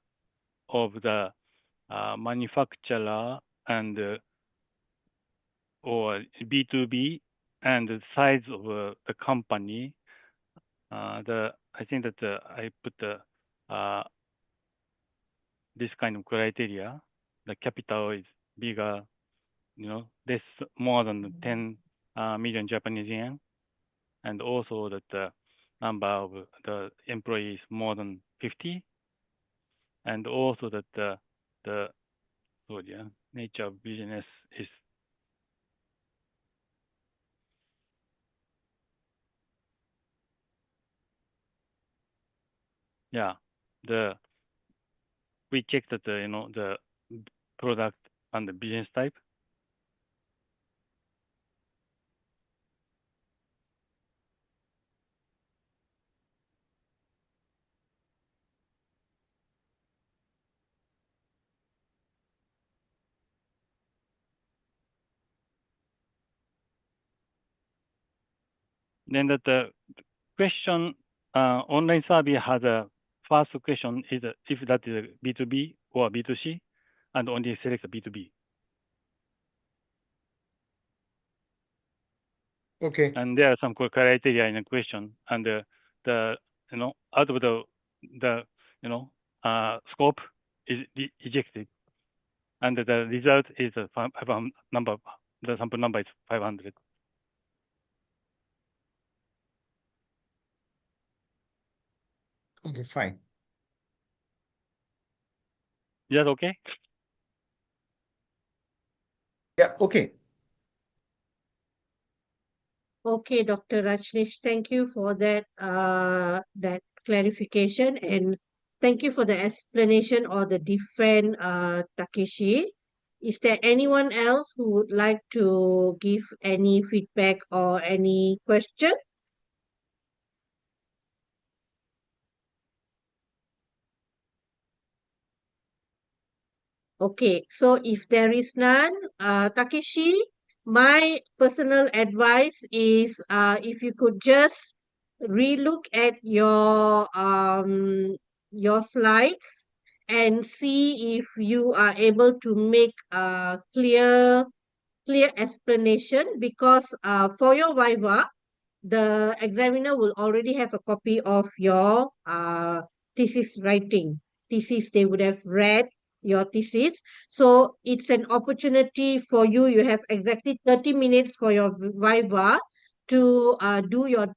of the manufacturer and or B2B and the size of the company. I think that I put this kind of criteria. The capital is bigger, this more than 10 million Japanese yen, and also that the number of the employees more than 50, and also that the nature of business is we check that the product and the business type. Then that the question online survey has a first question is if that is B2B or B2C, and only select B2B. Okay. And there are some criteria in the question, and the out of the scope is ejected, and the result is a number. The sample number is 500. Okay, fine. Is that okay? Yeah, okay. Okay, Dr. Rajneesh, thank you for that that clarification, and thank you for the explanation or the defense, Takeshi. Is there anyone else who would like to give any feedback or any question? Okay, so if there is none, Takeshi, my personal advice is if you could just relook at your slides and see if you are able to make a clear explanation, because for your Viva, the examiner will already have a copy of your thesis writing. Thesis, they would have read your thesis. So it's an opportunity for you. You have exactly 30 minutes for your Viva to do your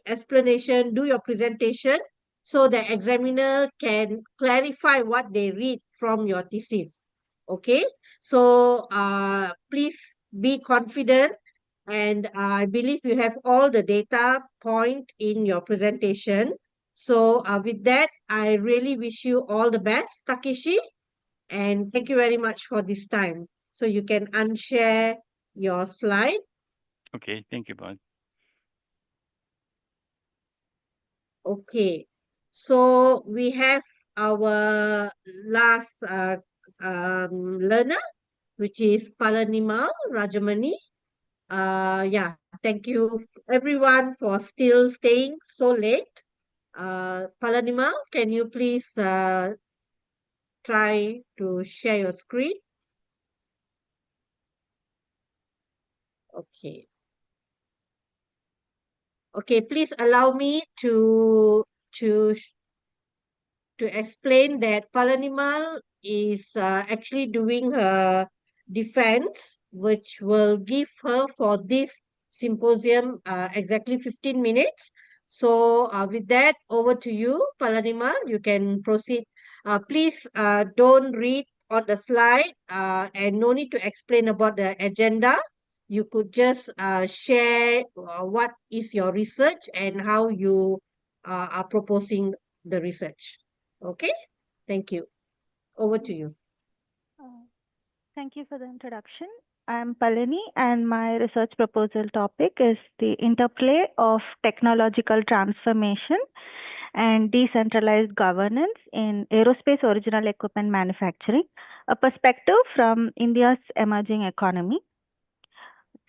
explanation, do your presentation, so the examiner can clarify what they read from your thesis. Okay, so please be confident, and I believe you have all the data point in your presentation. So with that, I really wish you all the best, Takeshi, and thank you very much for this time. So you can unshare your slide. Okay, thank you, Bud. Okay, so we have our last learner, which is Palanimal Rajamani. Yeah, thank you everyone for still staying so late. Palanimal, can you please try to share your screen? Okay. Okay, please allow me to to explain that Palanimal is actually doing her Defense, which will give her for this symposium exactly 15 minutes. So with that, over to you, Palanima. You can proceed. Please don't read on the slide and no need to explain about the agenda. You could just share what is your research and how you are proposing the research. Okay? Thank you. Over to you. Thank you for the introduction. I'm Palani, and my research proposal topic is the interplay of technological transformation and decentralized governance in aerospace original equipment manufacturing, a perspective from India's emerging economy.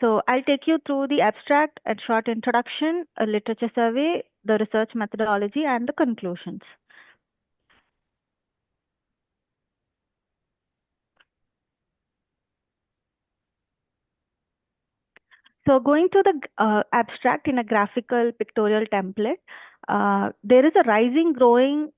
So I'll take you through the abstract and short introduction, a literature survey, the research methodology, and the conclusions. So going to the abstract in a graphical pictorial template, there is a rising, growing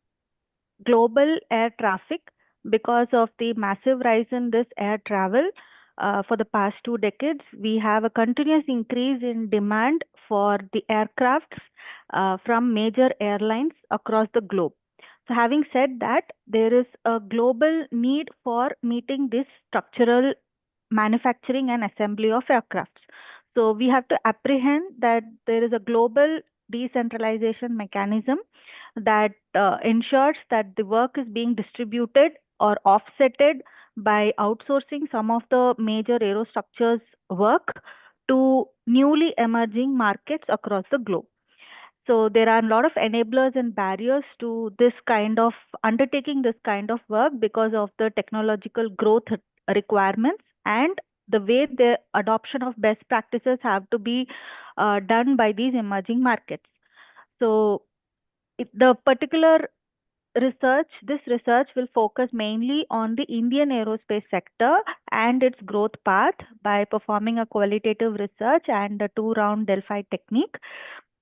global air traffic because of the massive rise in this air travel. For the past 2 decades, we have a continuous increase in demand for the aircrafts from major airlines across the globe. So having said that, there is a global need for meeting this structural manufacturing and assembly of aircrafts. So we have to apprehend that there is a global decentralization mechanism that ensures that the work is being distributed or offsetted by outsourcing some of the major aerostructures work to newly emerging markets across the globe. So there are a lot of enablers and barriers to this kind of undertaking this kind of work because of the technological growth requirements and the way the adoption of best practices have to be done by these emerging markets. So the particular this research will focus mainly on the Indian aerospace sector and its growth path by performing a qualitative research and a 2-round Delphi technique,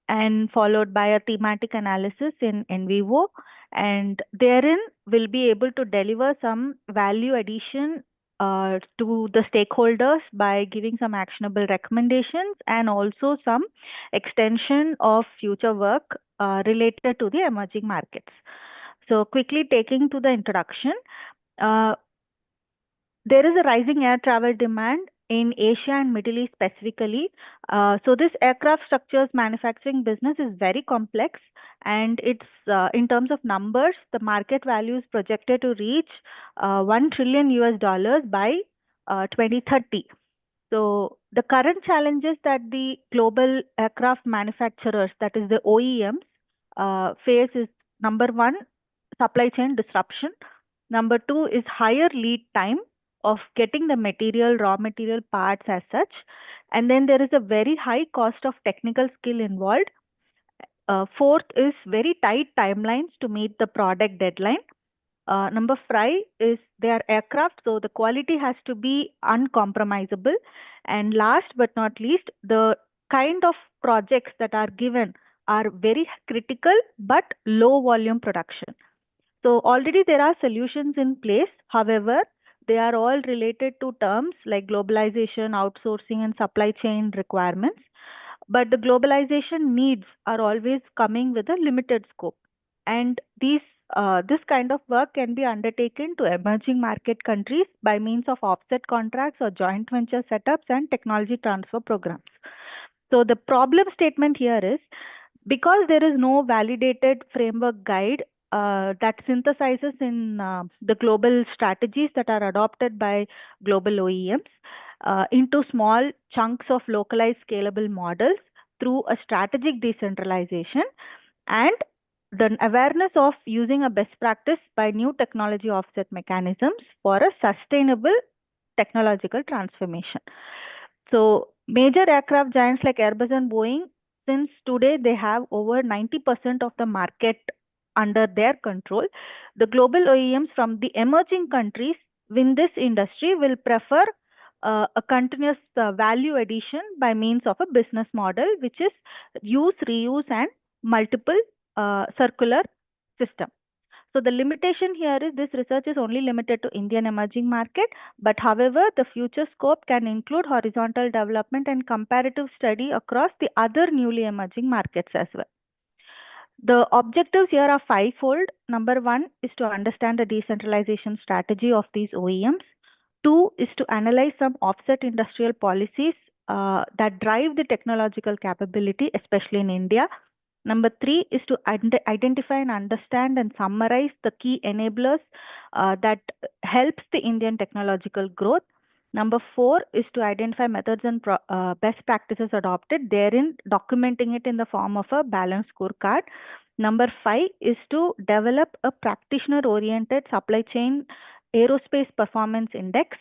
and followed by a thematic analysis in vivo. And therein will be able to deliver some value addition to the stakeholders by giving some actionable recommendations and also some extension of future work related to the emerging markets. So quickly taking to the introduction, there is a rising air travel demand in Asia and Middle East specifically. So this aircraft structures manufacturing business is very complex, and it's in terms of numbers, the market value is projected to reach $1 trillion by 2030. So the current challenges that the global aircraft manufacturers, that is the OEMs, face is number one, supply chain disruption. Number two is higher lead time of getting the material, raw material parts as such. And then there is a very high cost of technical skill involved. Fourth is very tight timelines to meet the product deadline. Number 5 is their aircraft, so the quality has to be uncompromisable. And last but not least, the kind of projects that are given are very critical but low volume production. So already there are solutions in place. However, they are all related to terms like globalization, outsourcing, and supply chain requirements. But the globalization needs are always coming with a limited scope. And this kind of work can be undertaken to emerging market countries by means of offset contracts or joint venture setups and technology transfer programs. So the problem statement here is, because there is no validated framework guide that synthesizes in the global strategies that are adopted by global OEMs into small chunks of localized scalable models through a strategic decentralization, and the awareness of using a best practice by new technology offset mechanisms for a sustainable technological transformation. So major aircraft giants like Airbus and Boeing, since today they have over 90% of the market under their control, the global OEMs from the emerging countries in this industry will prefer a continuous value addition by means of a business model, which is use, reuse, and multiple circular system. So the limitation here is this research is only limited to Indian emerging market, but however, the future scope can include horizontal development and comparative study across the other newly emerging markets as well. The objectives here are fivefold. Number one is to understand the decentralization strategy of these OEMs. Two is to analyze some offset industrial policies that drive the technological capability, especially in India. Number three is to identify and understand and summarize the key enablers that helps the Indian technological growth. Number four is to identify methods and best practices adopted, therein documenting it in the form of a balanced scorecard. Number five is to develop a practitioner-oriented supply chain aerospace performance index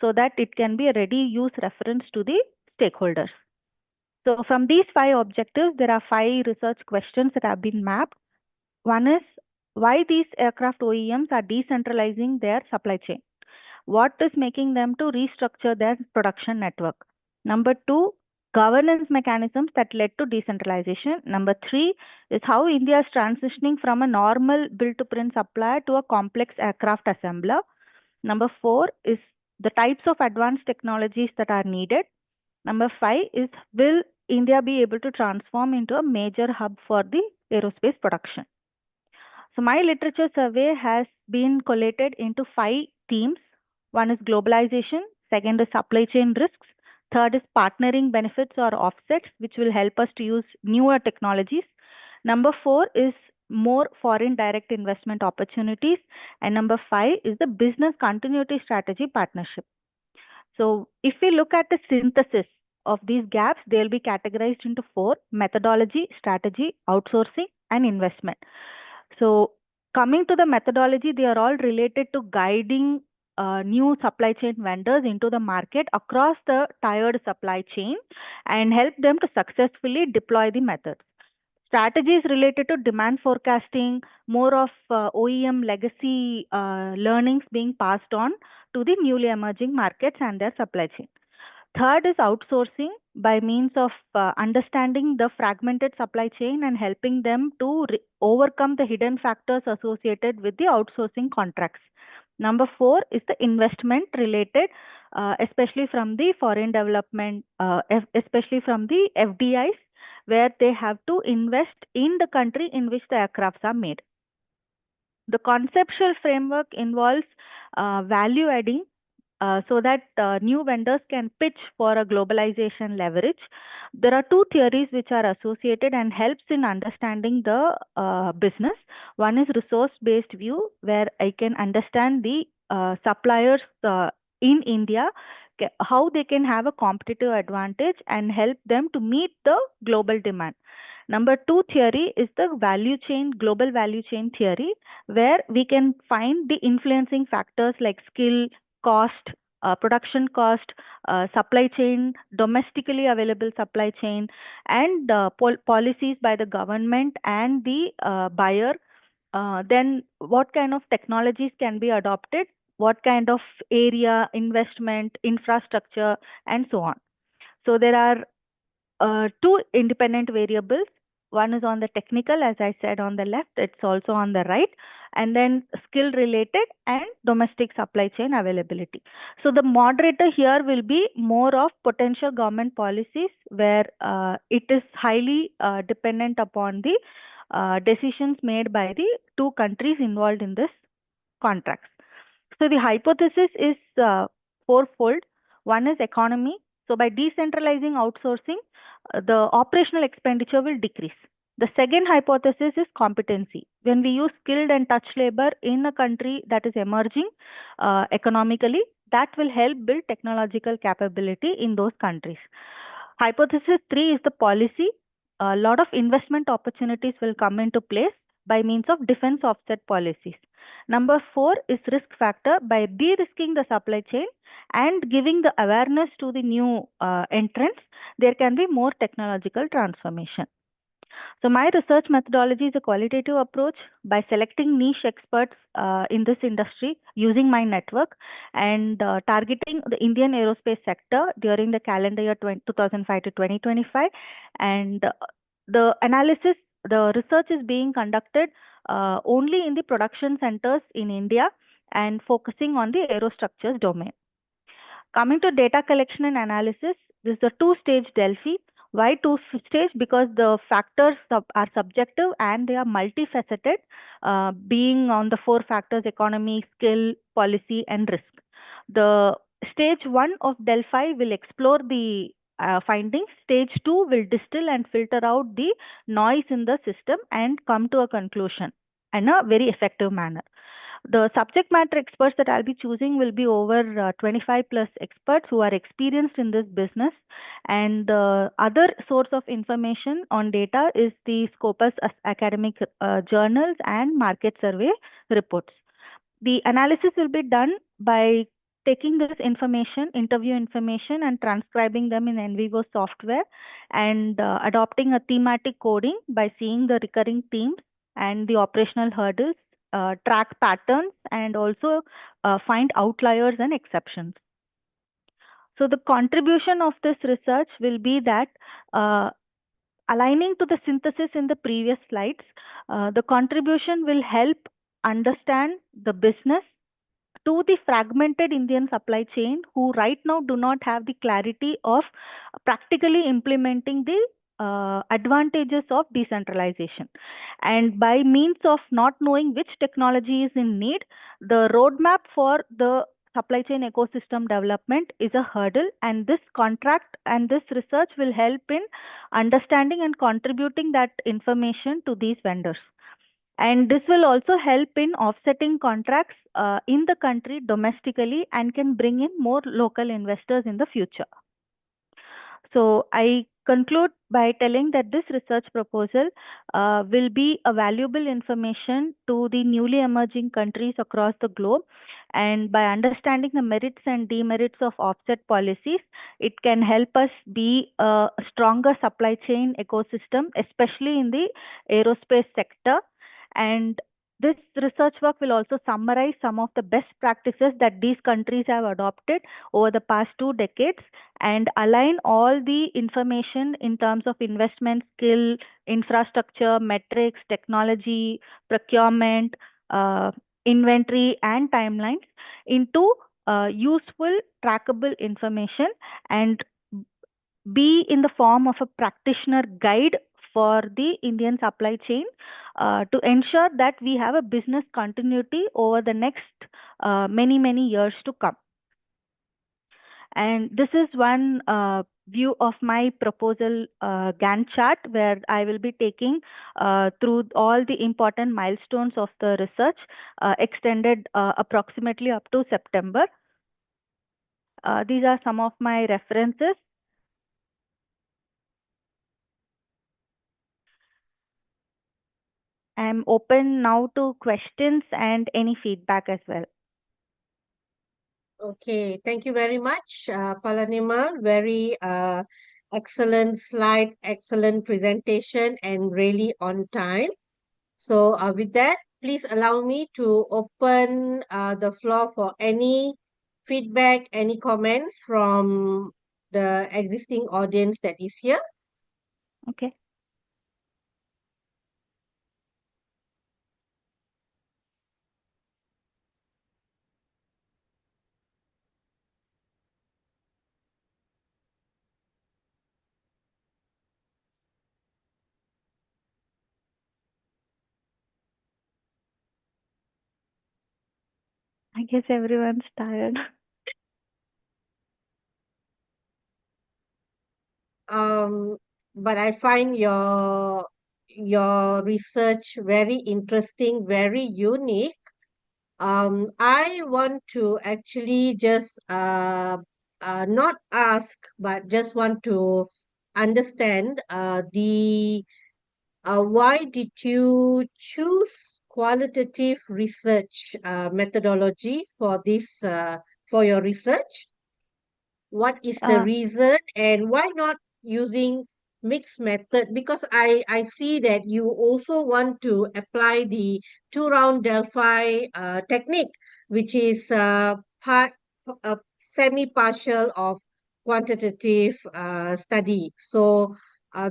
so that it can be a ready use reference to the stakeholders. So from these five objectives, there are five research questions that have been mapped. One is why these aircraft OEMs are decentralizing their supply chain. What is making them to restructure their production network? Number two, governance mechanisms that led to decentralization. Number three is how India is transitioning from a normal build-to-print supplier to a complex aircraft assembler. Number four is the types of advanced technologies that are needed. Number five is, will India be able to transform into a major hub for the aerospace production? So my literature survey has been collated into five themes. One is globalization, second is supply chain risks, third is partnering benefits or offsets, which will help us to use newer technologies. Number four is more foreign direct investment opportunities. And number five is the business continuity strategy partnership. So if we look at the synthesis of these gaps, they'll be categorized into four: methodology, strategy, outsourcing, and investment. So coming to the methodology, they are all related to guiding new supply chain vendors into the market across the tiered supply chain and help them to successfully deploy the methods. Strategy is related to demand forecasting, more of OEM legacy learnings being passed on to the newly emerging markets and their supply chain. Third is outsourcing by means of understanding the fragmented supply chain and helping them to overcome the hidden factors associated with the outsourcing contracts. Number four is the investment related, especially from the foreign development, especially from the FDIs, where they have to invest in the country in which the aircrafts are made. The conceptual framework involves value adding so that new vendors can pitch for a globalization leverage. There are two theories which are associated and helps in understanding the business. One is resource-based view, where I can understand the suppliers in India, how they can have a competitive advantage and help them to meet the global demand. Number two theory is the value chain, global value chain theory, where we can find the influencing factors like skill, cost, production cost, supply chain, domestically available supply chain, and policies by the government and the buyer. Then what kind of technologies can be adopted, what kind of area, investment, infrastructure, and so on. So there are two independent variables. One is on the technical, as I said, on the left, it's also on the right, and then skill related and domestic supply chain availability. So the moderator here will be more of potential government policies where it is highly dependent upon the decisions made by the two countries involved in this contracts. So the hypothesis is fourfold. One is economy. So by decentralizing outsourcing, the operational expenditure will decrease. The second hypothesis is competency. When we use skilled and touch labor in a country that is emerging economically, that will help build technological capability in those countries. Hypothesis three is the policy. A lot of investment opportunities will come into place by means of defense offset policies. Number four is risk factor. By de-risking the supply chain and giving the awareness to the new entrants, there can be more technological transformation. So my research methodology is a qualitative approach by selecting niche experts in this industry, using my network and targeting the Indian aerospace sector during the calendar year 2005 to 2025. And the analysis, the research is being conducted only in the production centers in India and focusing on the aerostructures domain. Coming to data collection and analysis, this is a two-stage Delphi. Why two-stage? Because the factors are subjective and they are multifaceted, being on the four factors: economy, skill, policy, and risk. The stage 1 of Delphi will explore the findings. Stage 2 will distill and filter out the noise in the system and come to a conclusion in a very effective manner. The subject matter experts that I'll be choosing will be over 25 plus experts who are experienced in this business. And the other source of information on data is the Scopus academic journals and market survey reports. The analysis will be done by taking this information, interview information, and transcribing them in NVivo software, and adopting a thematic coding by seeing the recurring themes and the operational hurdles, track patterns, and also find outliers and exceptions. So the contribution of this research will be that aligning to the synthesis in the previous slides, the contribution will help understand the business to the fragmented Indian supply chain who right now do not have the clarity of practically implementing the advantages of decentralization. And by means of not knowing which technology is in need, the roadmap for the supply chain ecosystem development is a hurdle, and this contract and this research will help in understanding and contributing that information to these vendors. And this will also help in offsetting contracts in the country domestically and can bring in more local investors in the future. So I conclude by telling that this research proposal will be a valuable information to the newly emerging countries across the globe. And by understanding the merits and demerits of offset policies, it can help us be a stronger supply chain ecosystem, especially in the aerospace sector. And this research work will also summarize some of the best practices that these countries have adopted over the past 2 decades and align all the information in terms of investment, skill, infrastructure, metrics, technology, procurement, inventory, and timelines into useful, trackable information and be in the form of a practitioner guide for the Indian supply chain to ensure that we have a business continuity over the next many years to come. And this is one view of my proposal Gantt chart, where I will be taking through all the important milestones of the research extended approximately up to September. These are some of my references. I'm open now to questions and any feedback as well. Okay, thank you very much, Palanimal. Very excellent slide, excellent presentation, and really on time. So with that, please allow me to open the floor for any feedback, any comments from the existing audience that is here. Okay. I guess everyone's tired. But I find your research very interesting, very unique. I want to actually just not ask, but just want to understand why did you choose qualitative research methodology for this for your research? What is the reason, and why not using mixed method? Because I see that you also want to apply the 2-round Delphi technique, which is part semi-partial of quantitative study. So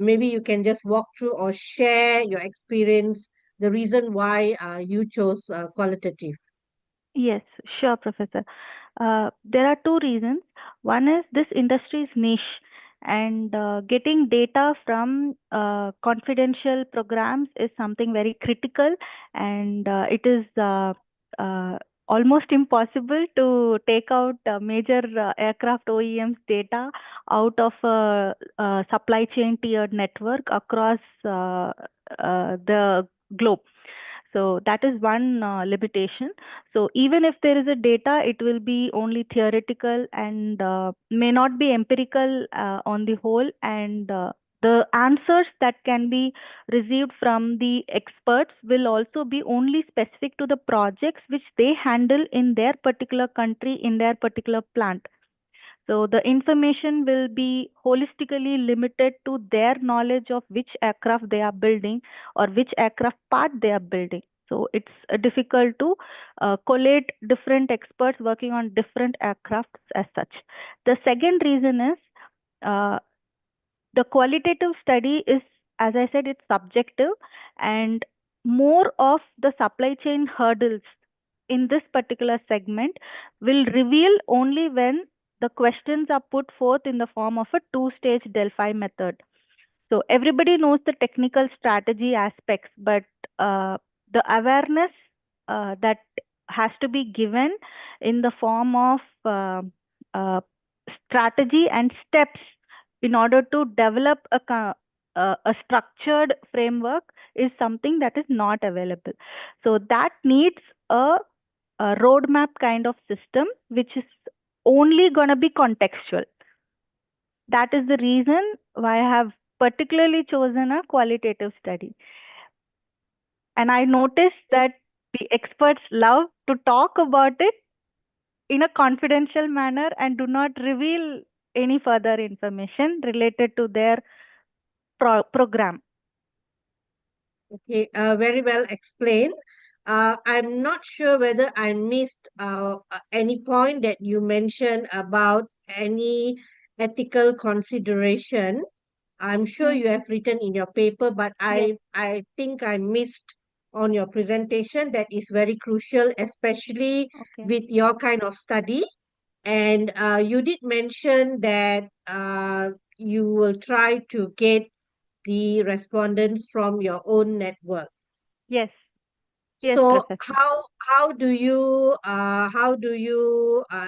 maybe you can just walk through or share your experience the reason why you chose qualitative. Yes, sure, Professor. There are two reasons. One is this industry is niche, and getting data from confidential programs is something very critical, and it is uh, almost impossible to take out major aircraft OEMs data out of a supply chain tiered network across the globe. So that is one limitation. So even if there is a data, it will be only theoretical and may not be empirical on the whole. And the answers that can be received from the experts will also be only specific to the projects which they handle in their particular country, in their particular plant. So the information will be holistically limited to their knowledge of which aircraft they are building or which aircraft part they are building. So it's difficult to collate different experts working on different aircrafts as such. The second reason is uh, the qualitative study is, as I said, it's subjective, and more of the supply chain hurdles in this particular segment will reveal only when the questions are put forth in the form of a two-stage Delphi method. So everybody knows the technical strategy aspects, but the awareness that has to be given in the form of uh, strategy and steps in order to develop a structured framework is something that is not available. So that needs a roadmap kind of system, which is only going to be contextual. That is the reason why I have particularly chosen a qualitative study. And I noticed that the experts love to talk about it in a confidential manner and do not reveal any further information related to their program. Okay, very well explained. I'm not sure whether I missed any point that you mentioned about any ethical consideration. I'm sure you have written in your paper, but Yes. I think I missed on your presentation. That is very crucial, especially Okay. with your kind of study. And you did mention that you will try to get the respondents from your own network. Yes. Yes, So Professor. how do you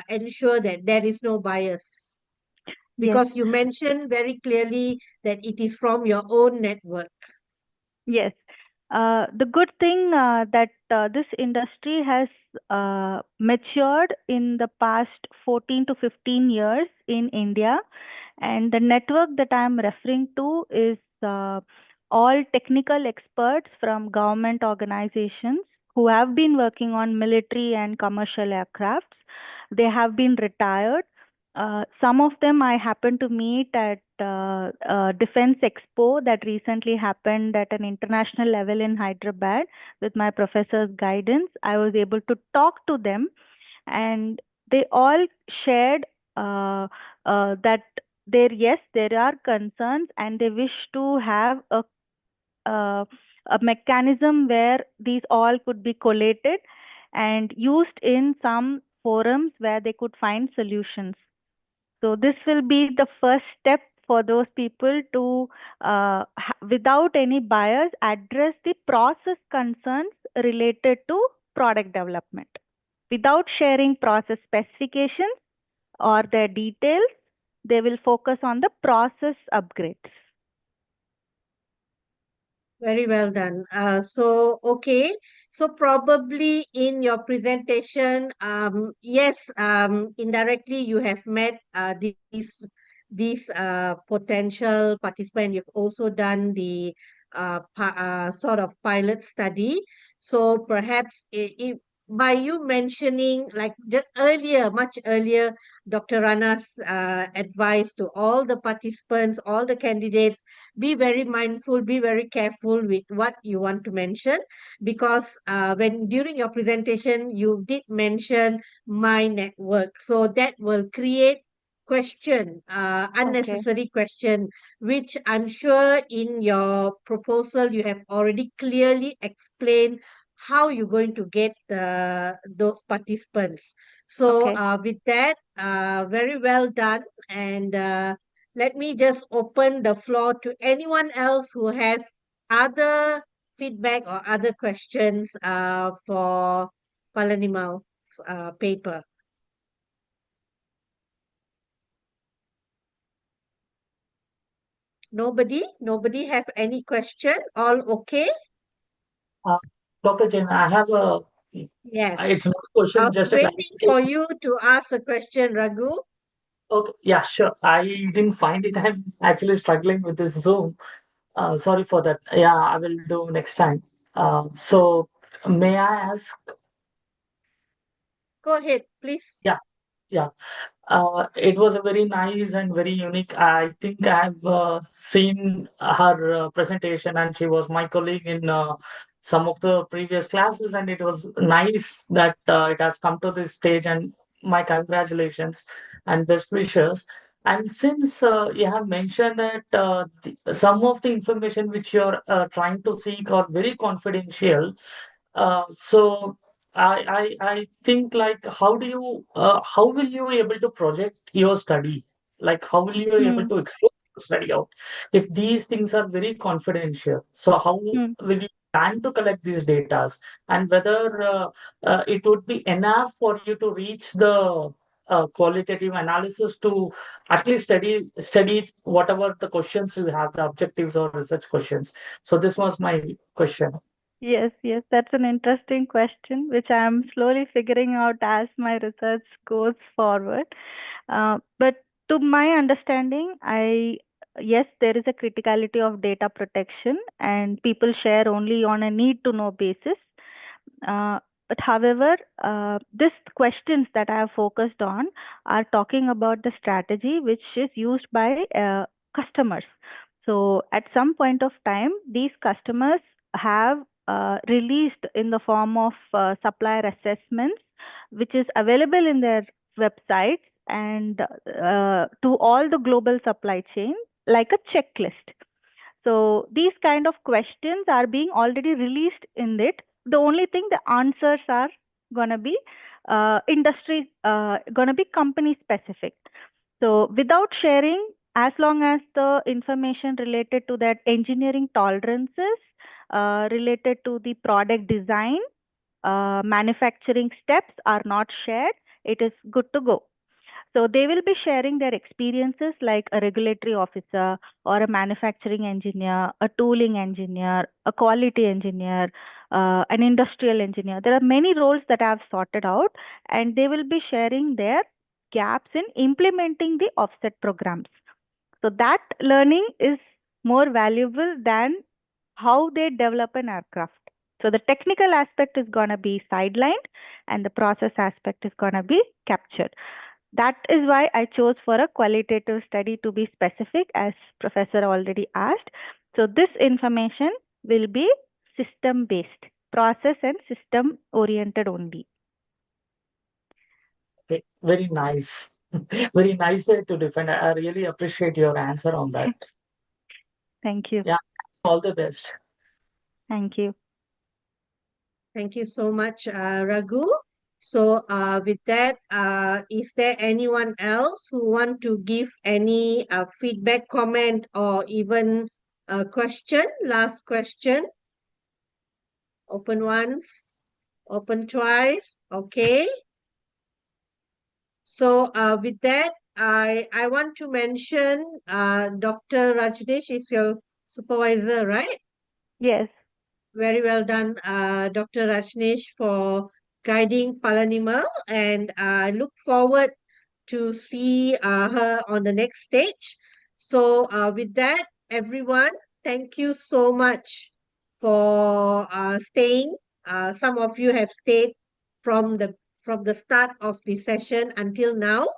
ensure that there is no bias? Yes. Because you mentioned very clearly that it is from your own network. Yes. The good thing that this industry has matured in the past 14 to 15 years in India. And the network that I'm referring to is all technical experts from government organizations who have been working on military and commercial aircrafts. They have been retired. Some of them I happened to meet at Defense Expo that recently happened at an international level in Hyderabad with my professor's guidance. I was able to talk to them, and they all shared that there are concerns, and they wish to have uh, a mechanism where these all could be collated and used in some forums where they could find solutions. So this will be the first step for those people to, without any bias, address the process concerns related to product development. Without sharing process specifications or their details, they will focus on the process upgrades. Very well done. Okay. So probably in your presentation, yes, indirectly you have met these potential participants. You've also done the sort of pilot study. So perhaps by you mentioning, like just earlier, much earlier, Dr. Rana's advice to all the participants, all the candidates, be very mindful, be very careful with what you want to mention, because when during your presentation you did mention my network, so that will create question, Okay. unnecessary question, which I'm sure in your proposal you have already clearly explained how you're going to get those participants. So Okay. with that, very well done. And let me just open the floor to anyone else who have other feedback or other questions for Palanimal's paper. Nobody have any question? All okay? Uh, Dr. Chen, I have Yes. it's not a I question, was just a waiting for clarification. you to ask a question, Raghu. Okay, yeah, sure. I didn't find it. I'm actually struggling with this Zoom. Sorry for that. Yeah, I will do next time. So may I ask? Go ahead, please. Yeah, yeah. It was a very nice and very unique. I think I've seen her presentation, and she was my colleague in some of the previous classes, and it was nice that it has come to this stage. And my congratulations and best wishes. And since you have mentioned that some of the information which you're trying to seek are very confidential, so I think like how will you able to project your study? Like how will you able Hmm. to explore your study out if these things are very confidential? So how Hmm. will you plan to collect these data, and whether it would be enough for you to reach the qualitative analysis to at least study whatever the questions you have, the objectives or research questions. So this was my question. Yes, that's an interesting question, which I am slowly figuring out as my research goes forward. But to my understanding, yes, there is a criticality of data protection, and people share only on a need to know basis. But however, these questions that I have focused on are talking about the strategy which is used by customers. So at some point of time, these customers have released in the form of supplier assessments, which is available in their websites and to all the global supply chain like a checklist. So these kind of questions are being already released in it. The only thing, the answers are gonna be gonna be company specific. So without sharing, as long as the information related to that engineering tolerances, related to the product design, manufacturing steps are not shared, it is good to go. So they will be sharing their experiences like a regulatory officer or a manufacturing engineer, a tooling engineer, a quality engineer, an industrial engineer. There are many roles that I have sorted out, and they will be sharing their gaps in implementing the offset programs. So that learning is more valuable than how they develop an aircraft. So the technical aspect is going to be sidelined and the process aspect is going to be captured. That is why I chose for a qualitative study to be specific, as Professor already asked. So this information will be system based, process and system oriented only. Okay, very nice. Very nice way to defend. I really appreciate your answer on that. Thank you. Yeah, all the best. Thank you. Thank you so much, Raghu. So with that, is there anyone else who want to give any feedback, comment, or even a question? Last question. Open once, open twice. Okay. So with that, I want to mention Dr. Rajneesh is your supervisor, right? Yes. Very well done, Dr. Rajneesh, for guiding Palanimal, and I look forward to see her on the next stage. So with that, everyone, thank you so much for staying. Some of you have stayed from the start of the session until now.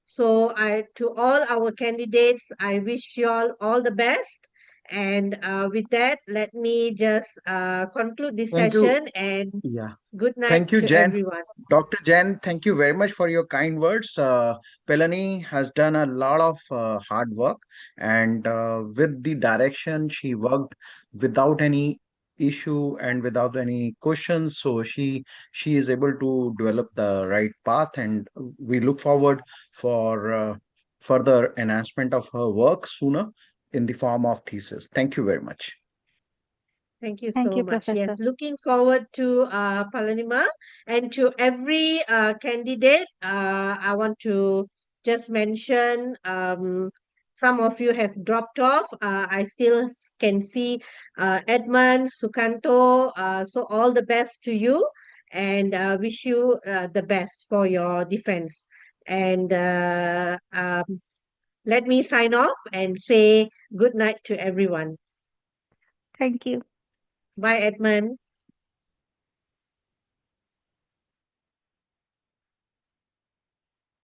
So I to all our candidates, I wish you all the best. And with that, let me just conclude this Thank you. session, and Yeah. good night Thank you, to Jen. everyone. Dr. Jain, thank you very much for your kind words. Pelani has done a lot of hard work, and with the direction, she worked without any issue and without any questions. So she is able to develop the right path, and we look forward for further enhancement of her work sooner in the form of thesis. Thank you very much. Thank you Thank so you, much. Yes, Professor. looking forward to Palanima, and to every candidate. I want to just mention some of you have dropped off. I still can see Edmund, Sukanto. So all the best to you, and wish you the best for your defense. And let me sign off and say good night to everyone. Thank you. Bye, Edmund.